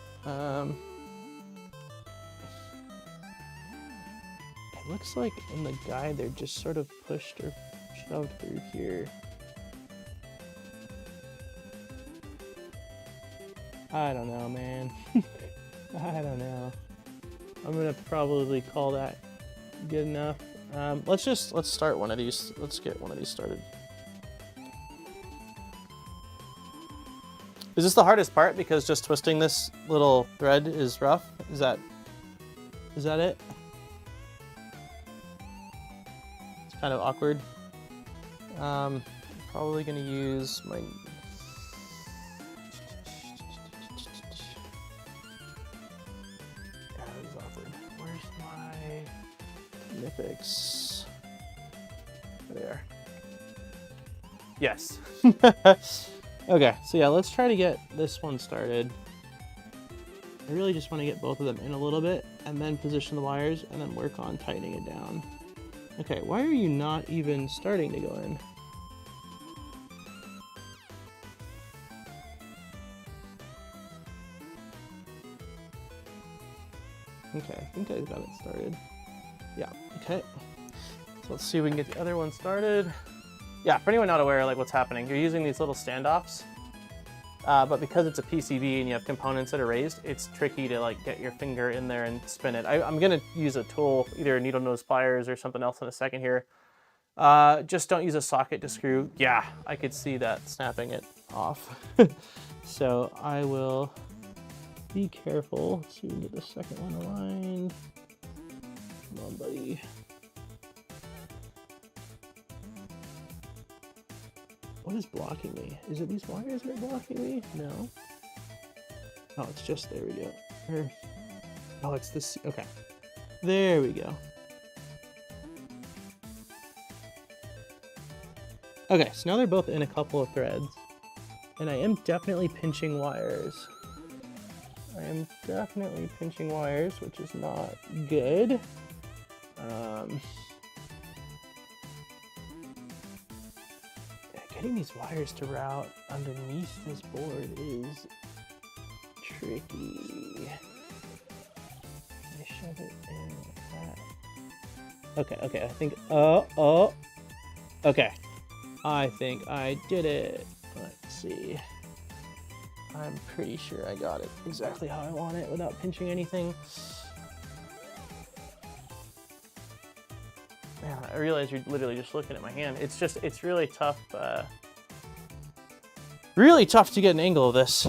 It looks like in the guide they're just sort of pushed or shoved through here. I don't know, man. I don't know. I'm gonna probably call that good enough. Let's start one of these. Let's get one of these started. Is this the hardest part because just twisting this little thread is rough? Is that it? It's kind of awkward. Probably gonna use my Nipix. There. Yes. Okay, so yeah, let's try to get this one started. I really just want to get both of them in a little bit and then position the wires and then work on tightening it down. Okay, why are you not even starting to go in? Okay, I think I got it started. Yeah, okay. So let's see if we can get the other one started. Yeah, for anyone not aware, like what's happening, you're using these little standoffs, but because it's a PCB and you have components that are raised, it's tricky to like get your finger in there and spin it. I'm gonna use a tool, either needle nose pliers or something else in a second here. Just don't use a socket to screw. Yeah, I could see that snapping it off. So I will be careful. Let's see if we can get the second one aligned. Come on, buddy. What is blocking me? Is it these wires that are blocking me? No. Oh, it's just, there we go. Oh, it's this, okay. There we go. Okay, so now they're both in a couple of threads. And I am definitely pinching wires. I am definitely pinching wires, which is not good. Getting these wires to route underneath this board is tricky. I shove it in like that. Okay, I think, okay. I think I did it. Let's see. I'm pretty sure I got it exactly how I want it without pinching anything. Man, I realize you're literally just looking at my hand. It's really tough. Really tough to get an angle of this.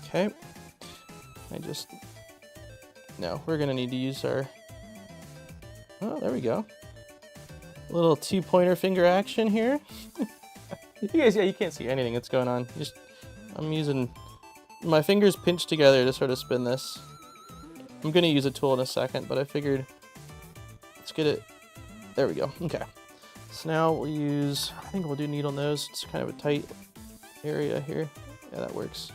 Okay. No, we're gonna need to use our, oh, there we go. A little two-pointer finger action here. You guys, yeah, you can't see anything that's going on. I'm using my fingers pinched together to sort of spin this. I'm gonna use a tool in a second, but I figured let's get it. There we go. Okay. So now we'll use, I think we'll do needle nose. It's kind of a tight area here. Yeah, that works.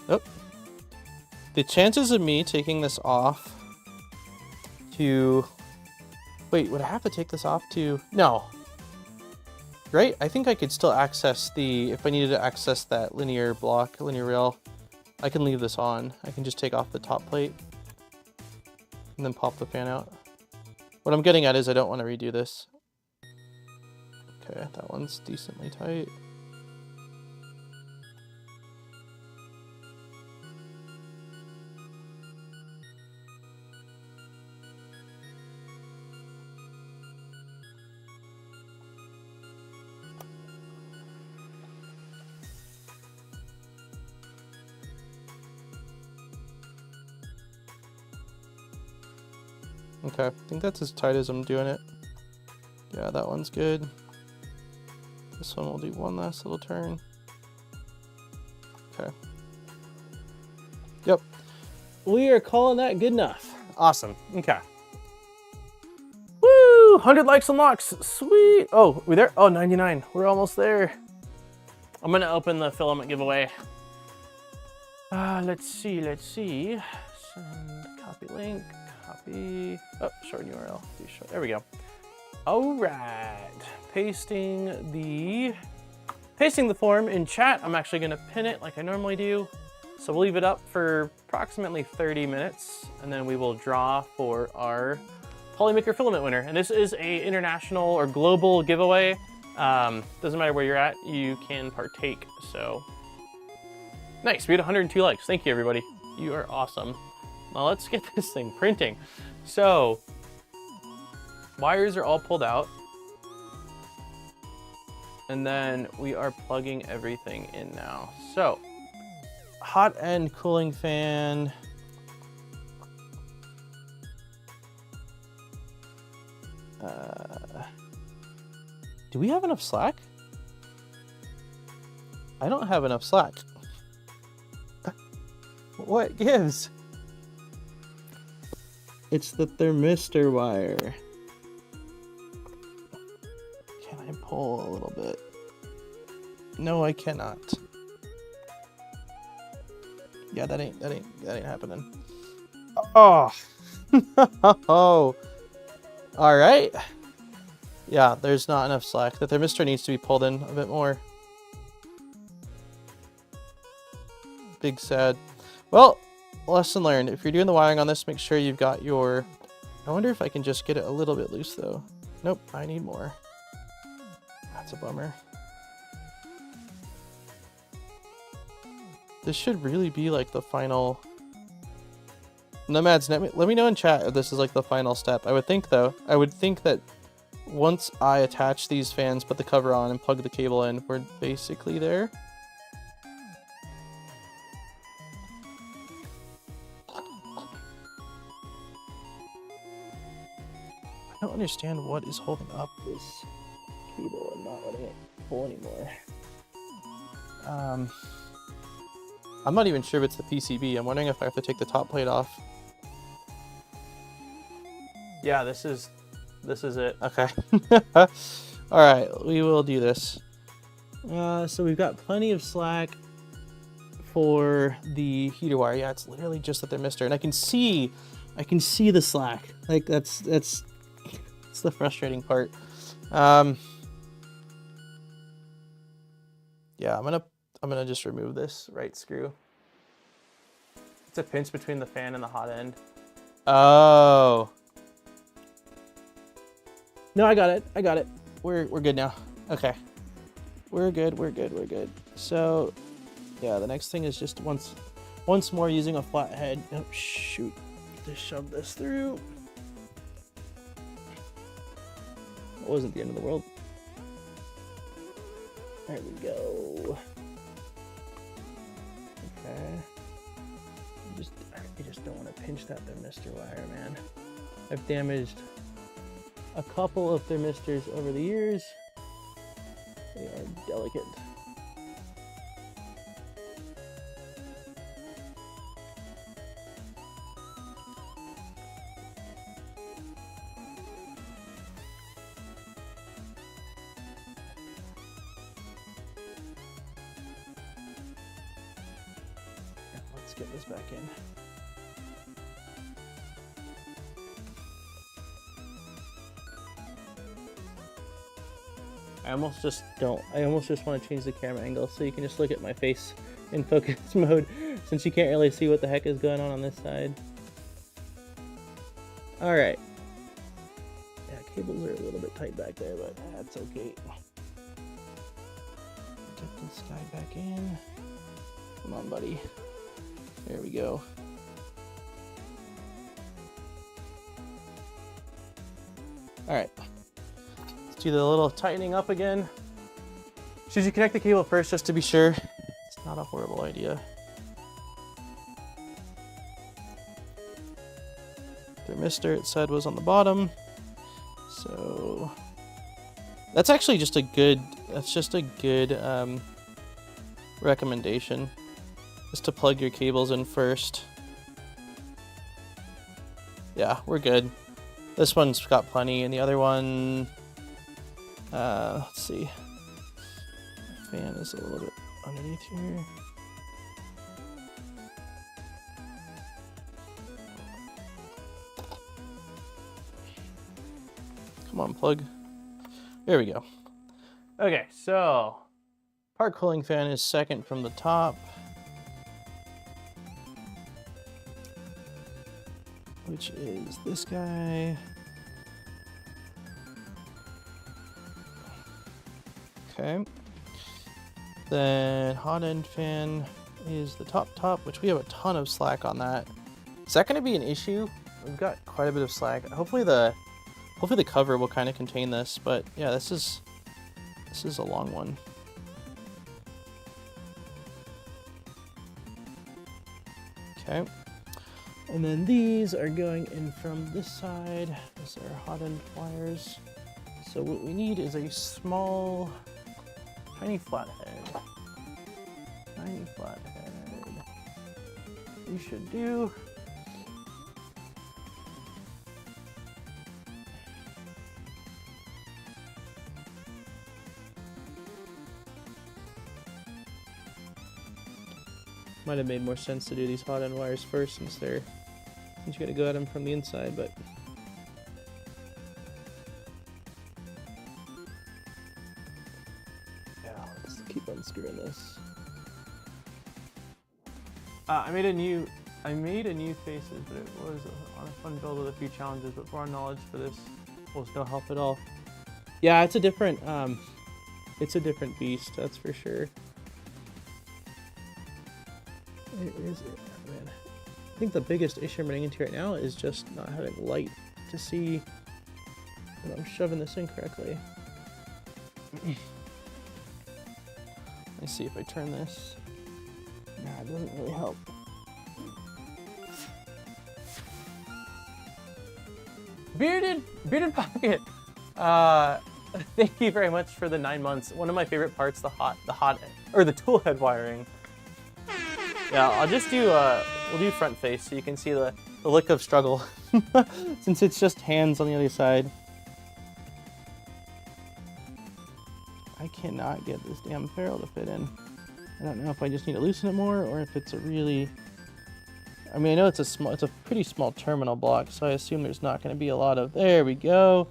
Oh. The chances of me taking this off to, wait, would I have to take this off to, no. Right? I think I could still access if I needed to access that linear rail, I can leave this on. I can just take off the top plate and then pop the fan out. What I'm getting at is I don't want to redo this. Okay, that one's decently tight. Okay, I think that's as tight as I'm doing it. Yeah, that one's good. This one will do one last little turn. Okay. Yep. We are calling that good enough. Awesome. Okay. Woo! 100 likes unlocks. Sweet. Oh, we there? Oh, 99. We're almost there. I'm gonna open the filament giveaway. Let's see. Send copy link. Copy. Oh, shorten URL. There we go. All right. Pasting the form in chat. I'm actually gonna pin it like I normally do. So we'll leave it up for approximately 30 minutes, and then we will draw for our Polymaker filament winner. And this is a international or global giveaway. Doesn't matter where you're at, you can partake. So nice, we had 102 likes. Thank you, everybody. You are awesome. Now let's get this thing printing. So wires are all pulled out. And then we are plugging everything in now. So hot end cooling fan. Do we have enough slack? I don't have enough slack. What gives? It's the thermistor wire. Can I pull a little bit? No, I cannot. Yeah, that ain't happening. Oh. Oh. All right. Yeah, there's not enough slack. The thermistor needs to be pulled in a bit more. Big sad. Well, lesson learned. If you're doing the wiring on this, make sure you've got your... I wonder if I can just get it a little bit loose though. Nope, I need more. That's a bummer. This should really be like the final... Nomads, let me know in chat if this is like the final step. I would think though, I would think that once I attach these fans, put the cover on, and plug the cable in, we're basically there. I don't understand what is holding up this cable and not letting it pull anymore. I'm not even sure if it's the PCB. I'm wondering if I have to take the top plate off. Yeah, this is it. Okay. All right, we will do this. So we've got plenty of slack for the heater wire. Yeah, it's literally just the thermistor, and I can see the slack. Like that's the frustrating part. Yeah, I'm gonna just remove this right screw. It's a pinch between the fan and the hot end. Oh. No, I got it. We're good now. Okay. We're good. So, yeah, the next thing is just once more using a flathead. Oh, shoot. Just shove this through. It wasn't the end of the world. There we go. Okay. I just don't want to pinch that thermistor wire, man. I've damaged a couple of thermistors over the years. They are delicate. Let's get this back in. I almost just want to change the camera angle so you can just look at my face in focus mode, since you can't really see what the heck is going on this side. All right. Yeah, cables are a little bit tight back there, but that's okay. Get this guy back in. Come on, buddy. There we go. All right. Do the little tightening up again. Should you connect the cable first just to be sure? It's not a horrible idea. Thermistor, it said, was on the bottom. So that's actually just a good, recommendation, is to plug your cables in first. Yeah, we're good. This one's got plenty, and the other one, let's see. Fan is a little bit underneath here. Come on, plug. There we go. Okay, so part cooling fan is second from the top. which is this guy. Okay. Then hot end fan is the top, which we have a ton of slack on that. Is that going to be an issue? We've got quite a bit of slack. Hopefully the cover will kind of contain this, but yeah, this is a long one. Okay. And then these are going in from this side. These are hot end wires. So what we need is a small, tiny flathead. Tiny flathead. You should do. Might have made more sense to do these hot end wires first since you gotta go at them from the inside, but yeah, let's keep unscrewing this. I made a new faces, but it was on a fun build with a few challenges, but for our knowledge for this was no help at all. Yeah, it's a different beast, that's for sure. Where is it, man? I think the biggest issue I'm running into right now is just not having light to see that I'm shoving this in correctly. Let me see if I turn this. Nah, it doesn't really help. Bearded Pocket. Thank you very much for the 9 months. One of my favorite parts, the Toolhead wiring. Yeah, I'll just do, we'll do front face so you can see the look of struggle since it's just hands on the other side. I cannot get this damn ferrule to fit in. I don't know if I just need to loosen it more or if it's a really, I mean, I know it's a pretty small terminal block, so I assume there's not going to be a lot of, there we go.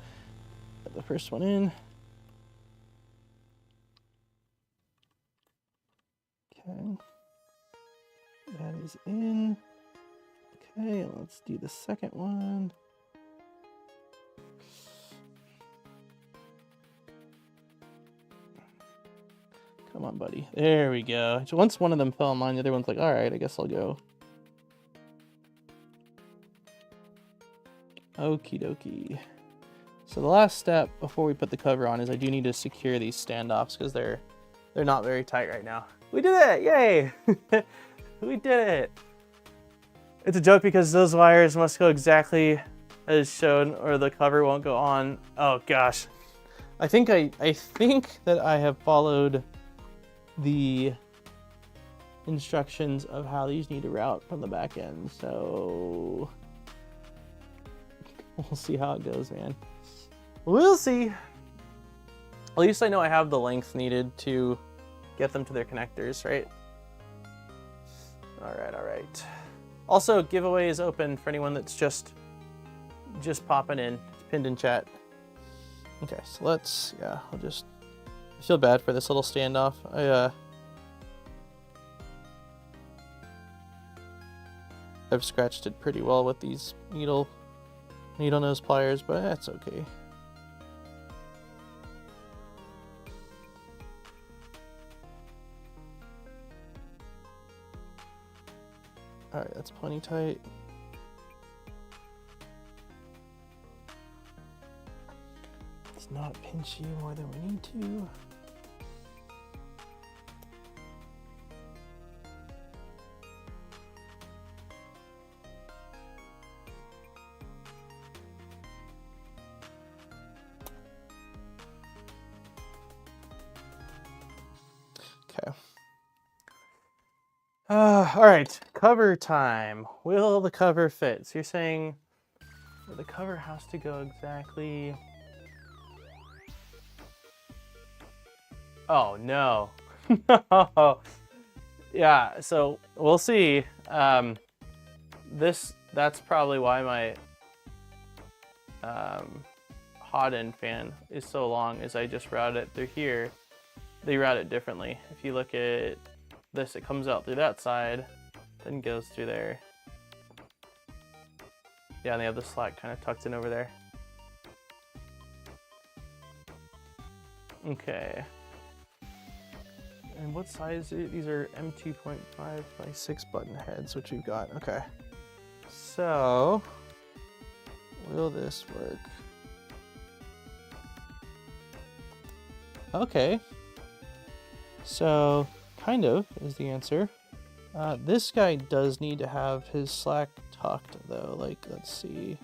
Put the first one in. Okay. That is in. Okay, let's do the second one. Come on, buddy. There we go. So once one of them fell in line, the other one's like, all right, I guess I'll go. Okie dokie. So the last step before we put the cover on is I do need to secure these standoffs because they're not very tight right now. We did it! Yay! We did it! It's a joke because those wires must go exactly as shown or the cover won't go on. Oh gosh. I think that I have followed the instructions of how these need to route from the back end, so we'll see how it goes, man. We'll see. At least I know I have the length needed to get them to their connectors, right? All right. Also, giveaway is open for anyone that's just popping in. It's pinned in chat. Okay, so I feel bad for this little standoff. I've scratched it pretty well with these needle nose pliers, but that's okay. All right, that's plenty tight. Let's not pinch you more than we need to. Okay. All right, cover time. Will the cover fit? So you're saying the cover has to go exactly... Oh, no. No. Yeah, so we'll see. That's probably why my hot end fan is so long, is I just route it through here. They route it differently. If you look at this, it comes out through that side, then goes through there. Yeah, and they have the slack kind of tucked in over there. Okay. And what size? These are M2.5 by 6 button heads, which we've got. Okay. So, will this work? Okay. So, kind of is the answer. This guy does need to have his slack tucked though. Like, let's see.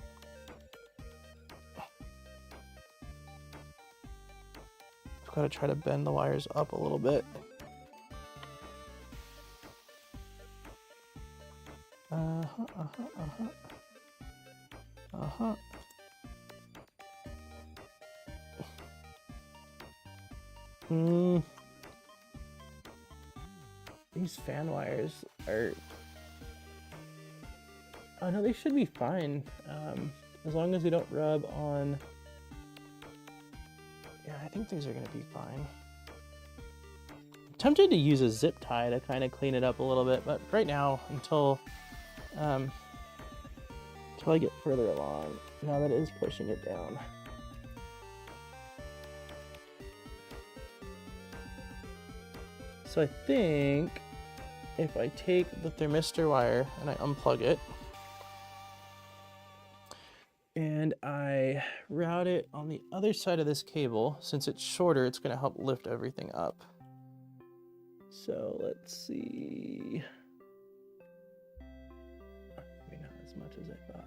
I've got to try to bend the wires up a little bit. These fan wires are... Oh no, they should be fine. As long as they don't rub on... Yeah, I think these are gonna be fine. I'm tempted to use a zip tie to kind of clean it up a little bit, but right now, until I get further along, now that it is pushing it down. So I think if I take the thermistor wire and I unplug it, and I route it on the other side of this cable, since it's shorter, it's going to help lift everything up. So let's see. Maybe not as much as I thought.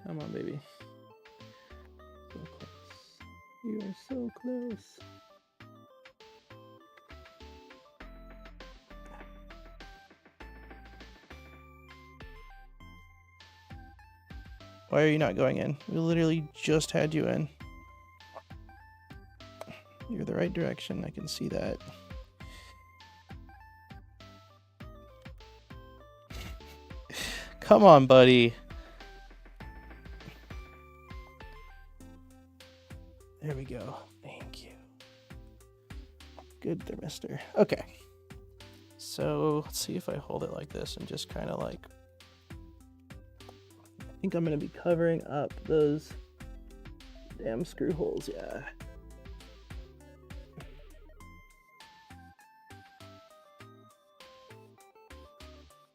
Come on, baby. So close. You are so close. Why are you not going in? We literally just had you in. You're the right direction. I can see that. Come on, buddy. There we go. Thank you. Good thermistor. Okay. So let's see if I hold it like this and just kind of like... I think I'm going to be covering up those damn screw holes. Yeah.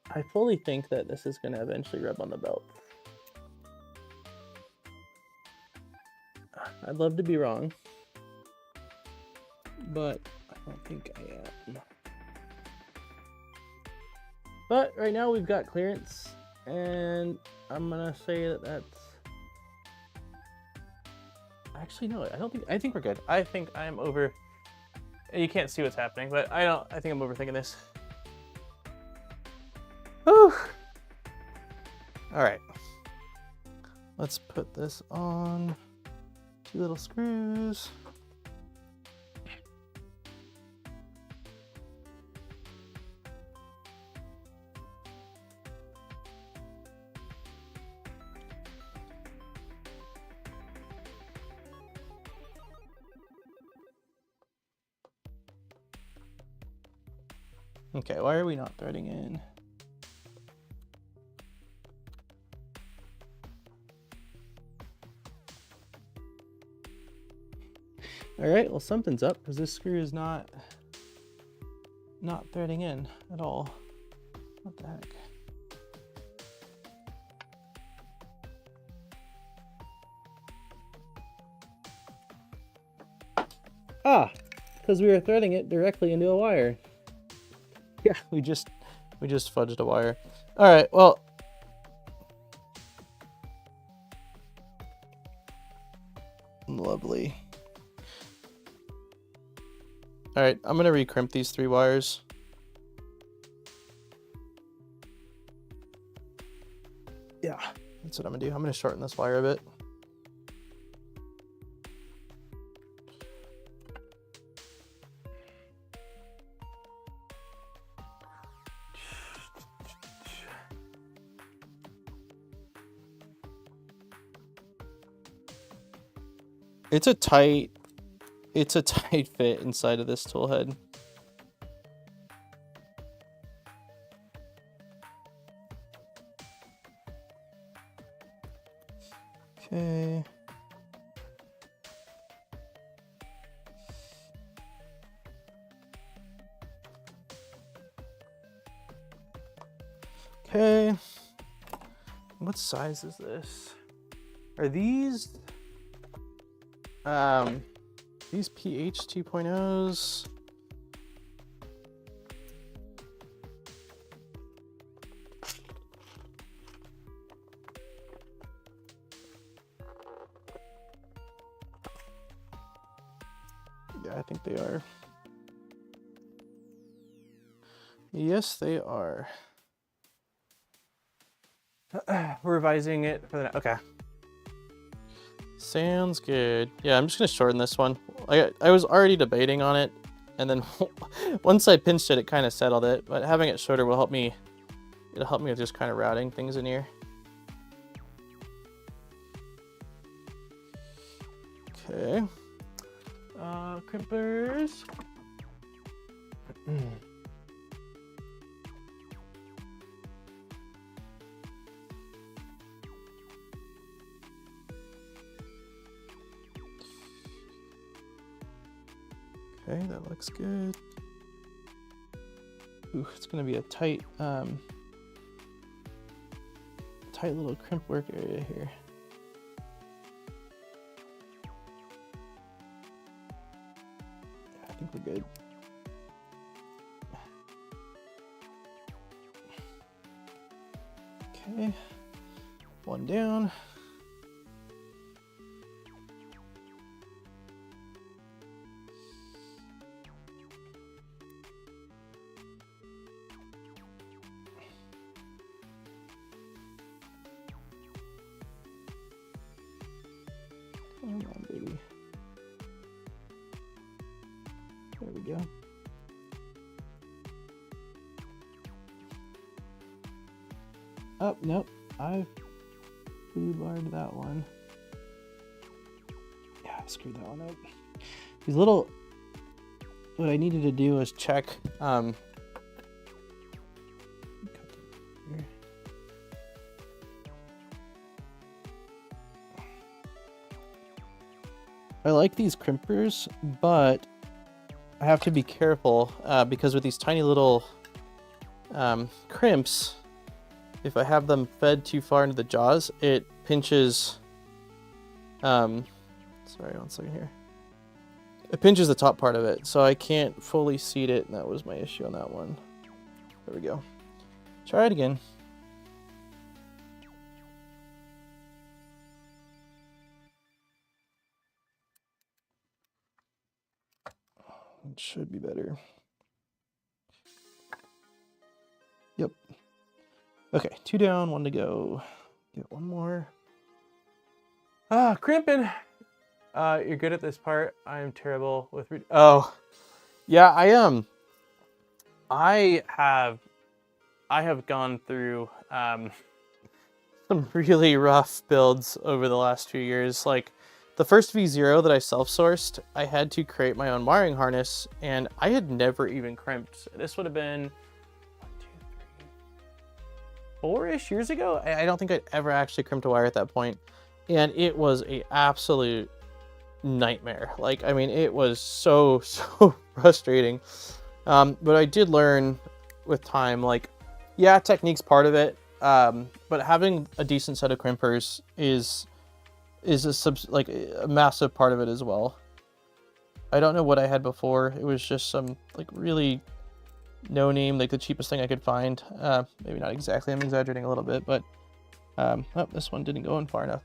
I fully think that this is going to eventually rub on the belt. I'd love to be wrong, but I don't think I am. But right now we've got clearance, and I'm gonna say that that's... Actually, no, I think we're good. I think I'm over... You can't see what's happening, but I think I'm overthinking this. Whew. All right. Let's put this on. 2 little screws. Okay, why are we not threading in? All right, well, something's up because this screw is not threading in at all. What the heck? Ah, because we were threading it directly into a wire. Yeah, we just fudged a wire. All right, well. Lovely. All right, I'm gonna recrimp these 3 wires. Yeah, that's what I'm gonna do. I'm gonna shorten this wire a bit. It's a tight fit inside of this tool head. Okay. Okay. What size is this? Are these pH 2.0s? Yeah, I think they are. Yes, they are. We're revising it for the... Okay. Sounds good. Yeah, I'm just gonna shorten this one. I was already debating on it, and then once I pinched it, it kind of settled it. But having it shorter will help me. It'll help me with just kind of routing things in here. Okay. Crimpers. Okay, that looks good. Ooh, it's gonna be a tight little crimp work area here. I think we're good. Okay, one down. Come on, baby. There we go. Oh, nope. I've foobarred that one. Yeah, I screwed that one up. These little... What I needed to do was check... I like these crimpers, but I have to be careful because with these tiny little crimps, if I have them fed too far into the jaws, it pinches. Sorry, 1 second here. It pinches the top part of it, so I can't fully seat it, and that was my issue on that one. There we go. Try it again. It should be better. Yep. Okay, 2 down, 1 to go. Get one more. Crimping. You're good at this part. I am terrible with... Oh, yeah, I have gone through some really rough builds over the last few years. Like, the first V0 that I self-sourced, I had to create my own wiring harness, and I had never even crimped. This would have been 4-ish years ago. I don't think I'd ever actually crimped a wire at that point, and it was an absolute nightmare. Like, I mean, it was so frustrating. But I did learn with time, like, yeah, technique's part of it, but having a decent set of crimpers is a massive part of it as well. I don't know what I had before. It was just some like really no name, like the cheapest thing I could find. Maybe not exactly, I'm exaggerating a little bit, but oh, this one didn't go in far enough.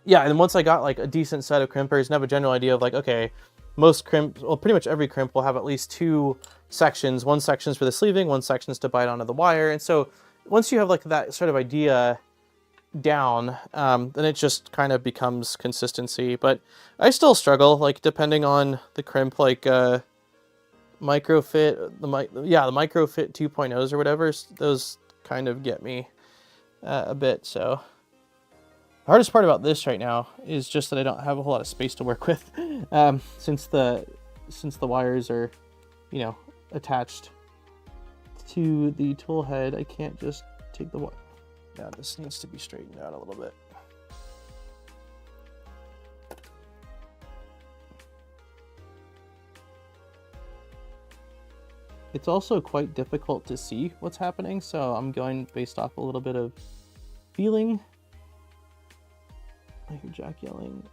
Yeah, and once I got like a decent set of crimpers and have a general idea of like, okay, most crimps, well, pretty much every crimp will have at least 2 sections. One section's for the sleeving, one section's to bite onto the wire. And so once you have like that sort of idea down, then it just kind of becomes consistency. But I still struggle, like depending on the crimp, like microfit, the microfit 2.0s or whatever, those kind of get me a bit. So hardest part about this right now is just that I don't have a whole lot of space to work with, since the wires are, you know, attached to the tool head. I can't just take the wire. Yeah, this needs to be straightened out a little bit. It's also quite difficult to see what's happening, so I'm going based off a little bit of feeling. I hear Jack yelling.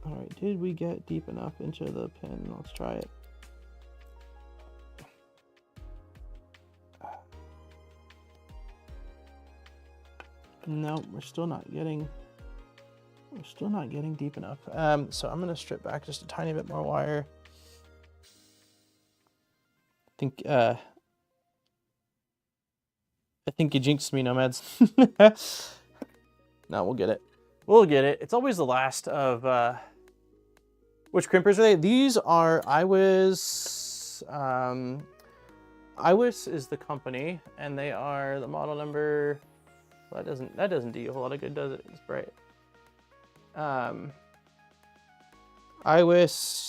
All right, did we get deep enough into the pin? Let's try it. No, we're still not getting deep enough. So I'm gonna strip back just a tiny bit more wire. I think you jinxed me, Nomads. No, we'll get it. We'll get it. It's always the last of, which crimpers are they? These are Iwis. Iwis is the company, and they are the model number. Well, that doesn't do you a whole lot of good, does it? It's bright. Iwis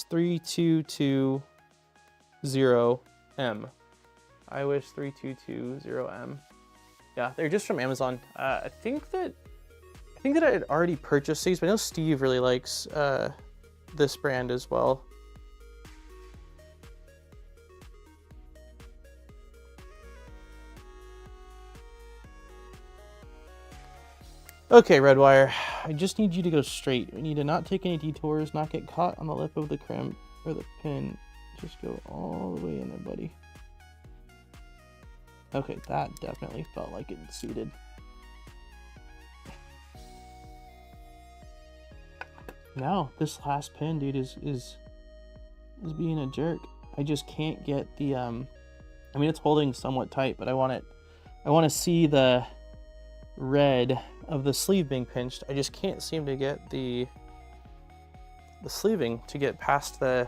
3220M. Iwis 3220M. Yeah, they're just from Amazon. I think that I had already purchased these, but I know Steve really likes this brand as well. Okay, Redwire, I just need you to go straight. We need to not take any detours, not get caught on the lip of the crimp or the pin. Just go all the way in there, buddy. Okay, that definitely felt like it seated. Now, this last pin, dude, is being a jerk. I just can't get the I mean, it's holding somewhat tight, but I want to see the red of the sleeve being pinched. I just can't seem to get the sleeving to get past the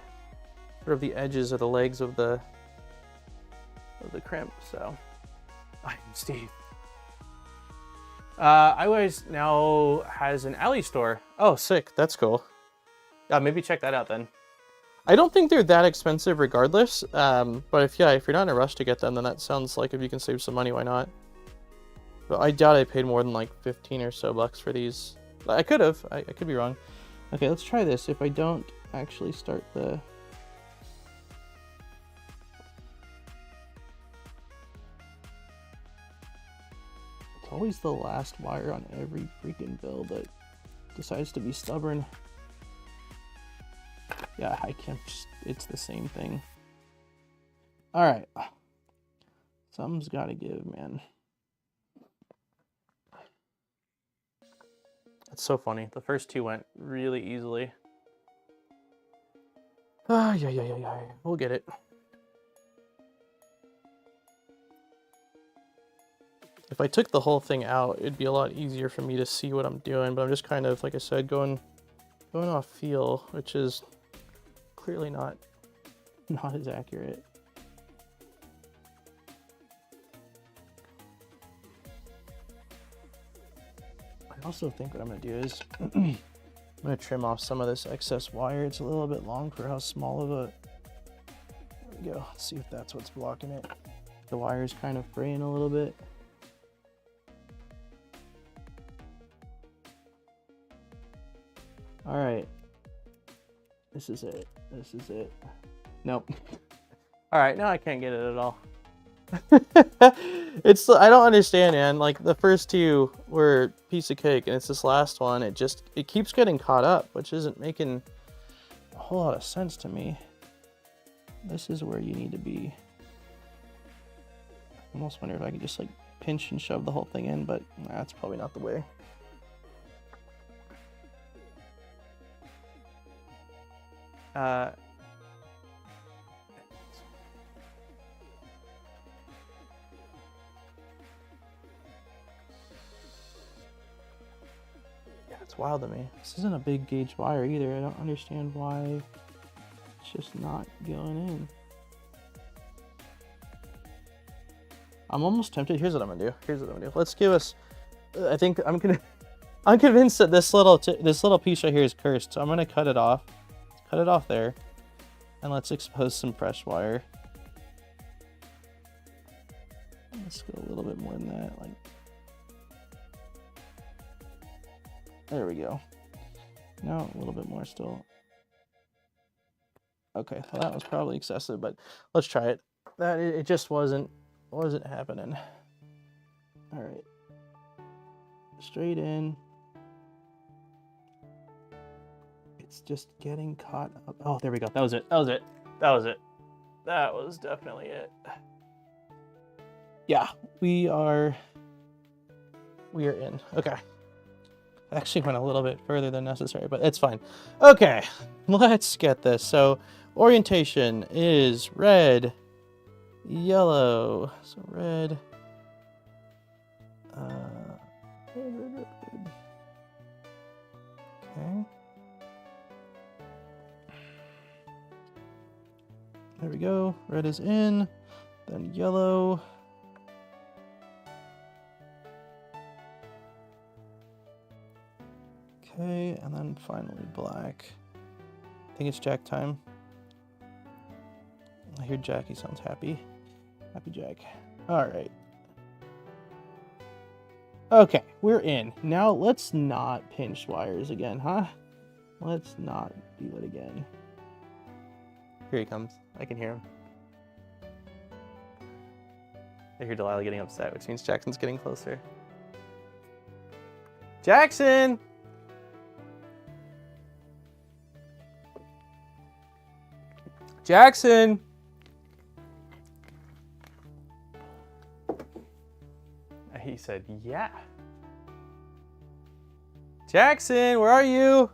sort of the edges of the legs of the crimp. So I'm Steve. Iwis now has an alley store. Oh, sick. That's cool. Yeah, maybe check that out then. I don't think they're that expensive regardless. But if you're not in a rush to get them, then that sounds like if you can save some money, why not? But I doubt I paid more than like 15 or so bucks for these. I could have. I could be wrong. Okay, let's try this. If I don't actually start the... It's always the last wire on every freaking build that decides to be stubborn. Yeah, I can't just... It's the same thing. Alright. Something's gotta give, man. It's so funny. The first two went really easily. Yeah. We'll get it. If I took the whole thing out, it'd be a lot easier for me to see what I'm doing, but I'm just kind of, like I said, going off feel, which is clearly not as accurate. I also think what I'm going to do is I'm going to trim off some of this excess wire. It's a little bit long for how small of a... There we go. Let's see if that's what's blocking it. The wire's kind of fraying a little bit. All right. This is it. This is it. Nope. All right, now I can't get it at all. I don't understand, man. Like, the first two were a piece of cake, and it's this last one. It keeps getting caught up, which isn't making a whole lot of sense to me. This is where you need to be. I almost wonder if I could just like pinch and shove the whole thing in, but that's probably not the way. It's wild to me. This isn't a big gauge wire either. I don't understand why it's just not going in. I'm almost tempted. Here's what I'm gonna do. Let's give us I think I'm convinced that this little piece right here is cursed. So I'm gonna cut it off. Cut it off there, and let's expose some fresh wire. Let's go a little bit more than that. Like, there we go. No, a little bit more still. Okay, well that was probably excessive, but let's try it. That it just wasn't happening. All right, straight in. It's just getting caught up. Oh, there we go. That was it. That was it. That was it. That was definitely it. Yeah, we are in. Okay. I actually went a little bit further than necessary, but it's fine. Okay, let's get this. So orientation is red, yellow. So red. Red. Okay. There we go. Red is in, then yellow. Okay, and then finally black. I think it's Jack time. I hear Jack, he sounds happy. Happy Jack. All right. Okay, we're in. Now let's not pinch wires again, huh? Let's not do it again. Here he comes. I can hear him. I hear Delilah getting upset, which means Jackson's getting closer. Jackson! Jackson! He said, yeah. Jackson, where are you?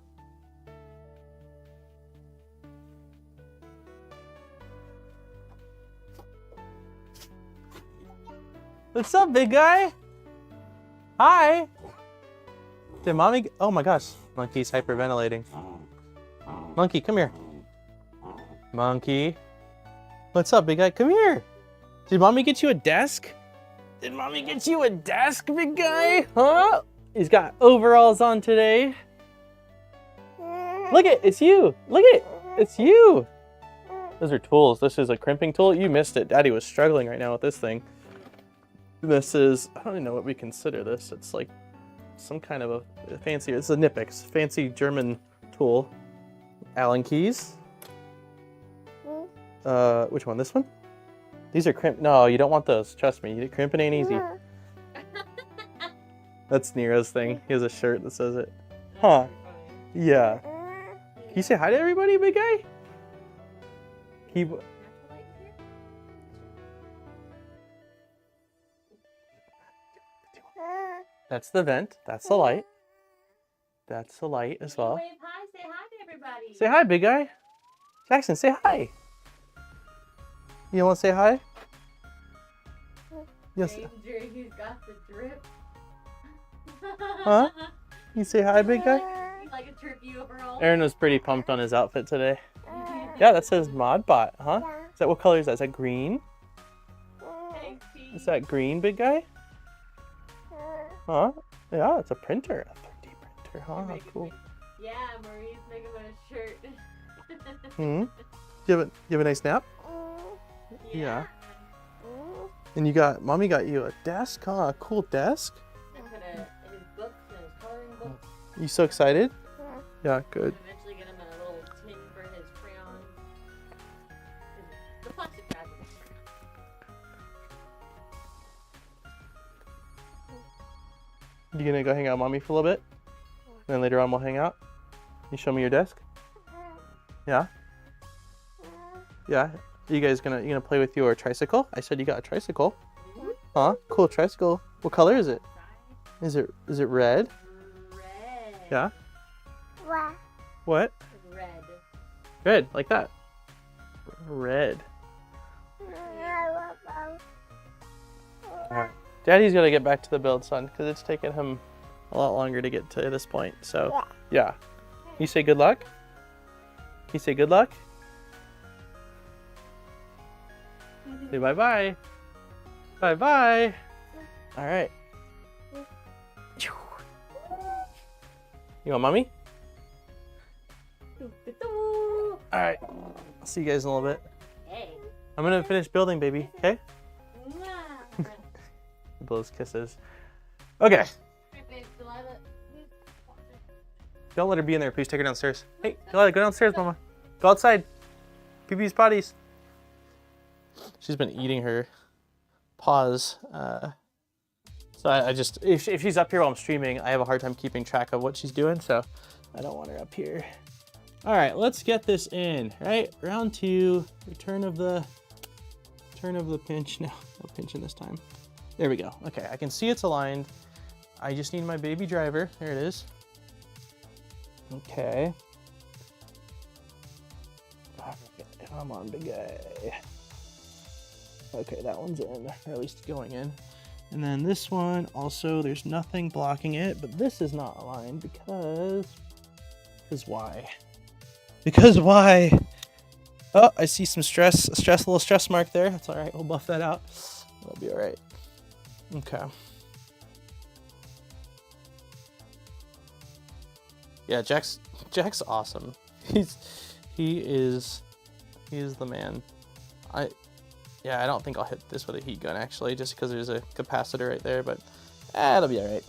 What's up, big guy? Hi. Did mommy? Oh my gosh, Monkey's hyperventilating. Monkey, come here. Monkey. What's up, big guy? Come here. Did mommy get you a desk? Did mommy get you a desk, big guy? Huh? He's got overalls on today. Look it, it's you. Look it, it's you. Those are tools. This is a crimping tool. You missed it. Daddy was struggling right now with this thing. This is, I don't even know what we consider this. It's like some kind of a fancy, it's a Nipix, fancy German tool. Allen keys. Which one, this one? These are crimp, no, you don't want those, trust me. Crimping ain't easy. That's Nero's thing. He has a shirt that says it. Huh, yeah. Can you say hi to everybody, big guy? That's the vent. That's the light. That's the light as well. Wave hi. Say hi to everybody. Say hi, big guy. Jackson, say hi. You want to say hi? Yes. Danger, he's got the drip. Huh? You say hi, big guy? Like a trippy overall. Aaron was pretty pumped on his outfit today. Yeah, that says ModBot, huh? Is that, what color is that? Is that green? Thanks, Pete. Is that green, big guy? Huh? Yeah, it's a printer. A 3D printer, huh? Cool. Yeah, Marie's making a shirt. Hmm? You have a nice nap? Yeah. And you got, mommy got you a desk, huh? A cool desk? I put his books and his coloring books. You so excited? Yeah, good. Eventually get him a little tin for his crayons. The plastic bag. You gonna go hang out with mommy for a little bit? And then later on we'll hang out? You show me your desk? Yeah? Yeah? You gonna play with your tricycle? I said you got a tricycle. Huh? Cool tricycle. What color is it? Is it red? Red. Yeah? What? Red. Red, like that. Red. Alright. Daddy's gotta get back to the build, son, because it's taken him a lot longer to get to this point. So, yeah. You say good luck? Can you say good luck? Say bye-bye. Bye-bye. All right. You want mommy? Doo-doo-doo. All right. I'll see you guys in a little bit. Hey. I'm gonna finish building, baby. Okay? Mwah. Blows kisses. Okay. Hey, babe, Delilah. Don't let her be in there. Please take her downstairs. Hey, Delilah, go downstairs, mama. Go outside. Pee-pee's potties. She's been eating her paws. So I just, if she's up here while I'm streaming, I have a hard time keeping track of what she's doing, so I don't want her up here. All right, let's get this in, right? Round 2, return of the pinch. No, no pinching this time. There we go. Okay, I can see it's aligned. I just need my baby driver. There it is. Okay. Come on, big guy. Okay, that one's in, or at least going in. And then this one, also, there's nothing blocking it, but this is not aligned because why? Because why? Oh, I see some stress, a little stress mark there. That's all right, we'll buff that out. It'll be all right. Okay. Yeah, Jack's awesome. He is the man. I don't think I'll hit this with a heat gun actually, just because there's a capacitor right there, but it'll be all right.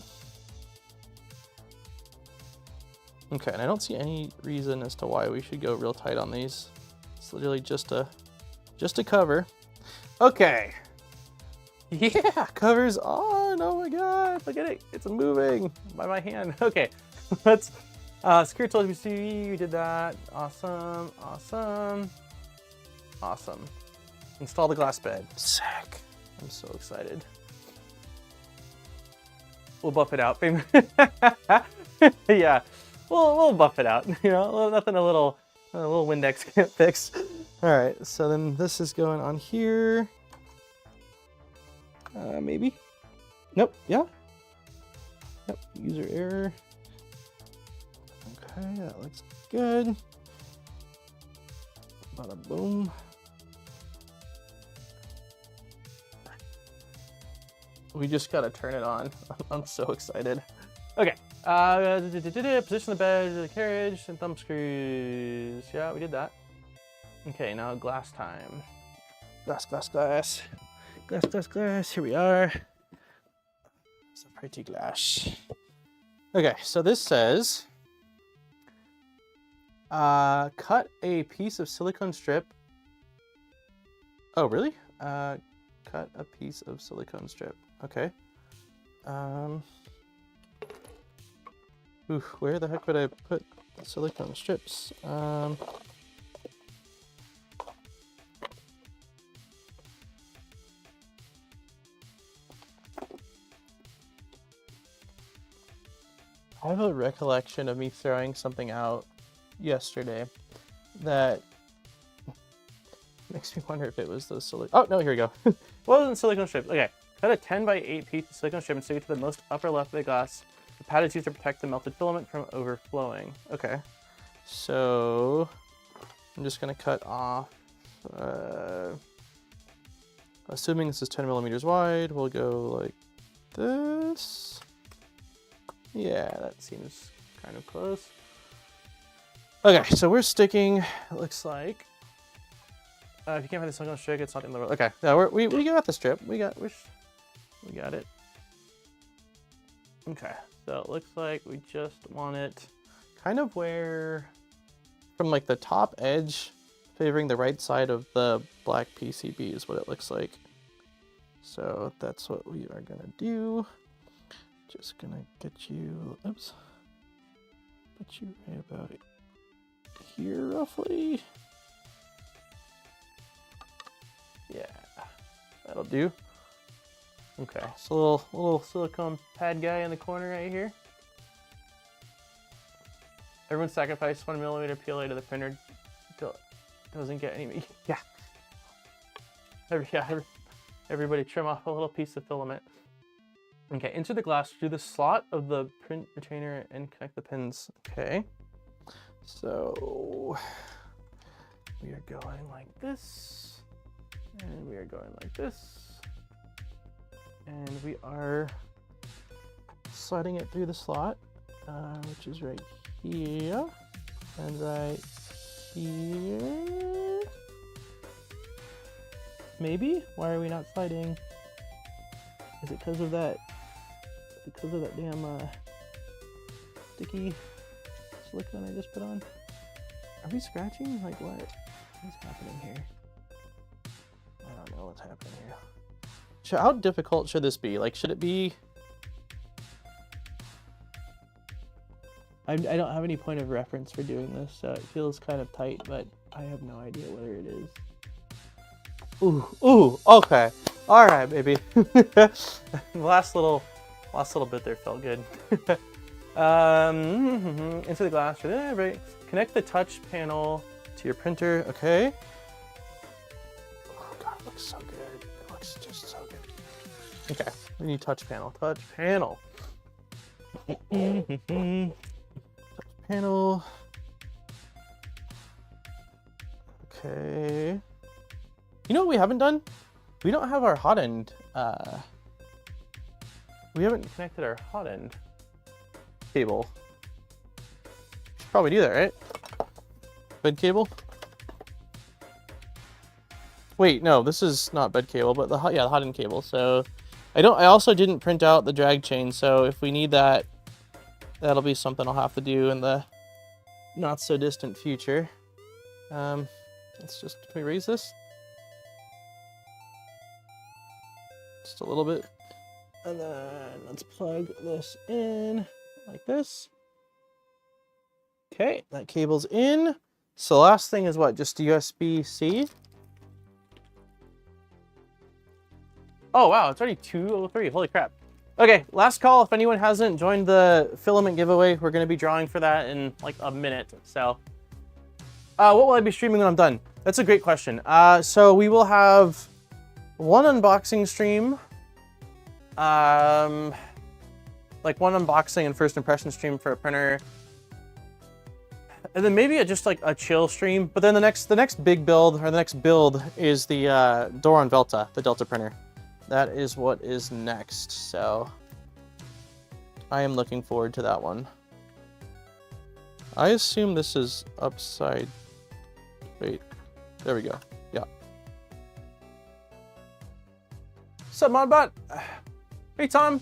Okay, and I don't see any reason as to why we should go real tight on these. It's literally just a cover. Okay. Yeah, cover's on. Oh my god, look at it. It's moving by my hand. Okay, let's secure tools. We see we did that. Awesome, awesome, awesome. Install the glass bed. Sick. I'm so excited. We'll buff it out. Yeah, we'll buff it out. You know, nothing a little Windex can't fix. All right, so then this is going on here. Maybe. Nope. Yeah. Yep. User error. Okay, that looks good. Bada boom. We just gotta turn it on. I'm so excited. Okay. Position the bed, the carriage, and thumb screws. Yeah, we did that. Okay, now glass time. Glass, glass, glass. Glass, glass, glass. Here we are. It's a pretty glass. Okay, so this says, cut a piece of silicone strip. Oh, really? Cut a piece of silicone strip. Okay. Oof, where the heck would I put the silicone strips? I have a recollection of me throwing something out yesterday that makes me wonder if it was those silicone. Oh, no, here we go. It wasn't silicone strips. Okay. Cut a 10 by 8 piece of silicone strip and stick it to the most upper left of the glass. The pad is used to protect the melted filament from overflowing. Okay. So I'm just going to cut off. Assuming this is 10 millimeters wide, we'll go like this. Yeah, that seems kind of close. Okay, so we're sticking, it looks like. If you can't find the silicone strip, it's not in the road. Okay, yeah, we got the strip. We got it. Okay, so it looks like we just want it kind of where, from like the top edge, favoring the right side of the black PCB is what it looks like. So that's what we are gonna do. Just gonna get you, oops, put you right about here roughly. Yeah, that'll do. Okay, so little silicone pad guy in the corner right here. Everyone sacrifice 1 millimeter PLA to the printer until it doesn't get any. Yeah. Everybody trim off a little piece of filament. Okay, insert the glass through the slot of the print retainer and connect the pins. Okay, so we are going like this, and we are going like this, and we are sliding it through the slot. which is right here and right here. Maybe? Why are we not sliding? Is it because of that? Because of that damn sticky silicone I just put on? Are we scratching? Like what? What's happening here? I don't know what's happening here. How difficult should this be? Like, should it be? I don't have any point of reference for doing this, so it feels kind of tight, but I have no idea whether it is. Ooh, okay. All right, baby. last little bit there felt good. Into the glass, right? Connect the touch panel to your printer, okay. Oh God, it looks so good. It looks just so good. Okay, we need touch panel. Touch panel. Touch panel. Okay. You know what we haven't done? We don't have our hot end. We haven't connected our hot end cable. Should probably do that, right? Bed cable. Wait, no, this is not bed cable, but the hot end cable. So I also didn't print out the drag chain. So if we need that, that'll be something I'll have to do in the not so distant future. Let's just, can we raise this? Just a little bit. And then let's plug this in like this. Okay, that cable's in. So the last thing is what? Just USB-C? Oh wow, it's already 2:03. Holy crap. Okay, last call. If anyone hasn't joined the filament giveaway, we're going to be drawing for that in like a minute. So what will I be streaming when I'm done? That's a great question. So we will have one unboxing stream, like one unboxing and first impression stream for a printer, and then maybe just like a chill stream. But then the next big build, or the next build, is the door on Velta, the Delta printer. That is what is next. So I am looking forward to that one. I assume this is upside. Wait, there we go. Yeah. What's up, Modbot? Hey, Tom.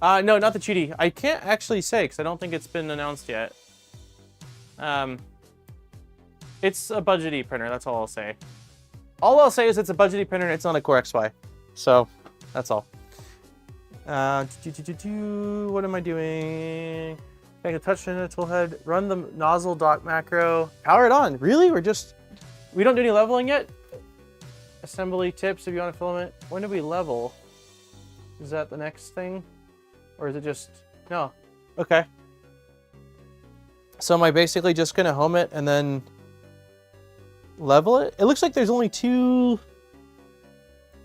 No, not the Cheaty. I can't actually say because I don't think it's been announced yet. It's a budgety printer. That's all I'll say. All I'll say is it's a budgety printer and it's not a Core XY. So that's all. What am I doing? Make a touch in a toolhead. Run the nozzle dock macro. Power it on. Really? We don't do any leveling yet? Assembly tips if you want a filament. When do we level? Is that the next thing? Or is it just... No. Okay. So am I basically just going to home it and then level it? It looks like there's only two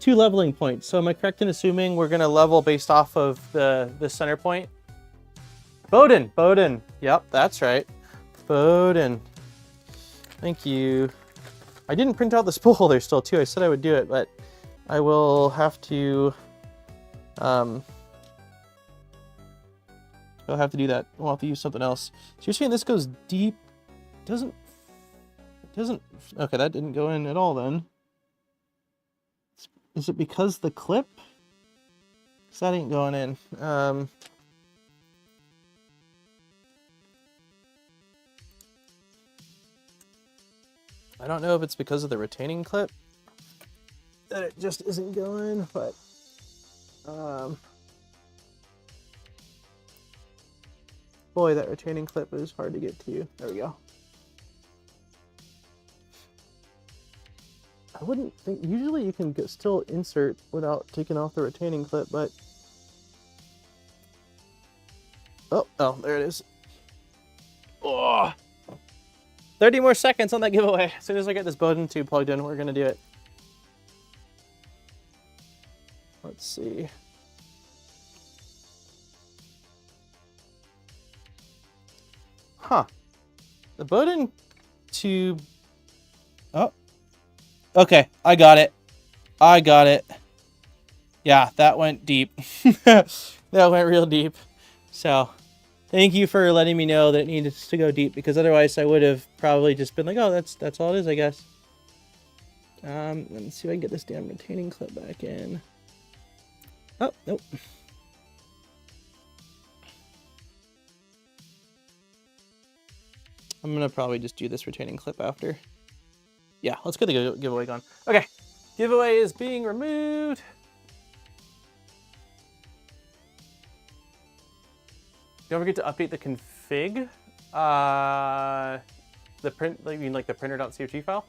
leveling points. So am I correct in assuming we're going to level based off of the center point? Bowden. Yep, that's right. Bowden. Thank you. I didn't print out the spool holder still too. I said I would do it, but I will have to I'll have to do that. We'll have to use something else. So you're saying this goes deep? It doesn't. Okay, that didn't go in at all then. Is it because the clip? Because that ain't going in. I don't know if it's because of the retaining clip that it just isn't going, but boy, that retaining clip is hard to get to. There we go. I wouldn't think, usually you can still insert without taking off the retaining clip, but oh, there it is. Oh, 30 more seconds on that giveaway. As soon as I get this Bowden tube plugged in, we're gonna do it. Let's see. Huh. The Bowden tube. Oh. Okay, I got it. Yeah, that went deep. That went real deep. So, Thank you for letting me know that it needed to go deep, because otherwise I would have probably just been like, oh, that's all it is, I guess. Let me see if I can get this damn retaining clip back in. Oh, nope. I'm gonna probably just do this retaining clip after. Yeah, let's get the giveaway going. Okay, giveaway is being removed. Don't forget to update the config. The print, you mean like the printer.cog file?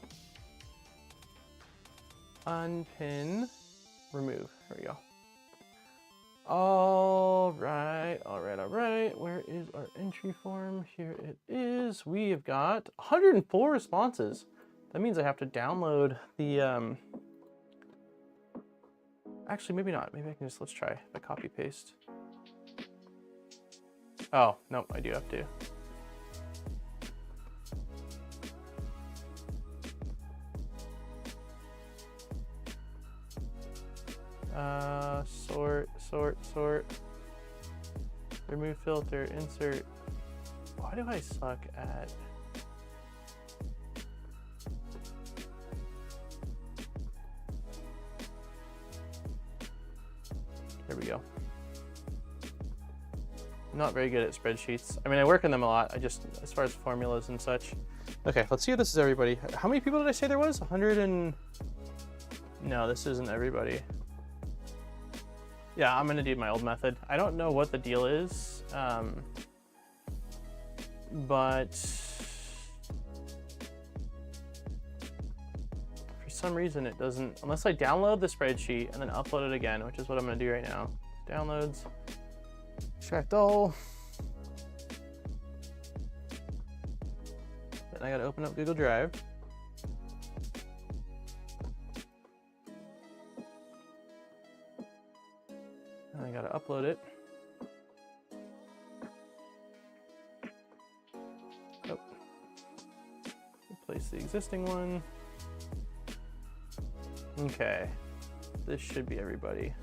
Unpin, remove. There we go. All right. Where is our entry form? Here it is. We have got 104 responses. That means I have to download the, actually, maybe not. Maybe I can just, let's try the copy paste. Oh, no, I do have to. Sort. Remove filter, insert. Why do I suck at... There we go. I'm not very good at spreadsheets. I mean, I work in them a lot. I just, as far as formulas and such. Okay, let's see if this is everybody. How many people did I say there was? 100 and... No, this isn't everybody. Yeah, I'm gonna do my old method. I don't know what the deal is, but for some reason it doesn't, unless I download the spreadsheet and then upload it again, which is what I'm gonna do right now. Downloads, extract all. Then I gotta open up Google Drive. I gotta upload it. Oh. Replace the existing one. Okay. This should be everybody.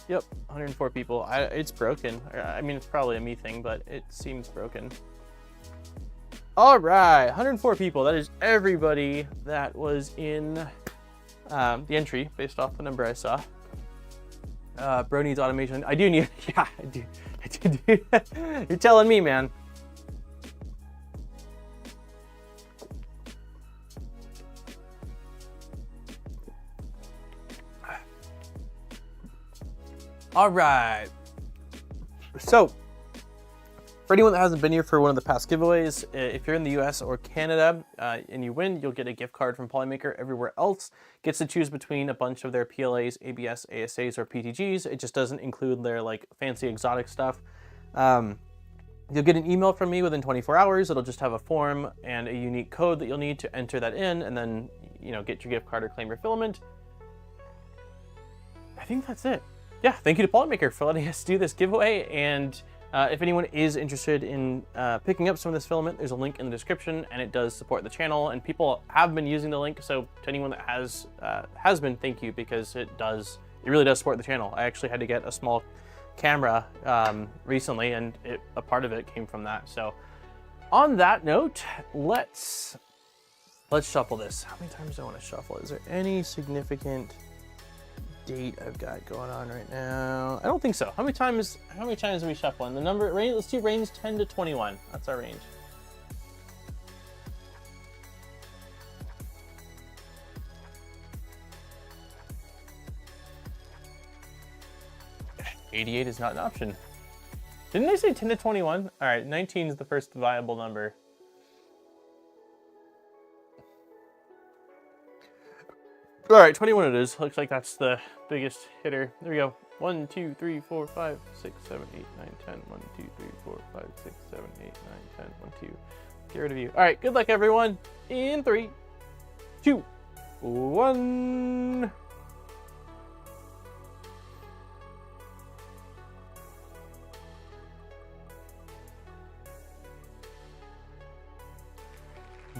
Yep, 104 people. It's broken. I mean, it's probably a me thing, but it seems broken. All right, 104 people. That is everybody that was in the entry based off the number I saw. Bro needs automation. I do need, yeah, I do. You're telling me, man. All right. So, for anyone that hasn't been here for one of the past giveaways, if you're in the US or Canada and you win, you'll get a gift card from Polymaker. Everywhere else gets to choose between a bunch of their PLAs, ABS, ASAs, or PTGs. It just doesn't include their like fancy exotic stuff. You'll get an email from me within 24 hours. It'll just have a form and a unique code that you'll need to enter that in, and then, you know, get your gift card or claim your filament. I think that's it. Yeah, thank you to Polymaker for letting us do this giveaway, and if anyone is interested in picking up some of this filament, there's a link in the description, and it does support the channel, and people have been using the link, so to anyone that has been, thank you, because it really does support the channel. I actually had to get a small camera recently, and a part of it came from that. So on that note, let's shuffle this. How many times do I want to shuffle? Is there any significant date I've got going on right now? I don't think so. How many times are we shuffling? The number range, let's do range 10 to 21. That's our range. $88 is not an option. Didn't they say 10 to 21? All right, 19 is the first viable number. All right, 21 it is. Looks like that's the biggest hitter. There we go. 1, 2, 3, 4, 5, 6, 7, 8, 9, 10. 1, 2, 3, 4, 5, 6, 7, 8, 9, 10. 1, 2. Get rid of you. All right, good luck, everyone. In 3, 2, 1.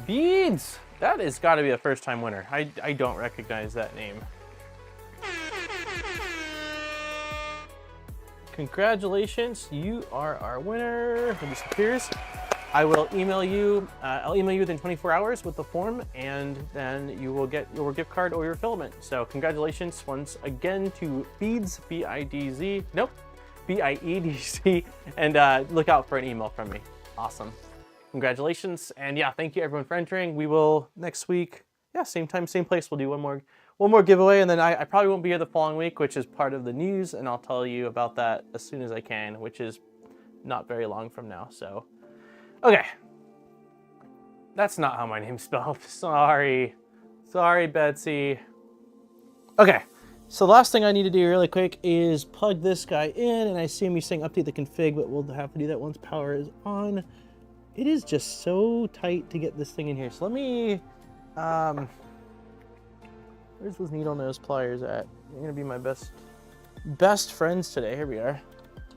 Beads! That has got to be a first-time winner. I don't recognize that name. Congratulations, you are our winner. It disappears. I will email you. I'll email you within 24 hours with the form, and then you will get your gift card or your filament. So congratulations once again to Beads, B-I-D-Z, nope, B-I-E-D-Z, and look out for an email from me. Awesome. Congratulations, and yeah, thank you everyone for entering. We will next week, yeah, same time, same place. We'll do one more giveaway, and then I probably won't be here the following week, which is part of the news, and I'll tell you about that as soon as I can, which is not very long from now. So, okay, that's not how my name's spelled. Sorry, Betsy. Okay, so the last thing I need to do really quick is plug this guy in, and I see me saying update the config, but we'll have to do that once power is on. It is just so tight to get this thing in here. So let me, where's those needle nose pliers at? You're gonna be my best friends today. Here we are.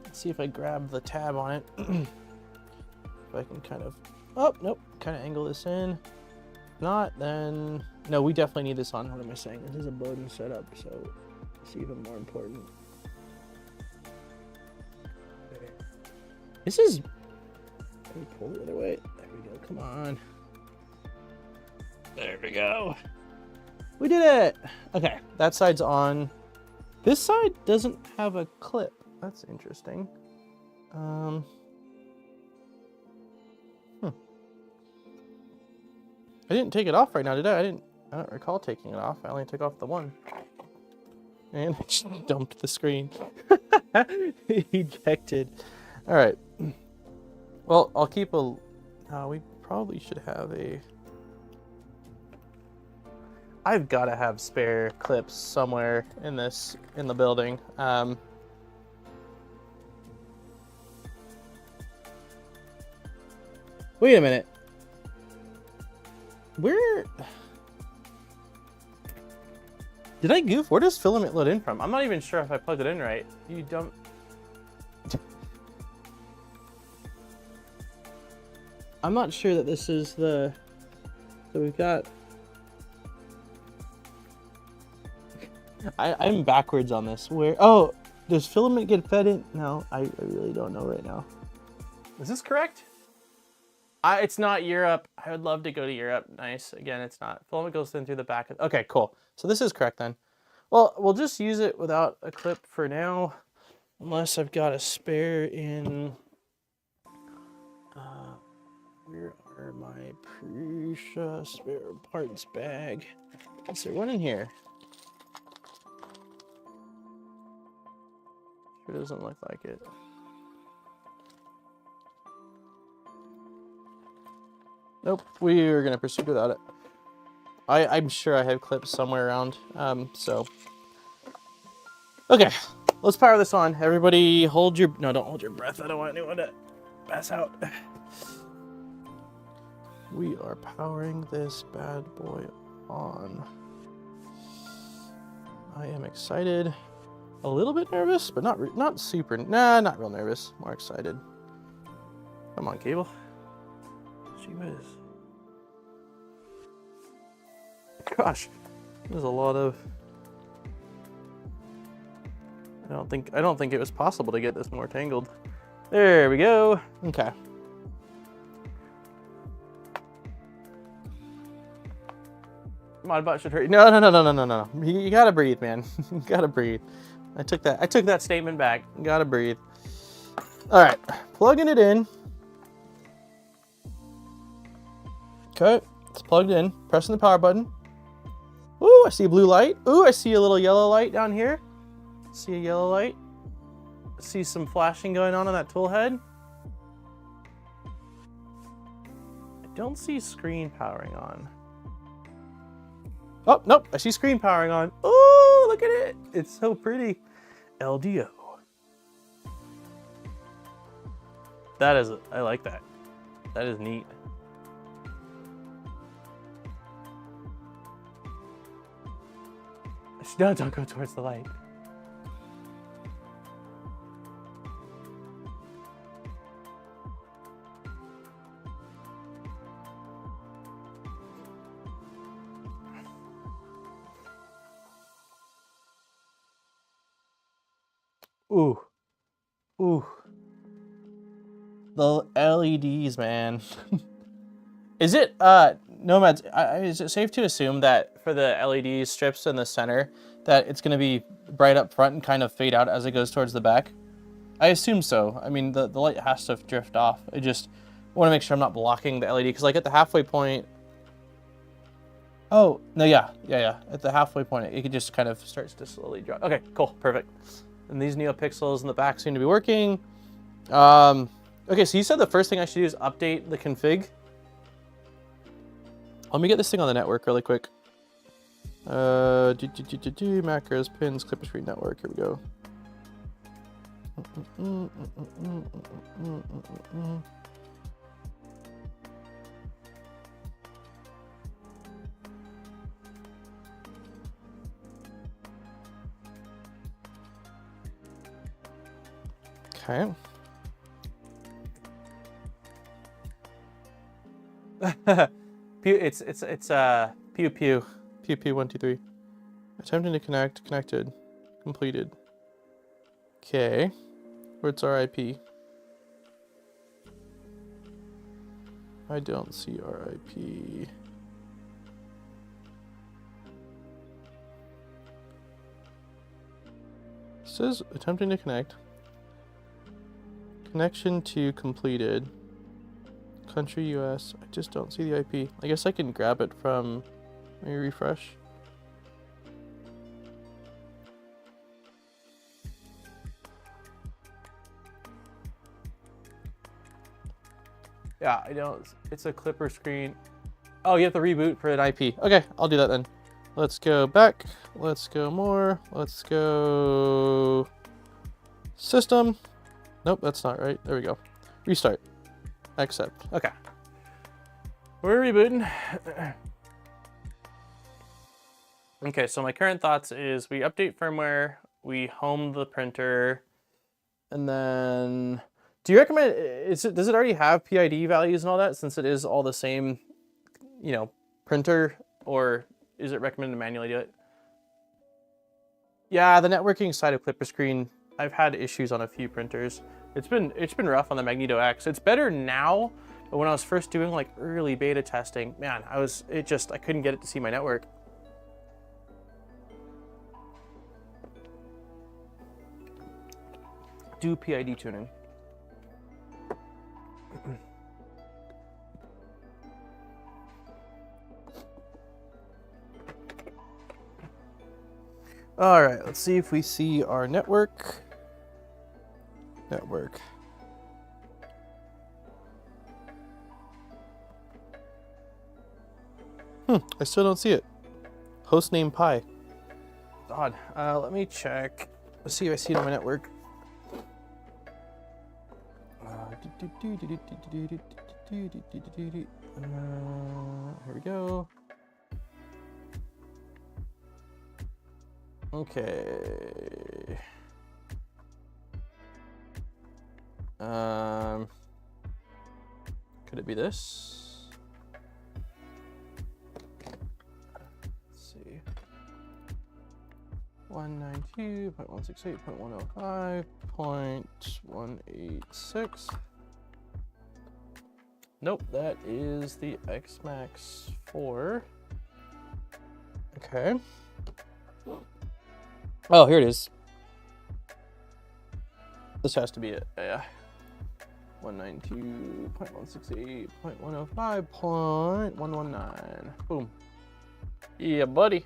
Let's see if I grab the tab on it. If I can kind of, oh, nope, kind of angle this in. If not, then, no, we definitely need this on. What am I saying? This is a Bowden setup, so it's even more important. This is, let me pull the other way. There we go, come on. There we go. We did it! Okay, that side's on. This side doesn't have a clip. That's interesting. I didn't take it off right now, did I? I don't recall taking it off. I only took off the one. And I just dumped the screen. Ejected. All right. Well, I'll keep a... we probably should have a... I've got to have spare clips somewhere in the building. Wait a minute. Where did I goof? Where does filament load in from? I'm not even sure if I plugged it in right. You don't. I'm not sure that this is the. So we've got. I'm backwards on this. Where? Oh, does filament get fed in? No, I really don't know right now. Is this correct? It's not Europe. I would love to go to Europe. Nice. Again, it's not. Filament goes in through the back. Okay, cool. So this is correct then. Well, we'll just use it without a clip for now, unless I've got a spare in. Where are my Prusa spare parts bag? Is there one in here? Sure doesn't look like it. Nope, we are gonna proceed without it. I'm sure I have clips somewhere around, so. Okay, let's power this on. Everybody hold your, no, don't hold your breath. I don't want anyone to pass out. We are powering this bad boy on. I am excited. A little bit nervous, but not super, nah, not real nervous. More excited. Come on, cable. Gee whiz. Gosh, there's a lot of. I don't think it was possible to get this more tangled. There we go. Okay. My butt should hurt. No. You gotta breathe, man. You gotta breathe. I took that statement back. You gotta breathe. All right, plugging it in. Okay, it's plugged in. Pressing the power button. Ooh, I see a blue light. Ooh, I see a little yellow light down here. See a yellow light. See some flashing going on that tool head. I don't see screen powering on. Oh, nope, I see screen powering on. Ooh, look at it. It's so pretty. LDO. That is, I like that. That is neat. No, don't go towards the light. Ooh. Ooh. The LEDs, man. Is it, Nomads, is it safe to assume that for the LED strips in the center, that it's going to be bright up front and kind of fade out as it goes towards the back? I assume so. I mean, the light has to drift off. I just want to make sure I'm not blocking the LED, because like at the halfway point... Oh, no, yeah. At the halfway point, it just kind of starts to slowly drop. Okay, cool, perfect. And these NeoPixels in the back seem to be working. Okay, so you said the first thing I should do is update the config. Let me get this thing on the network really quick. Macros, pins, clipper screen network. Here we go. Okay. It's pew pew 1 2 3. Attempting to connect, connected, completed. Okay, where's our IP? I don't see our IP. It says attempting to connect. Connection to completed. Country US. I just don't see the IP. I guess I can grab it from. Let me refresh. Yeah, I don't. It's a clipper screen. Oh, you have to reboot for an IP. Okay, I'll do that then. Let's go back. Let's go more. Let's go. System. Nope, that's not right. There we go. Restart. Accept. Okay. We're rebooting. Okay, so my current thoughts is we update firmware, we home the printer, and then do you recommend, does it already have PID values and all that, since it is all the same, you know, printer, or is it recommended to manually do it? Yeah, the networking side of clipper screen, I've had issues on a few printers. It's been rough on the Magneto X. It's better now, but when I was first doing like early beta testing, man, I couldn't get it to see my network. Do PID tuning. All right, let's see if we see our network. Network. I still don't see it. Hostname Pi. Odd. Let me check. Let's see if I see it on my network. Here we go. Okay. Could it be this? Let's see. 192.168.105.186. Nope, that is the X-Max 4. Okay. Oh, here it is. This has to be it. Yeah. 192.168.105.119. Boom. Yeah, buddy.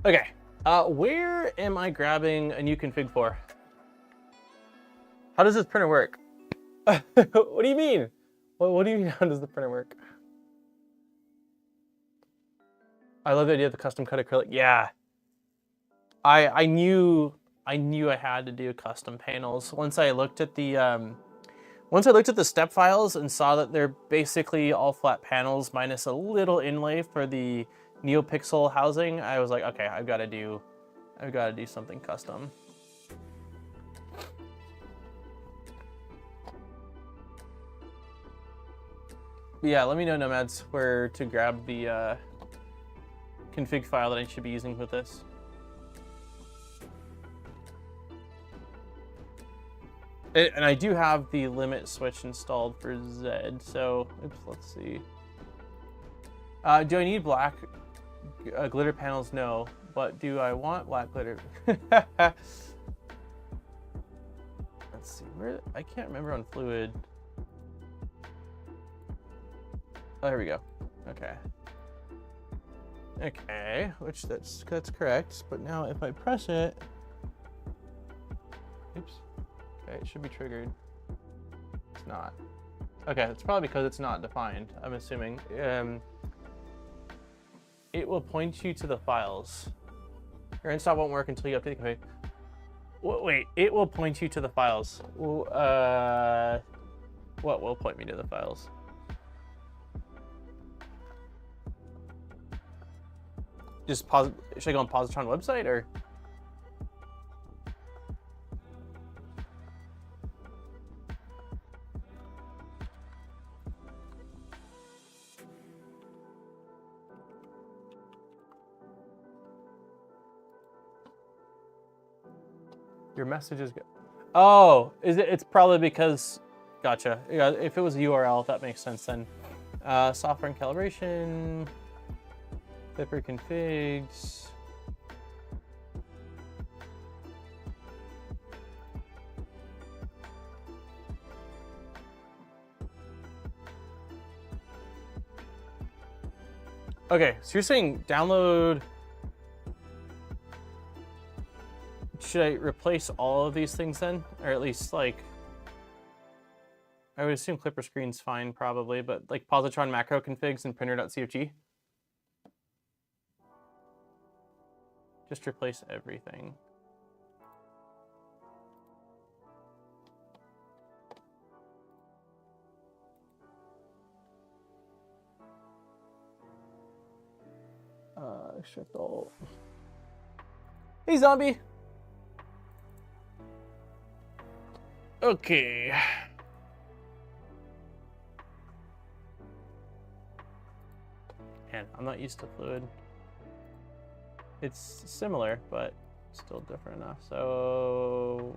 Okay. Where am I grabbing a new config for? How does this printer work? What do you mean? What do you mean, how does the printer work? I love the idea of the custom cut acrylic. Yeah. I knew I had to do custom panels. Once I looked at the step files and saw that they're basically all flat panels minus a little inlay for the NeoPixel housing, I was like, okay, I've got to do something custom. But yeah, let me know, Nomads, where to grab the config file that I should be using with this. And I do have the limit switch installed for Z, so oops, let's see. Do I need black glitter panels? No, but do I want black glitter? Let's see, where, I can't remember on fluid. Oh, here we go. Okay. Okay, which that's correct. But now if I press it, oops. Okay, it should be triggered. It's not. Okay, it's probably because it's not defined, I'm assuming. It will point you to the files. Your install won't work until you update the code. Wait, it will point you to the files. What will point me to the files? Just pause. Should I go on Positron website or? Your message is good. Oh, is it? It's probably because. Gotcha. Yeah, if it was a URL, that makes sense then. Software and calibration. Clipper configs. Okay, so you're saying download. Should I replace all of these things then? Or at least like, I would assume Clipper screen's fine probably, but like Positron macro configs and printer.cfg? Just replace everything. Shift Alt. Hey, zombie. Okay. Man, I'm not used to fluid. It's similar, but still different enough. So,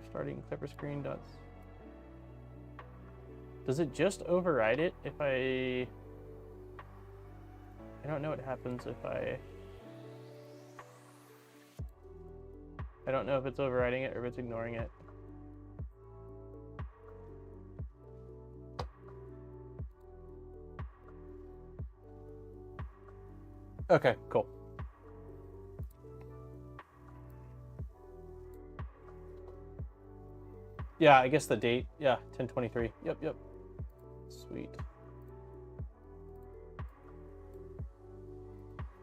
starting Clipper screen dots. Does it just override it if I don't know what happens if I don't know if it's overriding it or if it's ignoring it. Okay, cool. Yeah, I guess the date. Yeah, 10/23. Yep. Sweet.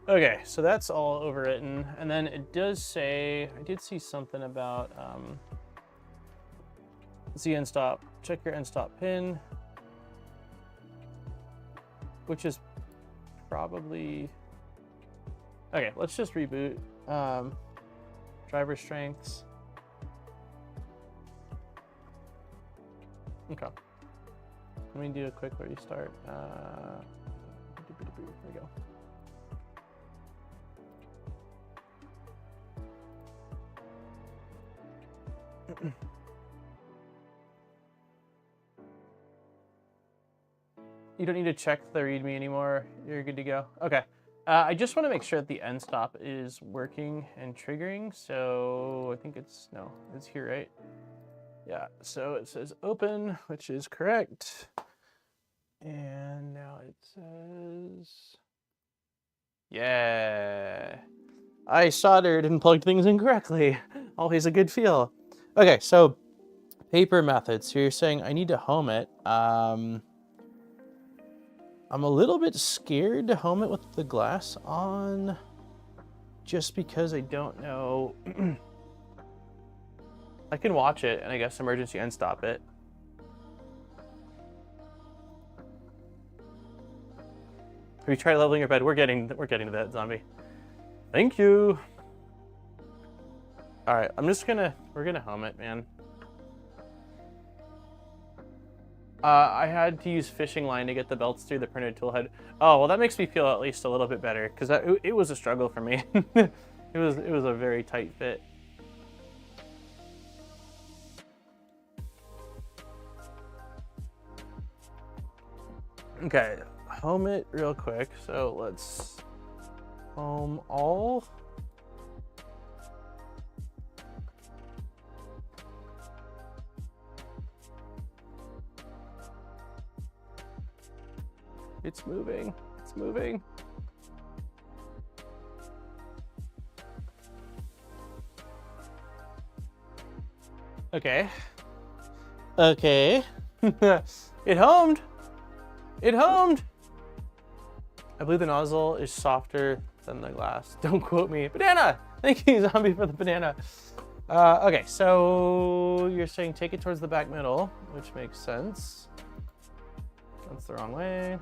Okay, so that's all overwritten. And then it does say, I did see something about Z end stop. Check your end stop pin, which is probably, okay, let's just reboot. Driver strengths. Okay. Let me do a quick restart. There we go. You don't need to check the README anymore. You're good to go. Okay. I just want to make sure that the end stop is working and triggering. So I think it's, no, it's here, right? Yeah. So it says open, which is correct. And now it says, yeah. I soldered and plugged things in correctly. Always a good feel. Okay, so paper methods. So you're saying I need to home it. I'm a little bit scared to home it with the glass on, just because I don't know. I can watch it and I guess emergency end stop it. Have you tried leveling your bed? We're getting to that, zombie. Thank you. All right, we're gonna home it, man. I had to use fishing line to get the belts through the printed tool head. Oh, well, that makes me feel at least a little bit better, because it was a struggle for me. it was a very tight fit. Okay, home it real quick. So let's home all. It's moving. It's moving. Okay. Okay. It homed. It homed. I believe the nozzle is softer than the glass. Don't quote me. Banana! Thank you, Zombie, for the banana. Okay, so you're saying take it towards the back middle, which makes sense. That's the wrong way.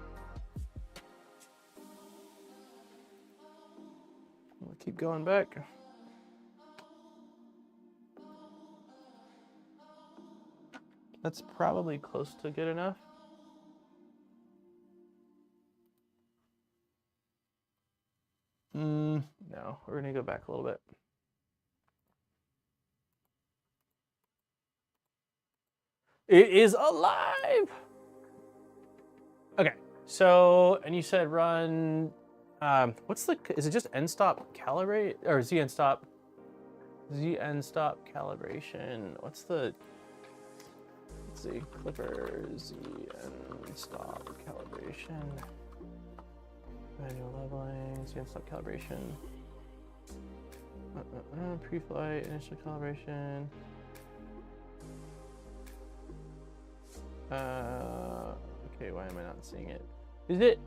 We'll keep going back. That's probably close to good enough. No, we're gonna go back a little bit. It is alive! Okay, so, and you said run, what's the, is it just end stop calibrate, or Z end stop? Z end stop calibration. What's the, let's see, clipper Z end stop calibration. Manual leveling, Z end stop calibration. Pre-flight, initial calibration. Okay, why am I not seeing it? Is it?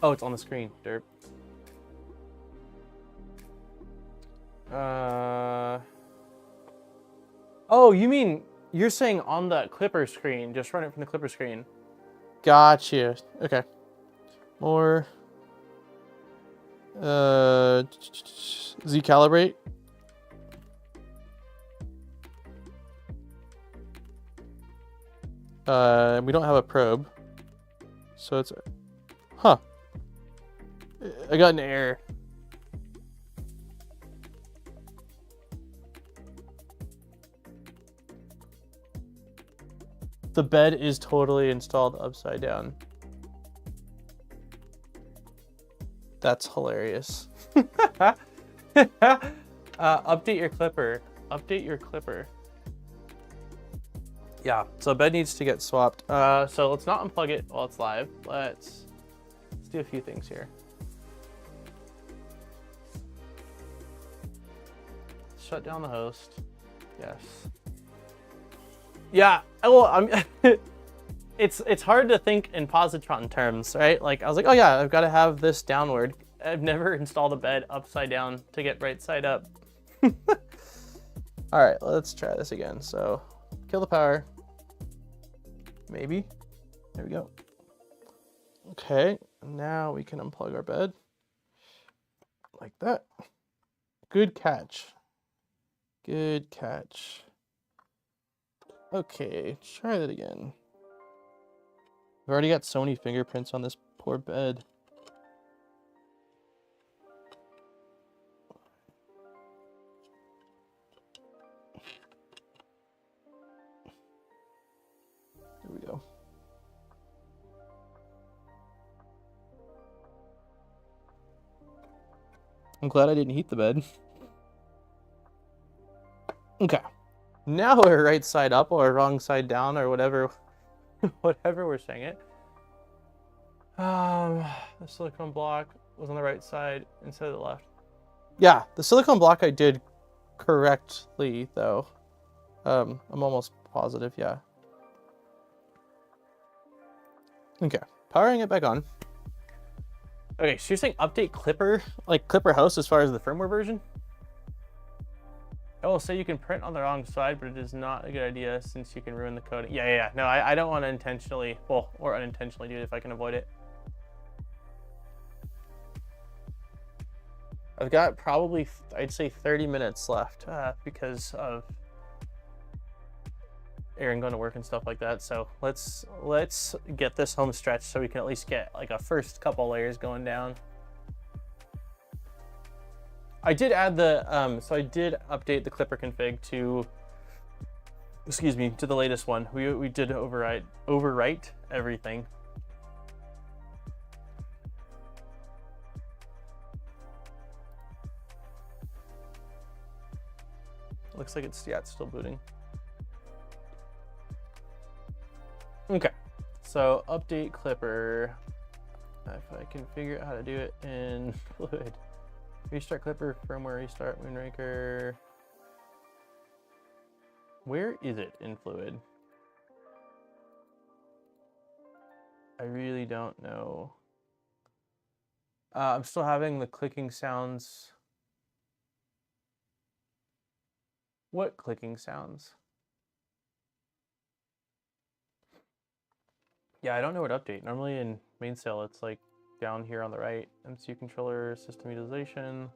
Oh, it's on the screen, derp. Oh, you mean, you're saying on the clipper screen, just run it from the clipper screen. Gotcha, okay. More. Z calibrate. We don't have a probe, so it's, huh. I got an error. The bed is totally installed upside down. That's hilarious. Update your clipper. Update your clipper. Yeah, so bed needs to get swapped. So let's not unplug it while it's live. Let's do a few things here. Shut down the host. Yes. Yeah. Well, I'm. It's hard to think in positron terms, right? Like I was like, oh yeah, I've got to have this downward. I've never installed a bed upside down to get right side up. All right, let's try this again. So kill the power. Maybe. There we go. Okay, now we can unplug our bed. Like that. Good catch. Good catch. Okay, try that again. I've already got Sony fingerprints on this poor bed. There we go. I'm glad I didn't heat the bed. Okay. Now we're right side up or wrong side down or whatever. Whatever we're saying it. The silicone block was on the right side instead of the left. Yeah, the silicone block I did correctly though. I'm almost positive, yeah. Okay, powering it back on. Okay, so you're saying update clipper, like clipper host as far as the firmware version? I will say you can print on the wrong side, but it is not a good idea since you can ruin the coding. Yeah. No, I don't want to intentionally, well, or unintentionally do it if I can avoid it. I've got probably, I'd say 30 minutes left because of Aaron going to work and stuff like that. So let's get this home stretch so we can at least get like a first couple layers going down. I did add the, so I did update the clipper config to, excuse me, to the latest one. We did overwrite everything. Looks like it's still booting. Okay, so update Clipper. If I can figure out how to do it in Fluid. Restart Clipper, firmware restart, Moonraker. Where is it in Fluid? I really don't know. I'm still having the clicking sounds. What clicking sounds? Yeah, I don't know what update. Normally in Mainsail, it's like down here on the right. MCU controller, system utilization.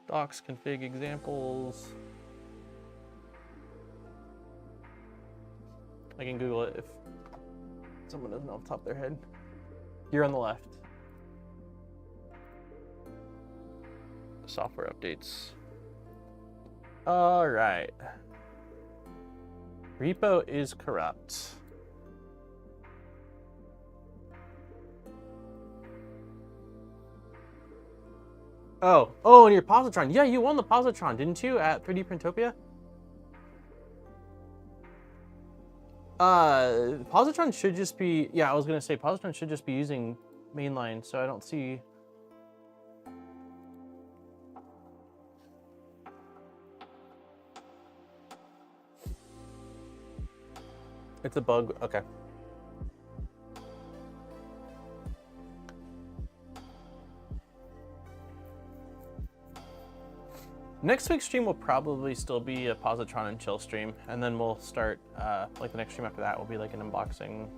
Docs, config examples. I can Google it if someone doesn't know off the top of their head. Here on the left. Software updates. All right. Repo is corrupt. Oh, and your Positron. Yeah, you won the Positron, didn't you, at 3D Printopia? Positron should just be, yeah, I was gonna say Positron should just be using mainline, so I don't see. It's a bug, okay. Next week's stream will probably still be a Positron and chill stream, and then we'll start, like the next stream after that will be like an unboxing.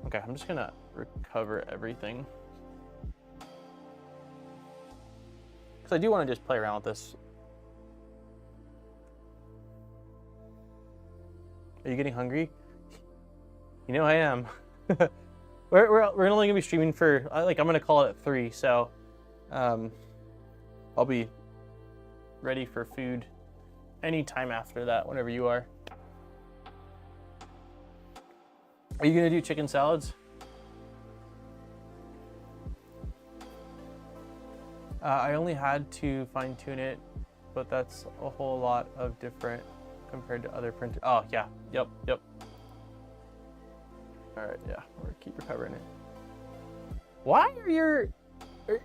Okay, I'm just gonna recover everything. Because I do want to just play around with this. Are you getting hungry? You know I am. we're only gonna be streaming for, like, I'm gonna call it 3, so I'll be ready for food anytime after that, whenever you are. Are you gonna do chicken salads? I only had to fine tune it, but that's a whole lot of different compared to other printers. Oh yeah, yep. All right, yeah, we'll keep recovering it. Why are your,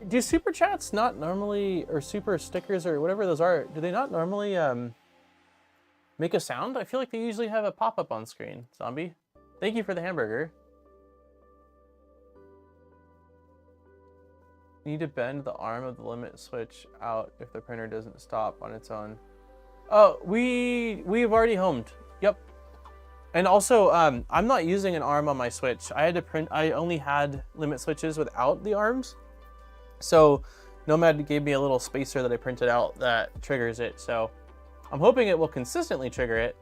do super chats not normally, or super stickers or whatever those are, do they not normally make a sound? I feel like they usually have a pop-up on screen. Zombie, thank you for the hamburger. You need to bend the arm of the limit switch out if the printer doesn't stop on its own. Oh, we've already homed. Yep. And also, I'm not using an arm on my switch. I had to print, I only had limit switches without the arms. So Nomad gave me a little spacer that I printed out that triggers it. So I'm hoping it will consistently trigger it,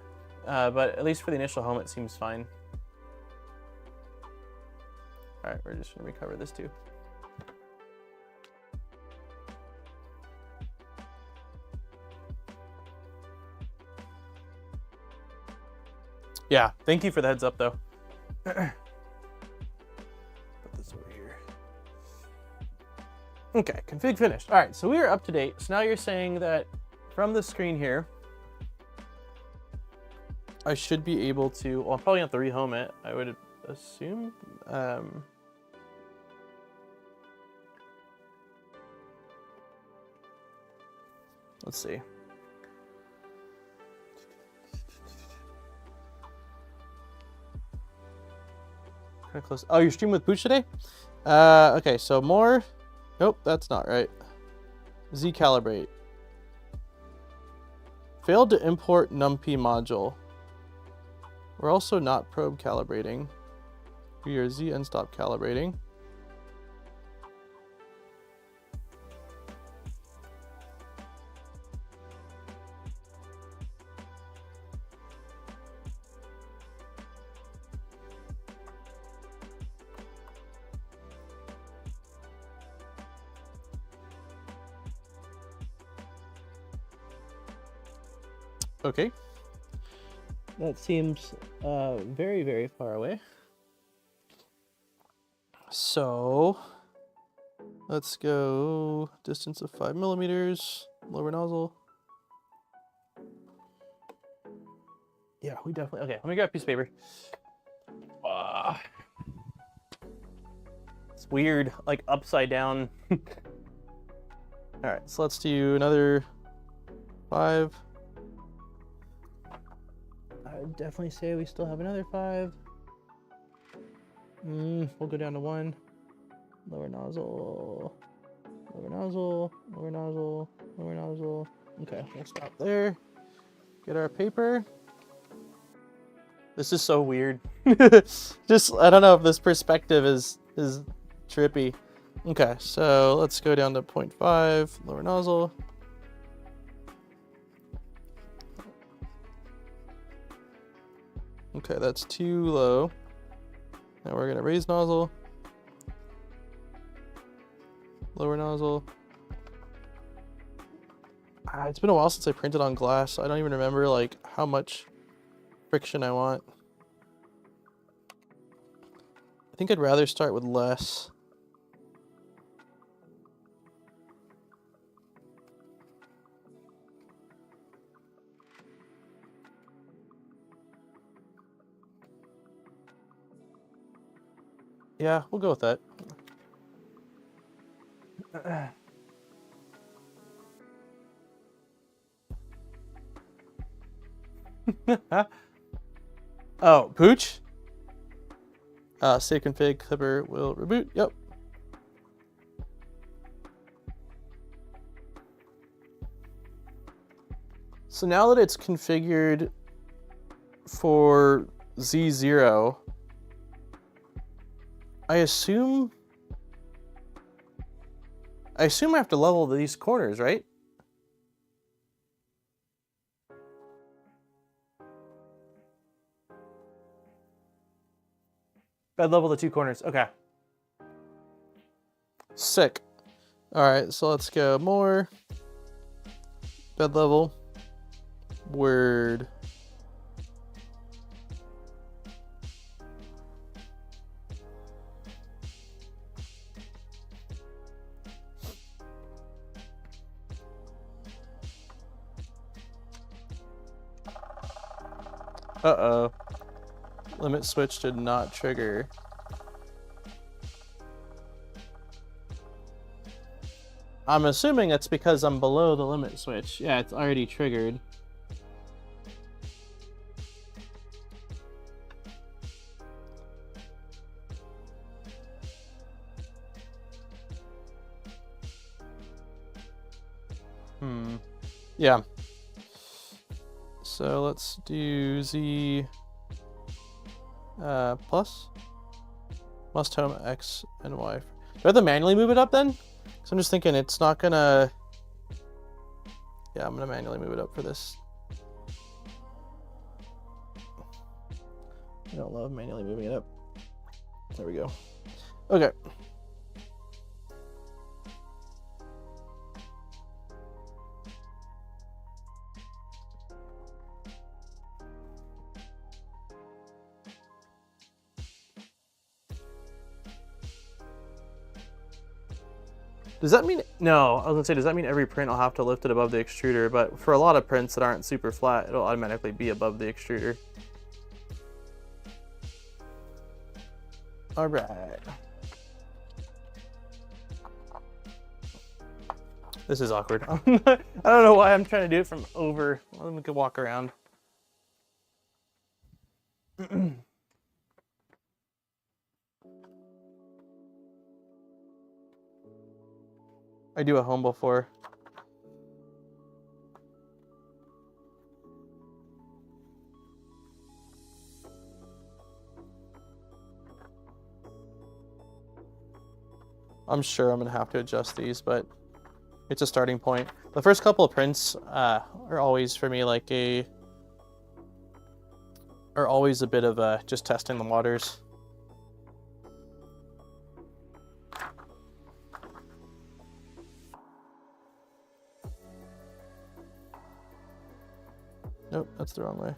but at least for the initial home, it seems fine. All right, we're just gonna recover this too. Yeah, thank you for the heads up though. Put this over here. Okay, config finished. All right, so we are up to date. So now you're saying that from the screen here, I should be able to, well, I'm probably gonna have to rehome it, I would assume. Let's see. Kind of close. Oh, you're streaming with Booch today? Okay, so more. Nope, that's not right. Z calibrate. Failed to import numpy module. We're also not probe calibrating. We are Z and stop calibrating. Okay. That seems very, very far away. So let's go distance of 5 millimeters, lower nozzle. Yeah, we definitely, okay, let me grab a piece of paper. It's weird, like upside down. All right, so let's do another 5. I would definitely say we still have another 5. We'll go down to 1. Lower nozzle, lower nozzle, lower nozzle, lower nozzle. Okay, we'll stop there. Get our paper. This is so weird. Just, I don't know if this perspective is trippy. Okay, so let's go down to 0.5, lower nozzle. Okay, that's too low. Now we're gonna raise nozzle. Lower nozzle. It's been a while since I printed on glass. So I don't even remember like how much friction I want. I think I'd rather start with less. Yeah, we'll go with that. Oh, pooch? Save config, clipper will reboot. Yep. So now that it's configured for Z0, I assume I have to level these corners, right? Bed level the 2 corners. Okay. Sick. All right, so let's go more. Bed level. Word. Uh-oh. Limit switch did not trigger. I'm assuming it's because I'm below the limit switch. Yeah, it's already triggered. Yeah. So let's do Z plus. Must home X and Y. Do I have to manually move it up then? Because I'm just thinking it's not gonna... Yeah, I'm gonna manually move it up for this. I don't love manually moving it up. There we go. Okay. Does that mean, no, I was gonna say, does that mean every print I'll have to lift it above the extruder? But for a lot of prints that aren't super flat, it'll automatically be above the extruder. All right. This is awkward. I don't know why I'm trying to do it from over. Let me go walk around. I do a home before. I'm sure I'm gonna have to adjust these, but it's a starting point. The first couple of prints are always for me like a bit of just testing the waters. Nope, that's the wrong way.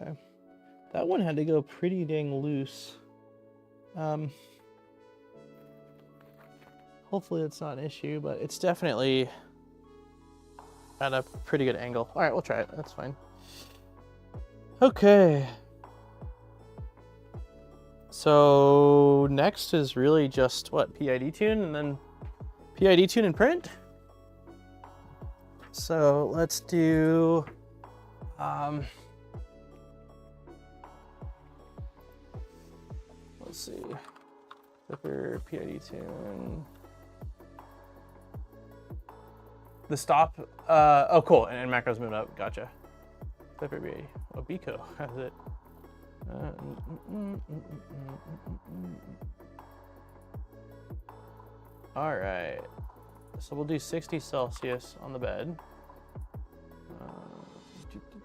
Okay. That one had to go pretty dang loose. Hopefully it's not an issue, but it's definitely at a pretty good angle. All right, we'll try it. That's fine. Okay. So next is really just what, PID tune and then PID tune and print. So let's do let's see, Flipper, PID tune, the stop. Oh, cool, and macros moving up. Gotcha. Flipper, PID. Oh, Bico has it. All right, so we'll do 60 Celsius on the bed.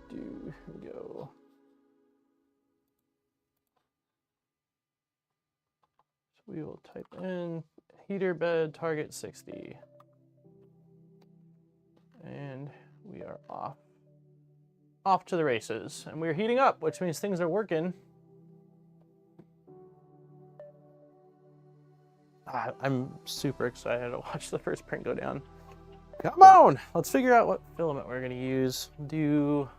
Here we go. So we will type in heater bed target 60. And we are off to the races. And we're heating up, which means things are working. I'm super excited to watch the first print go down. Come on, let's figure out what filament we're gonna use. Let's do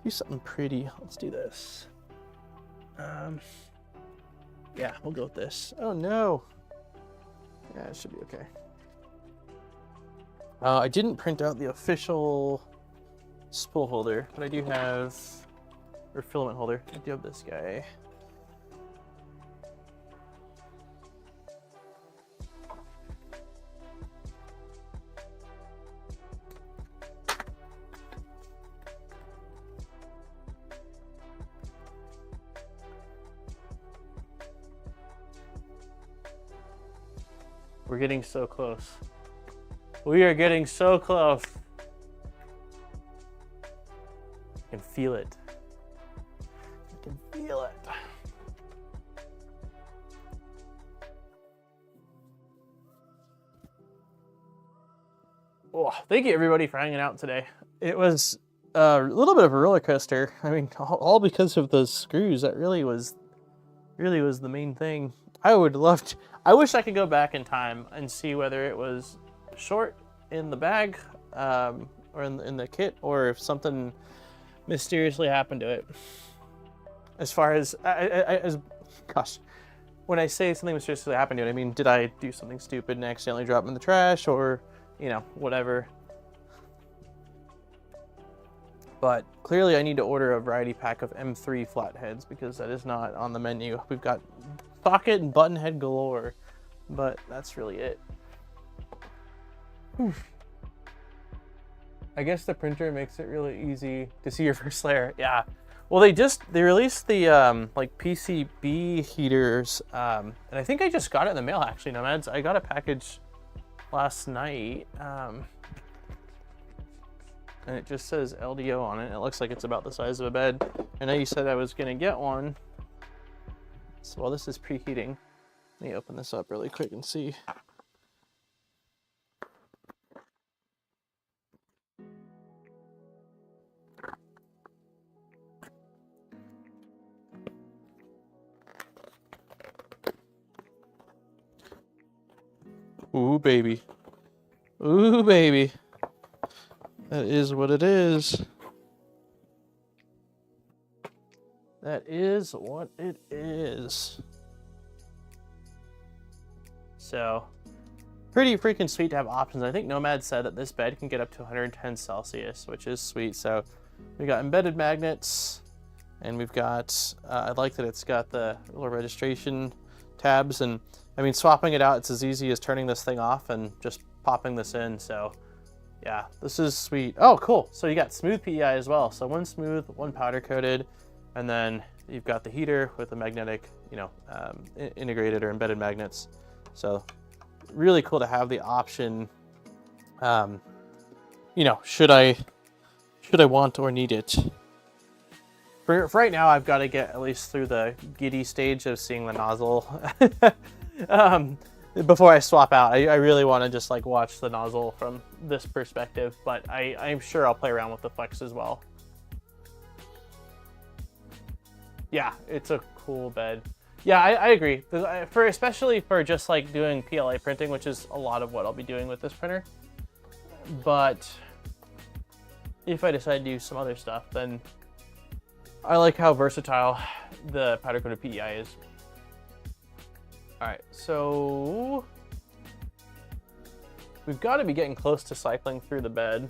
something pretty. Let's do this. Yeah, we'll go with this. Oh no. Yeah, it should be okay. I didn't print out the official spool holder, but I do have, or filament holder. I do have this guy. We're getting so close. We are getting so close. I can feel it. I can feel it. Oh, thank you everybody for hanging out today. It was a little bit of a roller coaster. I mean, all because of those screws. That really was the main thing. I wish I could go back in time and see whether it was short in the bag or in the kit, or if something mysteriously happened to it. As far as, gosh, when I say something mysteriously happened to it, I mean, did I do something stupid and accidentally drop it in the trash, or, you know, whatever. But clearly I need to order a variety pack of M3 flatheads because that is not on the menu. We've got socket and button head galore, but that's really it. Whew. I guess the printer makes it really easy to see your first layer. Yeah. Well, they released the like PCB heaters, and I think I just got it in the mail actually, Nomads. I got a package last night, and it just says LDO on it. It looks like it's about the size of a bed. I know you said I was gonna get one. So while this is preheating, let me open this up really quick and see. Ooh, baby. Ooh, baby. That is what it is. That is what it is. So, pretty freaking sweet to have options. I think Nomad said that this bed can get up to 110 Celsius, which is sweet. So, we got embedded magnets, and we've got, I like that it's got the little registration tabs, and I mean, swapping it out, it's as easy as turning this thing off and just popping this in. So, yeah, this is sweet. Oh, cool. So you got smooth PEI as well. So one smooth, one powder coated, and then you've got the heater with the magnetic, you know, integrated or embedded magnets. So really cool to have the option. You know, should I want or need it? For right now, I've got to get at least through the giddy stage of seeing the nozzle before I swap out. I really want to just like watch the nozzle from this perspective, but I'm sure I'll play around with the flex as well. Yeah, it's a cool bed. Yeah, I agree. Especially for just like doing PLA printing, which is a lot of what I'll be doing with this printer. But if I decide to do some other stuff, then I like how versatile the powder coated PEI is. All right, so we've got to be getting close to cycling through the bed.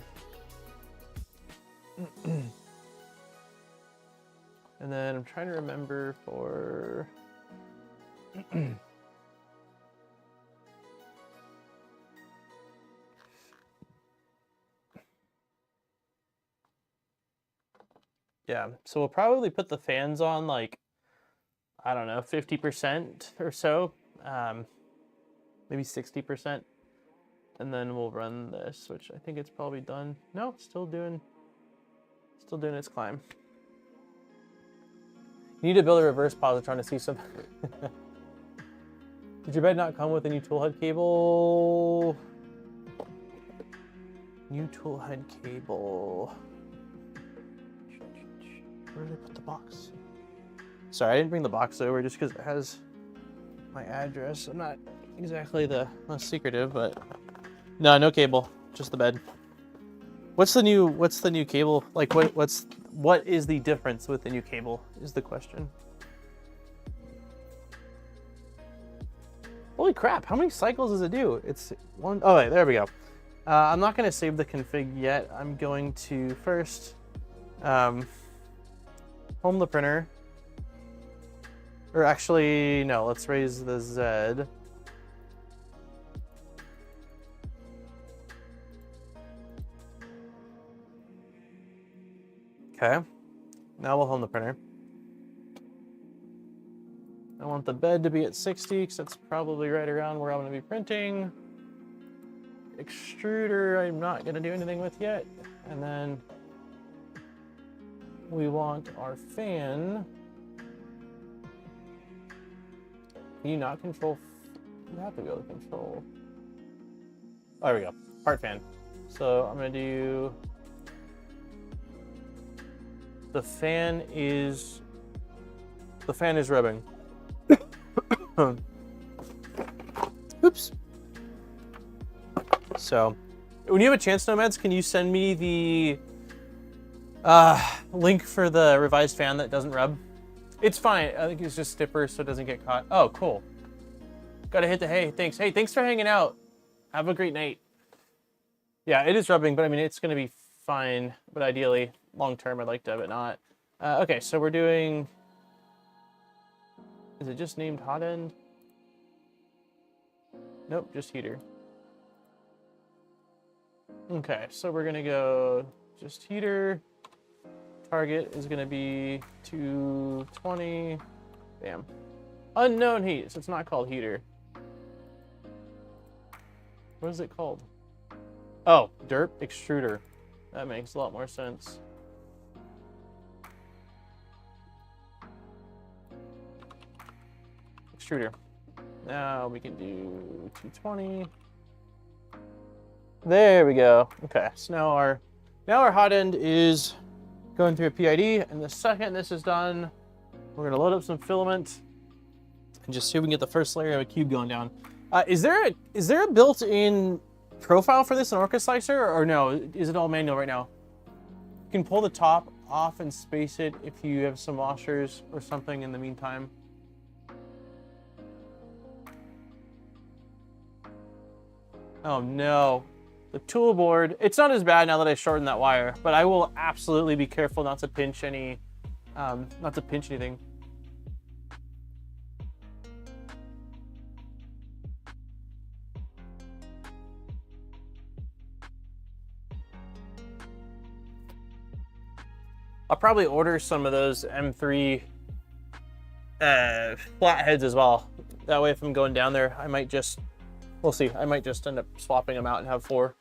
And then I'm trying to remember for... Yeah, so we'll probably put the fans on like, I don't know, 50% or so, maybe 60%. And then we'll run this, which I think it's probably done. No, still doing its climb. You need to build a reverse positron to see some. Did your bed not come with a new toolhead cable? New toolhead cable. Where did I put the box? Sorry, I didn't bring the box over just because it has my address. I'm not exactly the most secretive, but no cable, just the bed. What's the new cable? Like what is the difference with the new cable is the question. Holy crap, how many cycles does it do? It's one, oh wait, there we go. I'm not gonna save the config yet. I'm going to first home the printer. Or actually, no, let's raise the Z. Okay, now we'll home the printer. I want the bed to be at 60 because that's probably right around where I'm going to be printing. Extruder, I'm not going to do anything with yet. And then we want our fan. Can you not control? You have to be able to control. Oh, there we go. Part fan. So I'm going to do. The fan is rubbing. Oops. So, when you have a chance, Nomads, can you send me the link for the revised fan that doesn't rub? It's fine. I think it's just stiffer so it doesn't get caught. Oh, cool. Gotta hit the hay. Thanks. Hey, thanks for hanging out. Have a great night. Yeah, it is rubbing, but I mean, it's gonna be fine. But ideally, long term, I'd like to have it not. Okay, so we're doing. Is it just named hot end? Nope, just heater. Okay, so we're gonna go just heater. Target is gonna be 220. Bam. Unknown heat, so it's not called heater. What is it called? Oh, derp extruder. That makes a lot more sense. Extruder. Now we can do 220. There we go. Okay, so now our hot end is going through a PID, and the second this is done, we're gonna load up some filament and just see if we can get the first layer of a cube going down. Is there a built-in profile for this in Orca Slicer, or no? Is it all manual right now? You can pull the top off and space it if you have some washers or something in the meantime. Oh no, the tool board. It's not as bad now that I shortened that wire, but I will absolutely be careful not to pinch anything. I'll probably order some of those M3 flatheads as well. That way if I'm going down there, I might just, we'll see, I might just end up swapping them out and have 4.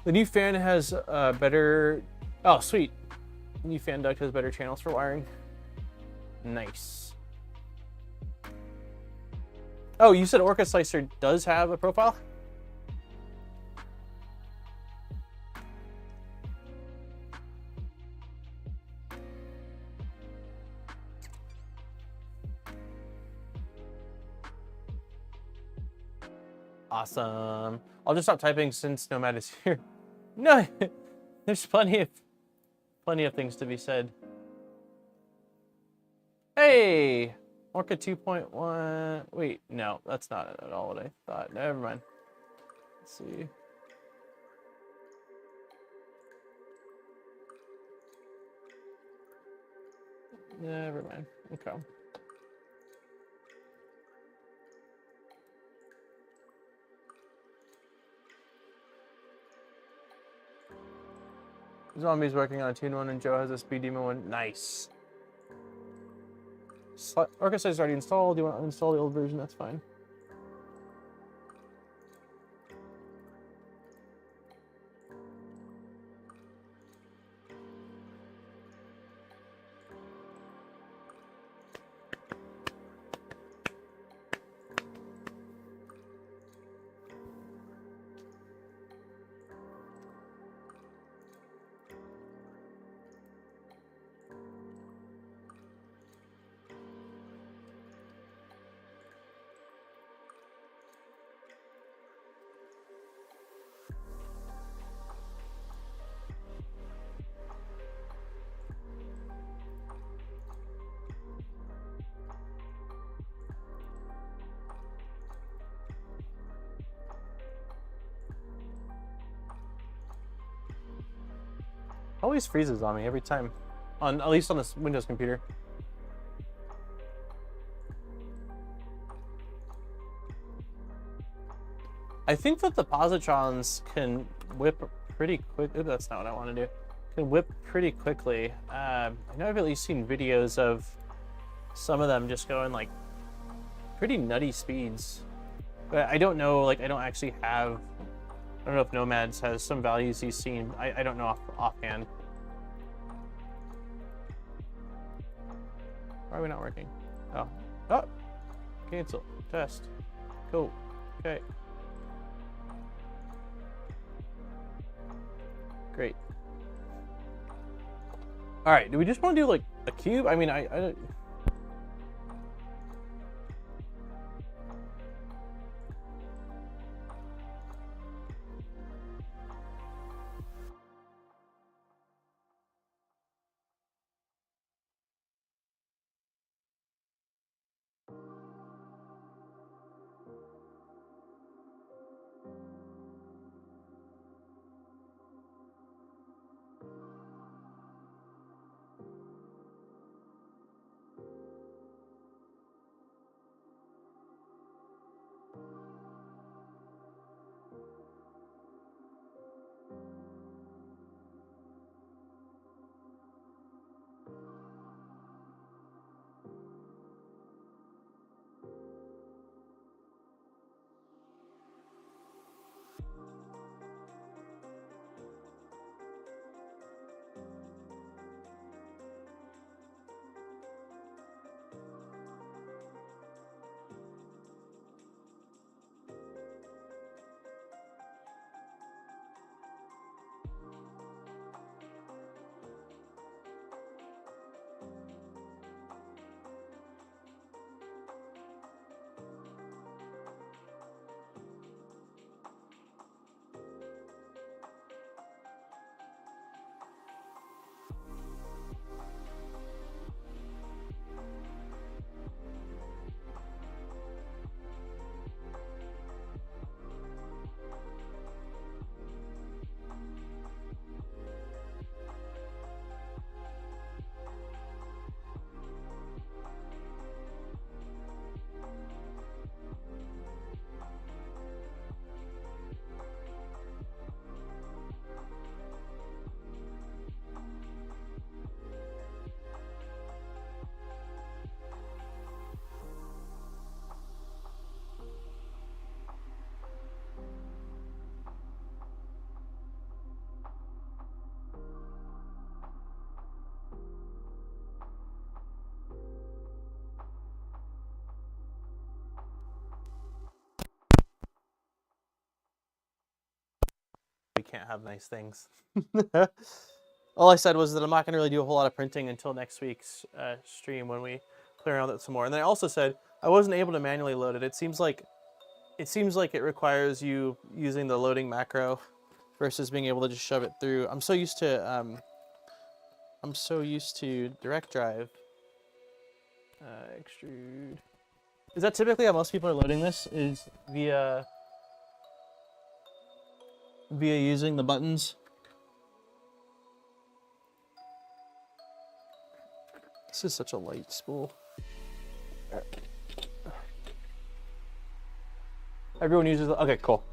The new fan has better, oh sweet. The new fan duct has better channels for wiring. Nice. Oh, you said Orca Slicer does have a profile? Awesome. I'll just stop typing since Nomad is here. No, there's plenty of things to be said. Hey, Orca 2.1. Wait, no, that's not at all what I thought. Never mind. Let's see. Never mind. Okay. Zombie's working on a tune one, and Joe has a speed demon one. Nice. Orchestra is already installed. You want to install the old version? That's fine. Always freezes on me every time, at least on this Windows computer. I think that the Positrons can whip pretty quick. Ooh, that's not what I want to do. Can whip pretty quickly. I know I've at least seen videos of some of them just going like pretty nutty speeds, but I don't know. Like I don't actually have. I don't know if Nomads has some values he's seen. I don't know offhand. Why are we not working? Oh. Oh! Cancel. Test. Cool. Okay. Great. Alright, do we just want to do like a cube? I mean, I we can't have nice things. All I said was that I'm not going to really do a whole lot of printing until next week's stream when we play around with it some more. And then I also said I wasn't able to manually load it. It seems like it seems like it requires you using the loading macro versus being able to just shove it through. I'm so used to direct drive. Extrude. Is that typically how most people are loading this? Is via using the buttons? This is such a light spool. Everyone uses the, okay, cool.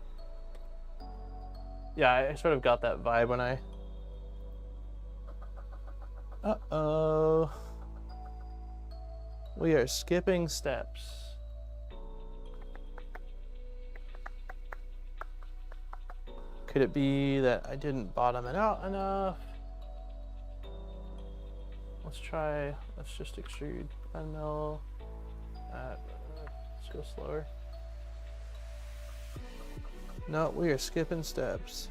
Yeah, I sort of got that vibe when I... Uh-oh. We are skipping steps. Could it be that I didn't bottom it out enough? Let's just extrude 10 mil. Let's go slower. No, we are skipping steps.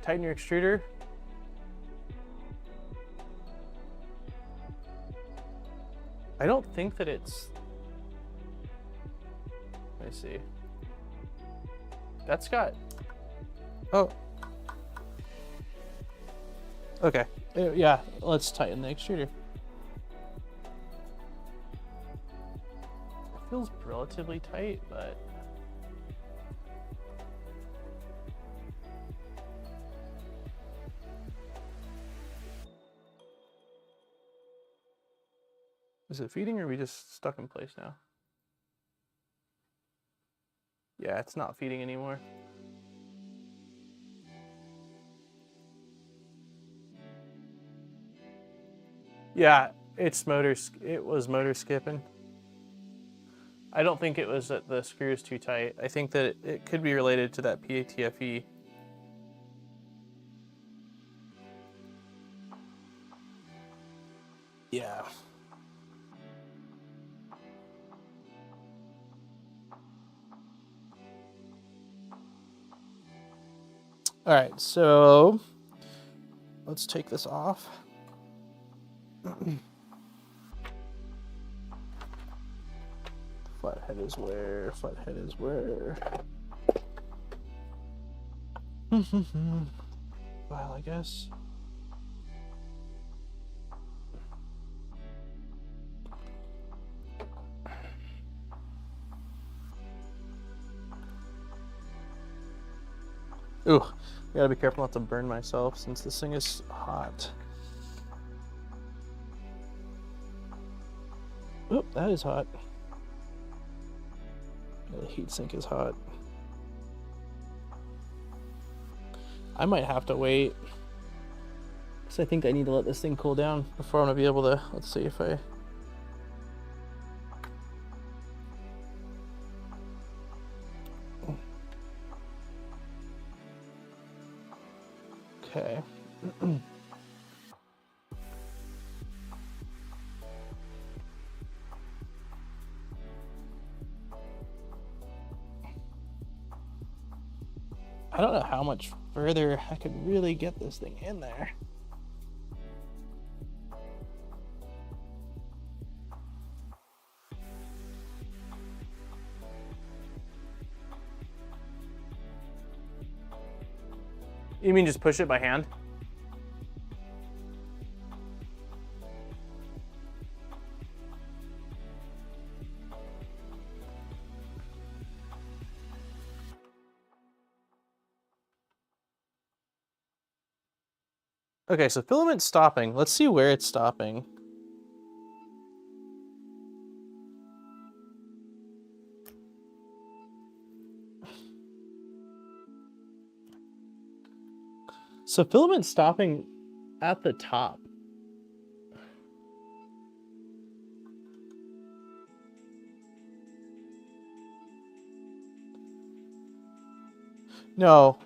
Tighten your extruder. I don't think that it's... Let me see. That's got... Oh. Okay. Yeah, let's tighten the extruder. It feels relatively tight, but... Is it feeding or are we just stuck in place now? Yeah, it's not feeding anymore. Yeah, it was motor skipping. I don't think it was that the screw is too tight. I think that it could be related to that PATFE. Yeah. All right, so let's take this off. Flathead is where? Flathead is where? Well, I guess. Ooh, I gotta be careful not to burn myself since this thing is hot. Oop, that is hot. The heatsink is hot. I might have to wait, because I think I need to let this thing cool down before I'm gonna be able to, let's see if I... Okay. I don't know how much further I could really get this thing in there. You mean just push it by hand? Okay, so filament's stopping. Let's see where it's stopping. So filament's stopping at the top. No,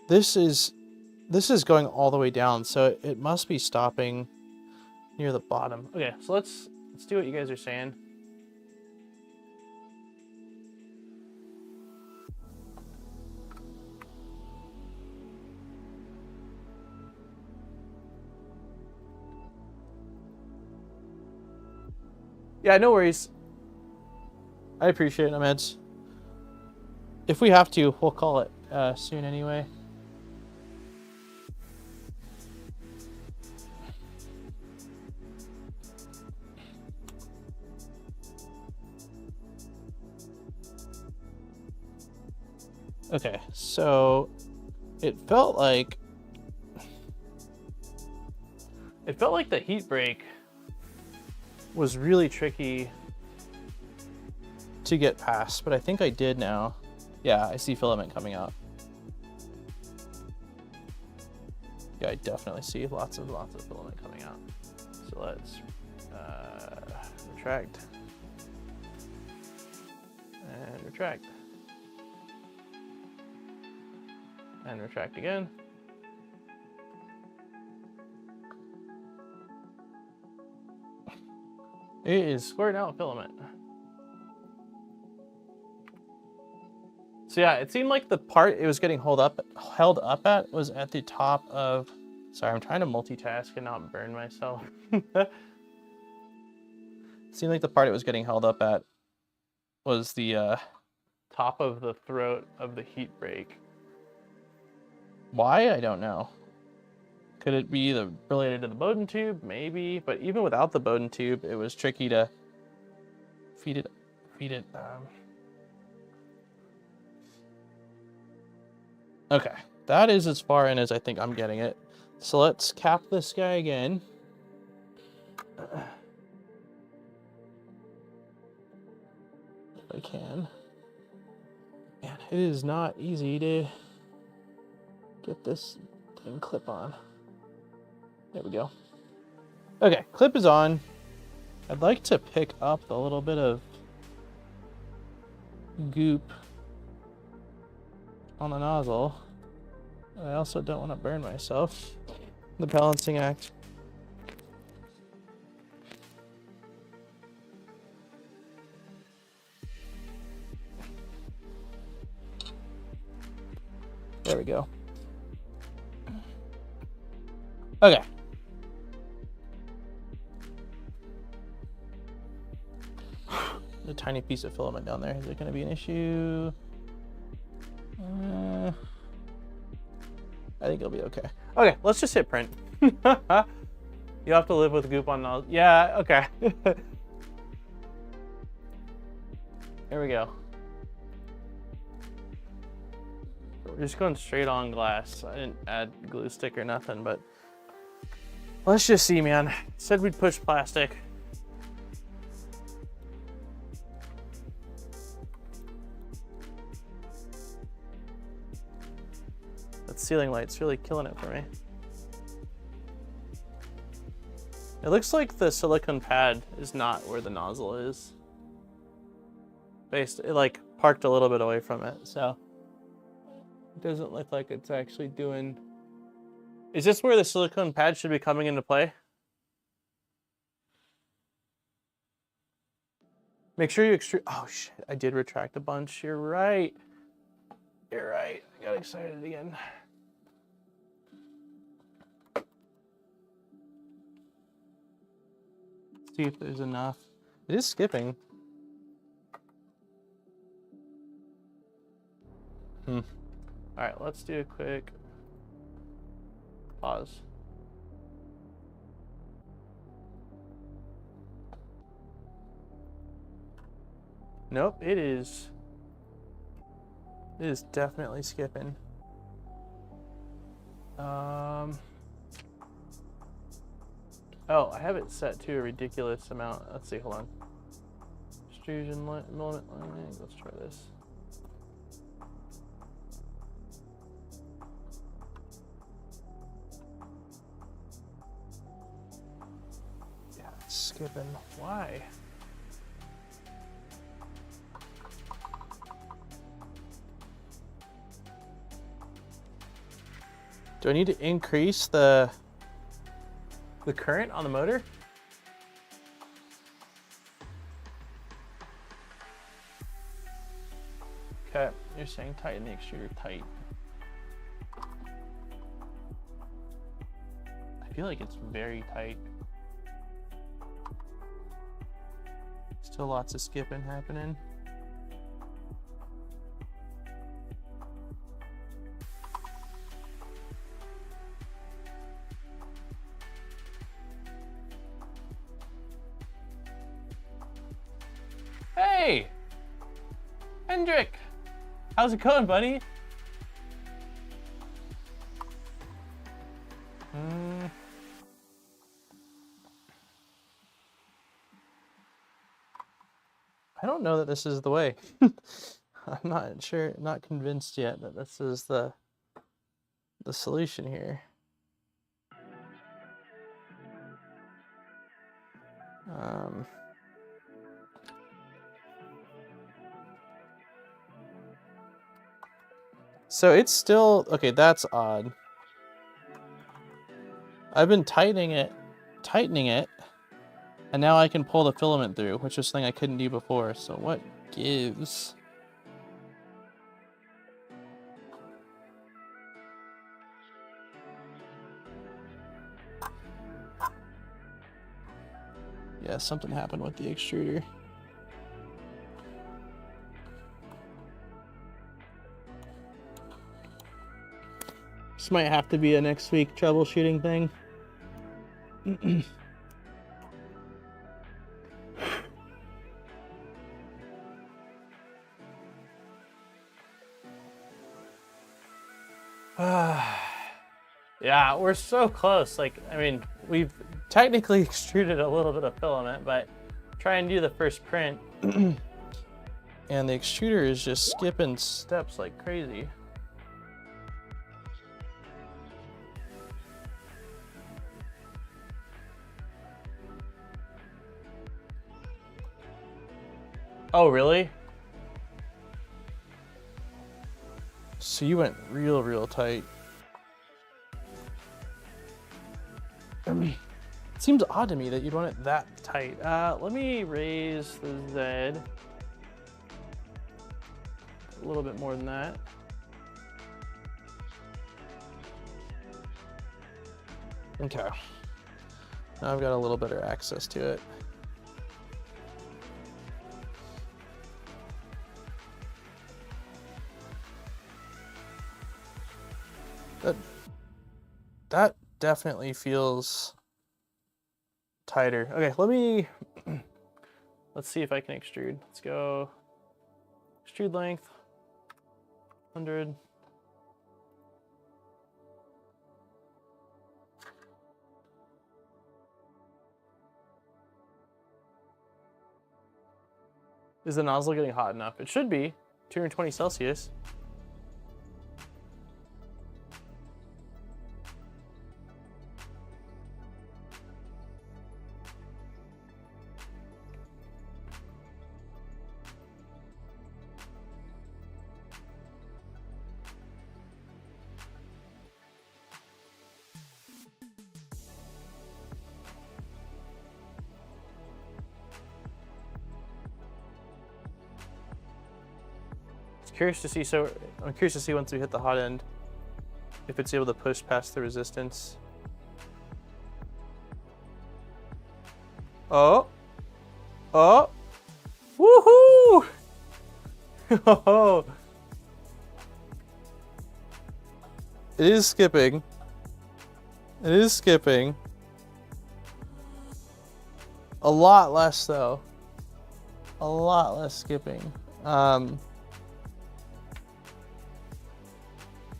this is going all the way down, so it must be stopping near the bottom. Okay, so let's do what you guys are saying. Yeah, no worries. I appreciate it, Meds. If we have to, we'll call it soon anyway. Okay, so it felt like the heat break was really tricky to get past, but I think I did now. Yeah, I see filament coming out. Yeah, I definitely see lots of filament coming out. So let's retract and retract and retract again. It is squirting out filament. So yeah, it seemed like the part it was getting held up at was at the top of, sorry, I'm trying to multitask and not burn myself. It seemed like the part it was getting held up at was the top of the throat of the heat break. Why? I don't know. Could it be related to the Bowden tube? Maybe, but even without the Bowden tube, it was tricky to feed it. Okay, that is as far in as I think I'm getting it. So let's cap this guy again. If I can. Man, it is not easy to get this thing clip on. There we go. Okay, clip is on. I'd like to pick up a little bit of goop on the nozzle. I also don't want to burn myself. The balancing act. There we go. Okay. A tiny piece of filament down there. Is it going to be an issue? I think it'll be okay. Okay, let's just hit print. You have to live with goop on nozzle. Yeah, okay. There we go. We're just going straight on glass. I didn't add glue stick or nothing, but let's just see, man. Said we'd push plastic. That ceiling light's really killing it for me. It looks like the silicone pad is not where the nozzle is. It like parked a little bit away from it, so it doesn't look like it's actually doing. Is this where the silicone pad should be coming into play? Make sure you extrude. Oh shit, I did retract a bunch. You're right. You're right. I got excited again. See if there's enough. It is skipping. All right, let's do a quick pause. Nope, it is definitely skipping. Oh, I have it set to a ridiculous amount. Let's see, hold on. Extrusion filament lining. Let's try this. Yeah, it's skipping. Why? Do I need to increase the current on the motor? Okay, you're saying tighten the extruder tight. I feel like it's very tight. Still lots of skipping happening. Hey! Hendrik! How's it going, buddy? I don't know that this is the way. I'm not sure, not convinced yet that this is the solution here. So it's still, okay, that's odd. I've been tightening it, and now I can pull the filament through, which is something I couldn't do before. So what gives? Yeah, something happened with the extruder. This might have to be a next week troubleshooting thing. Yeah, we're so close. Like, I mean, we've technically extruded a little bit of filament, but try and do the first print. And the extruder is just skipping steps like crazy. Oh, really? So you went real tight. It seems odd to me that you'd want it that tight. Let me raise the Z a little bit more than that. Okay. Now I've got a little better access to it. That definitely feels tighter. Okay, Let's see if I can extrude. Let's go extrude length, 100. Is the nozzle getting hot enough? It should be, 220 Celsius. Curious to see. So I'm curious to see once we hit the hot end, if it's able to push past the resistance. Oh, oh, woohoo! Oh, it is skipping. It is skipping. A lot less though. A lot less skipping.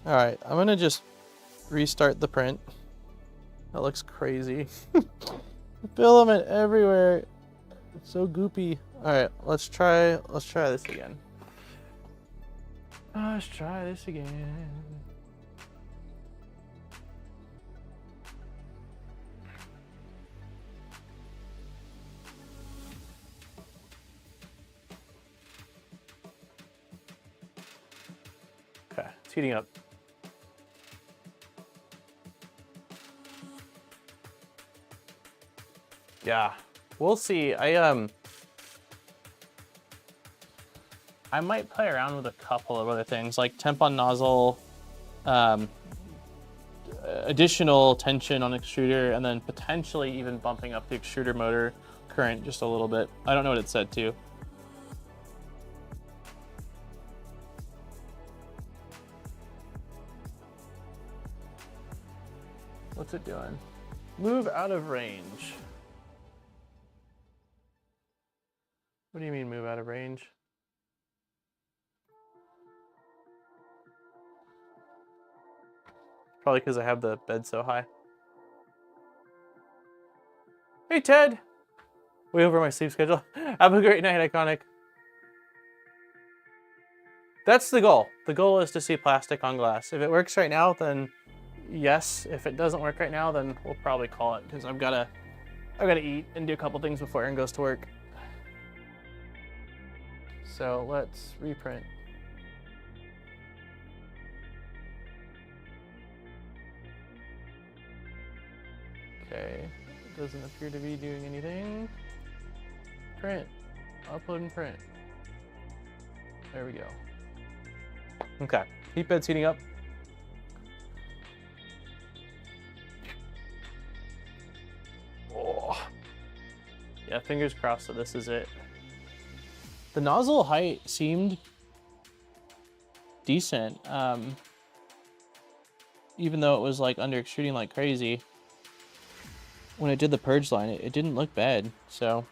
All right, I'm gonna just restart the print. That looks crazy. Filament everywhere. It's so goopy. All right, let's try this again. Let's try this again. Okay, it's heating up. Yeah, we'll see. I might play around with a couple of other things like temp on nozzle, additional tension on extruder, and then potentially even bumping up the extruder motor. current just a little bit. I don't know what it said to. What's it doing? Move out of range. What do you mean move out of range? Probably because I have the bed so high. Hey Ted! Way over my sleep schedule. Have a great night, Iconic. That's the goal. The goal is to see plastic on glass. If it works right now, then yes. If it doesn't work right now, then we'll probably call it because I've gotta eat and do a couple things before Aaron goes to work. So let's reprint. Okay, it doesn't appear to be doing anything. Print, upload and print. There we go. Okay, heat bed's heating up. Oh. Yeah, fingers crossed that this is it. The nozzle height seemed decent, even though it was like under extruding like crazy. When it did the purge line, it didn't look bad, so.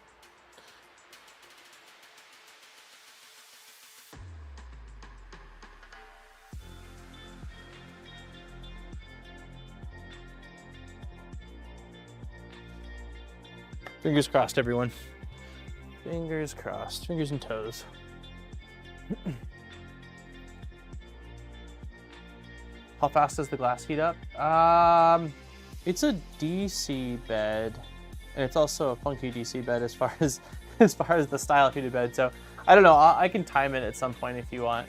Fingers crossed, everyone. Fingers crossed, fingers and toes. How fast does the glass heat up? It's a DC bed, and it's also a funky DC bed as far as the style of heated bed. So I don't know. I can time it at some point if you want.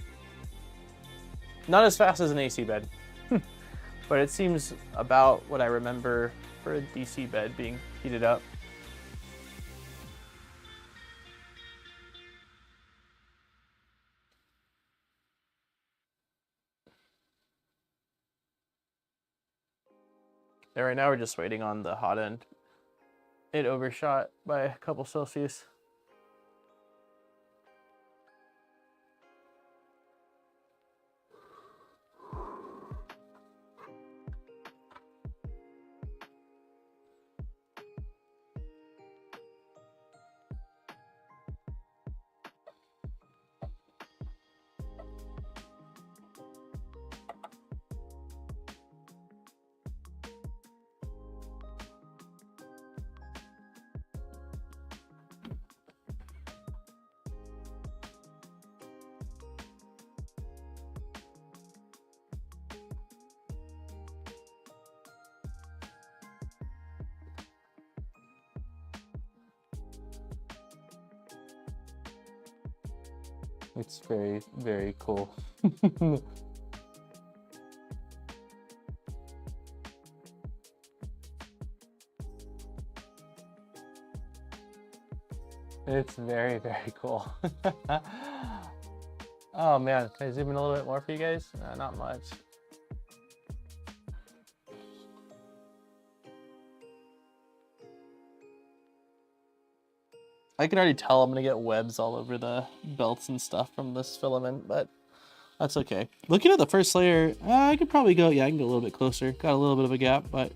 Not as fast as an AC bed, but it seems about what I remember for a DC bed being heated up. And right now we're just waiting on the hot end. It overshot by a couple Celsius. It's very, very cool. It's very, very cool. Oh man, can I zoom in a little bit more for you guys? Not much. I can already tell I'm gonna get webs all over the belts and stuff from this filament, but that's okay. Looking at the first layer, I could probably go, yeah, I can go a little bit closer. Got a little bit of a gap, but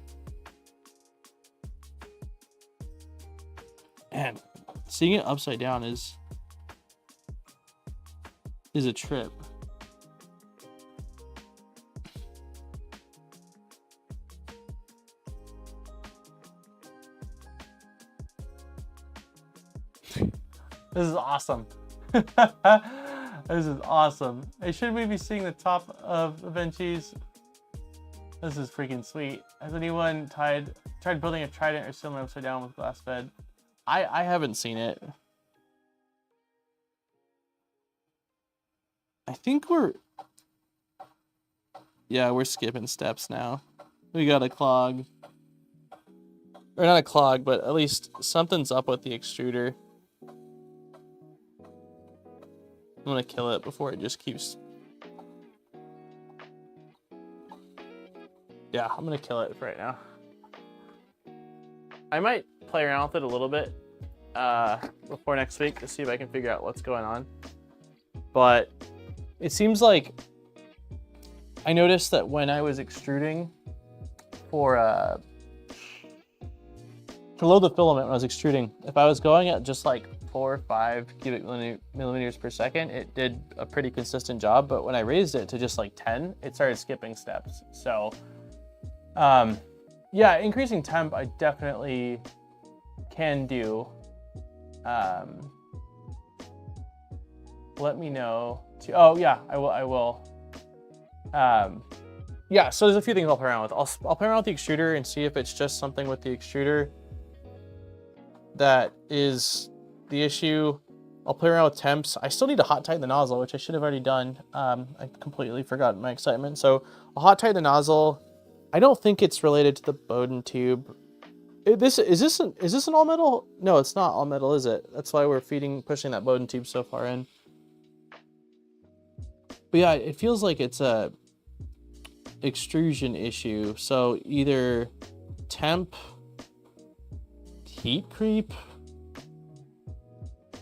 man, seeing it upside down is a trip. This is awesome. This is awesome. Hey, should we be seeing the top of the benches? This is freaking sweet. Has anyone tried building a trident or similar upside down with glass bed? I haven't seen it. I think we're skipping steps now. We got a clog. Or not a clog, but at least something's up with the extruder. I'm gonna kill it before it just keeps. Yeah, I'm gonna kill it for right now. I might play around with it a little bit before next week to see if I can figure out what's going on. But it seems like I noticed that when I was extruding for to load the filament when I was extruding, if I was going at just like 4 or 5 cubic millimeters per second, it did a pretty consistent job. But when I raised it to just like 10, it started skipping steps. So yeah, increasing temp I definitely can do. Let me know too. Oh yeah, I will. Yeah, so there's a few things I'll play around with. I'll play around with the extruder and see if it's just something with the extruder that is the issue. I'll play around with temps. I still need to hot tighten the nozzle, which I should have already done. I completely forgot my excitement. So I'll hot tighten the nozzle. I don't think it's related to the Bowden tube. Is this an all metal? No, it's not all metal, is it? That's why we're pushing that Bowden tube so far in. But yeah, it feels like it's a extrusion issue. So either temp, heat creep,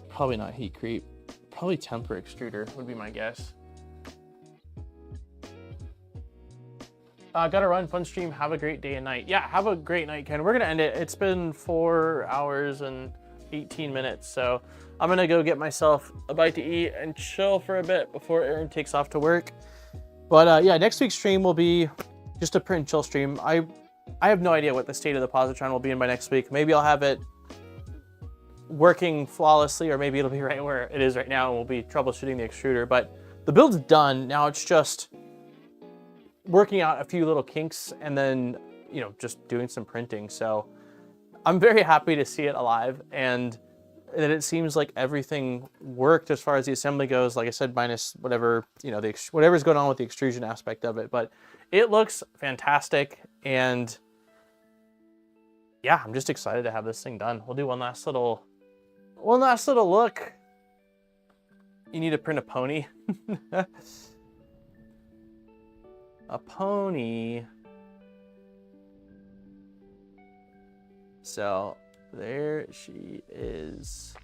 probably not heat creep, probably temp or extruder would be my guess. Gotta run, fun stream, have a great day and night. Yeah, have a great night, Ken. We're gonna end it. It's been 4 hours and 18 minutes, so I'm gonna go get myself a bite to eat and chill for a bit before Aaron takes off to work. But yeah, next week's stream will be just a print and chill stream. I have no idea what the state of the Positron will be in by next week. Maybe I'll have it working flawlessly, or maybe it'll be right where it is right now and we'll be troubleshooting the extruder. But the build's done. Now it's just working out a few little kinks and then, you know, just doing some printing. So I'm very happy to see it alive and that it seems like everything worked as far as the assembly goes. Like I said, minus whatever, you know, whatever's going on with the extrusion aspect of it, but it looks fantastic. And yeah, I'm just excited to have this thing done. We'll do one last little look. You need to print a pony. A pony. So there she is.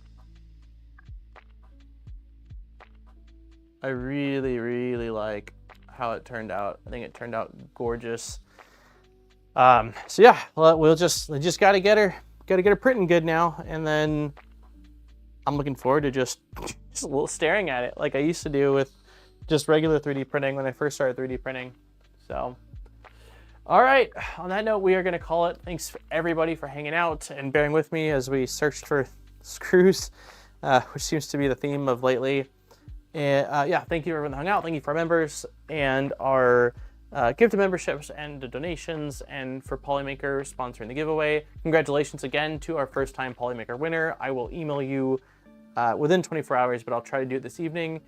I really, really like how it turned out. I think it turned out gorgeous. So yeah, well, we just gotta get her printing good now, and then I'm looking forward to just a little staring at it like I used to do with just regular 3D printing when I first started 3D printing. So, all right, on that note, we are gonna call it. Thanks everybody for hanging out and bearing with me as we searched for screws, which seems to be the theme of lately. And yeah, thank you everyone that hung out. Thank you for our members and our gift memberships and the donations, and for Polymaker sponsoring the giveaway. Congratulations again to our first time Polymaker winner. I will email you within 24 hours, but I'll try to do it this evening.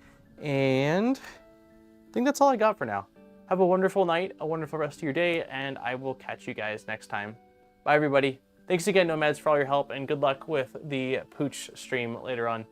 And I think that's all I got for now. Have a wonderful night, a wonderful rest of your day, and I will catch you guys next time. Bye everybody. Thanks again, Nomads, for all your help, and good luck with the Pooch stream later on.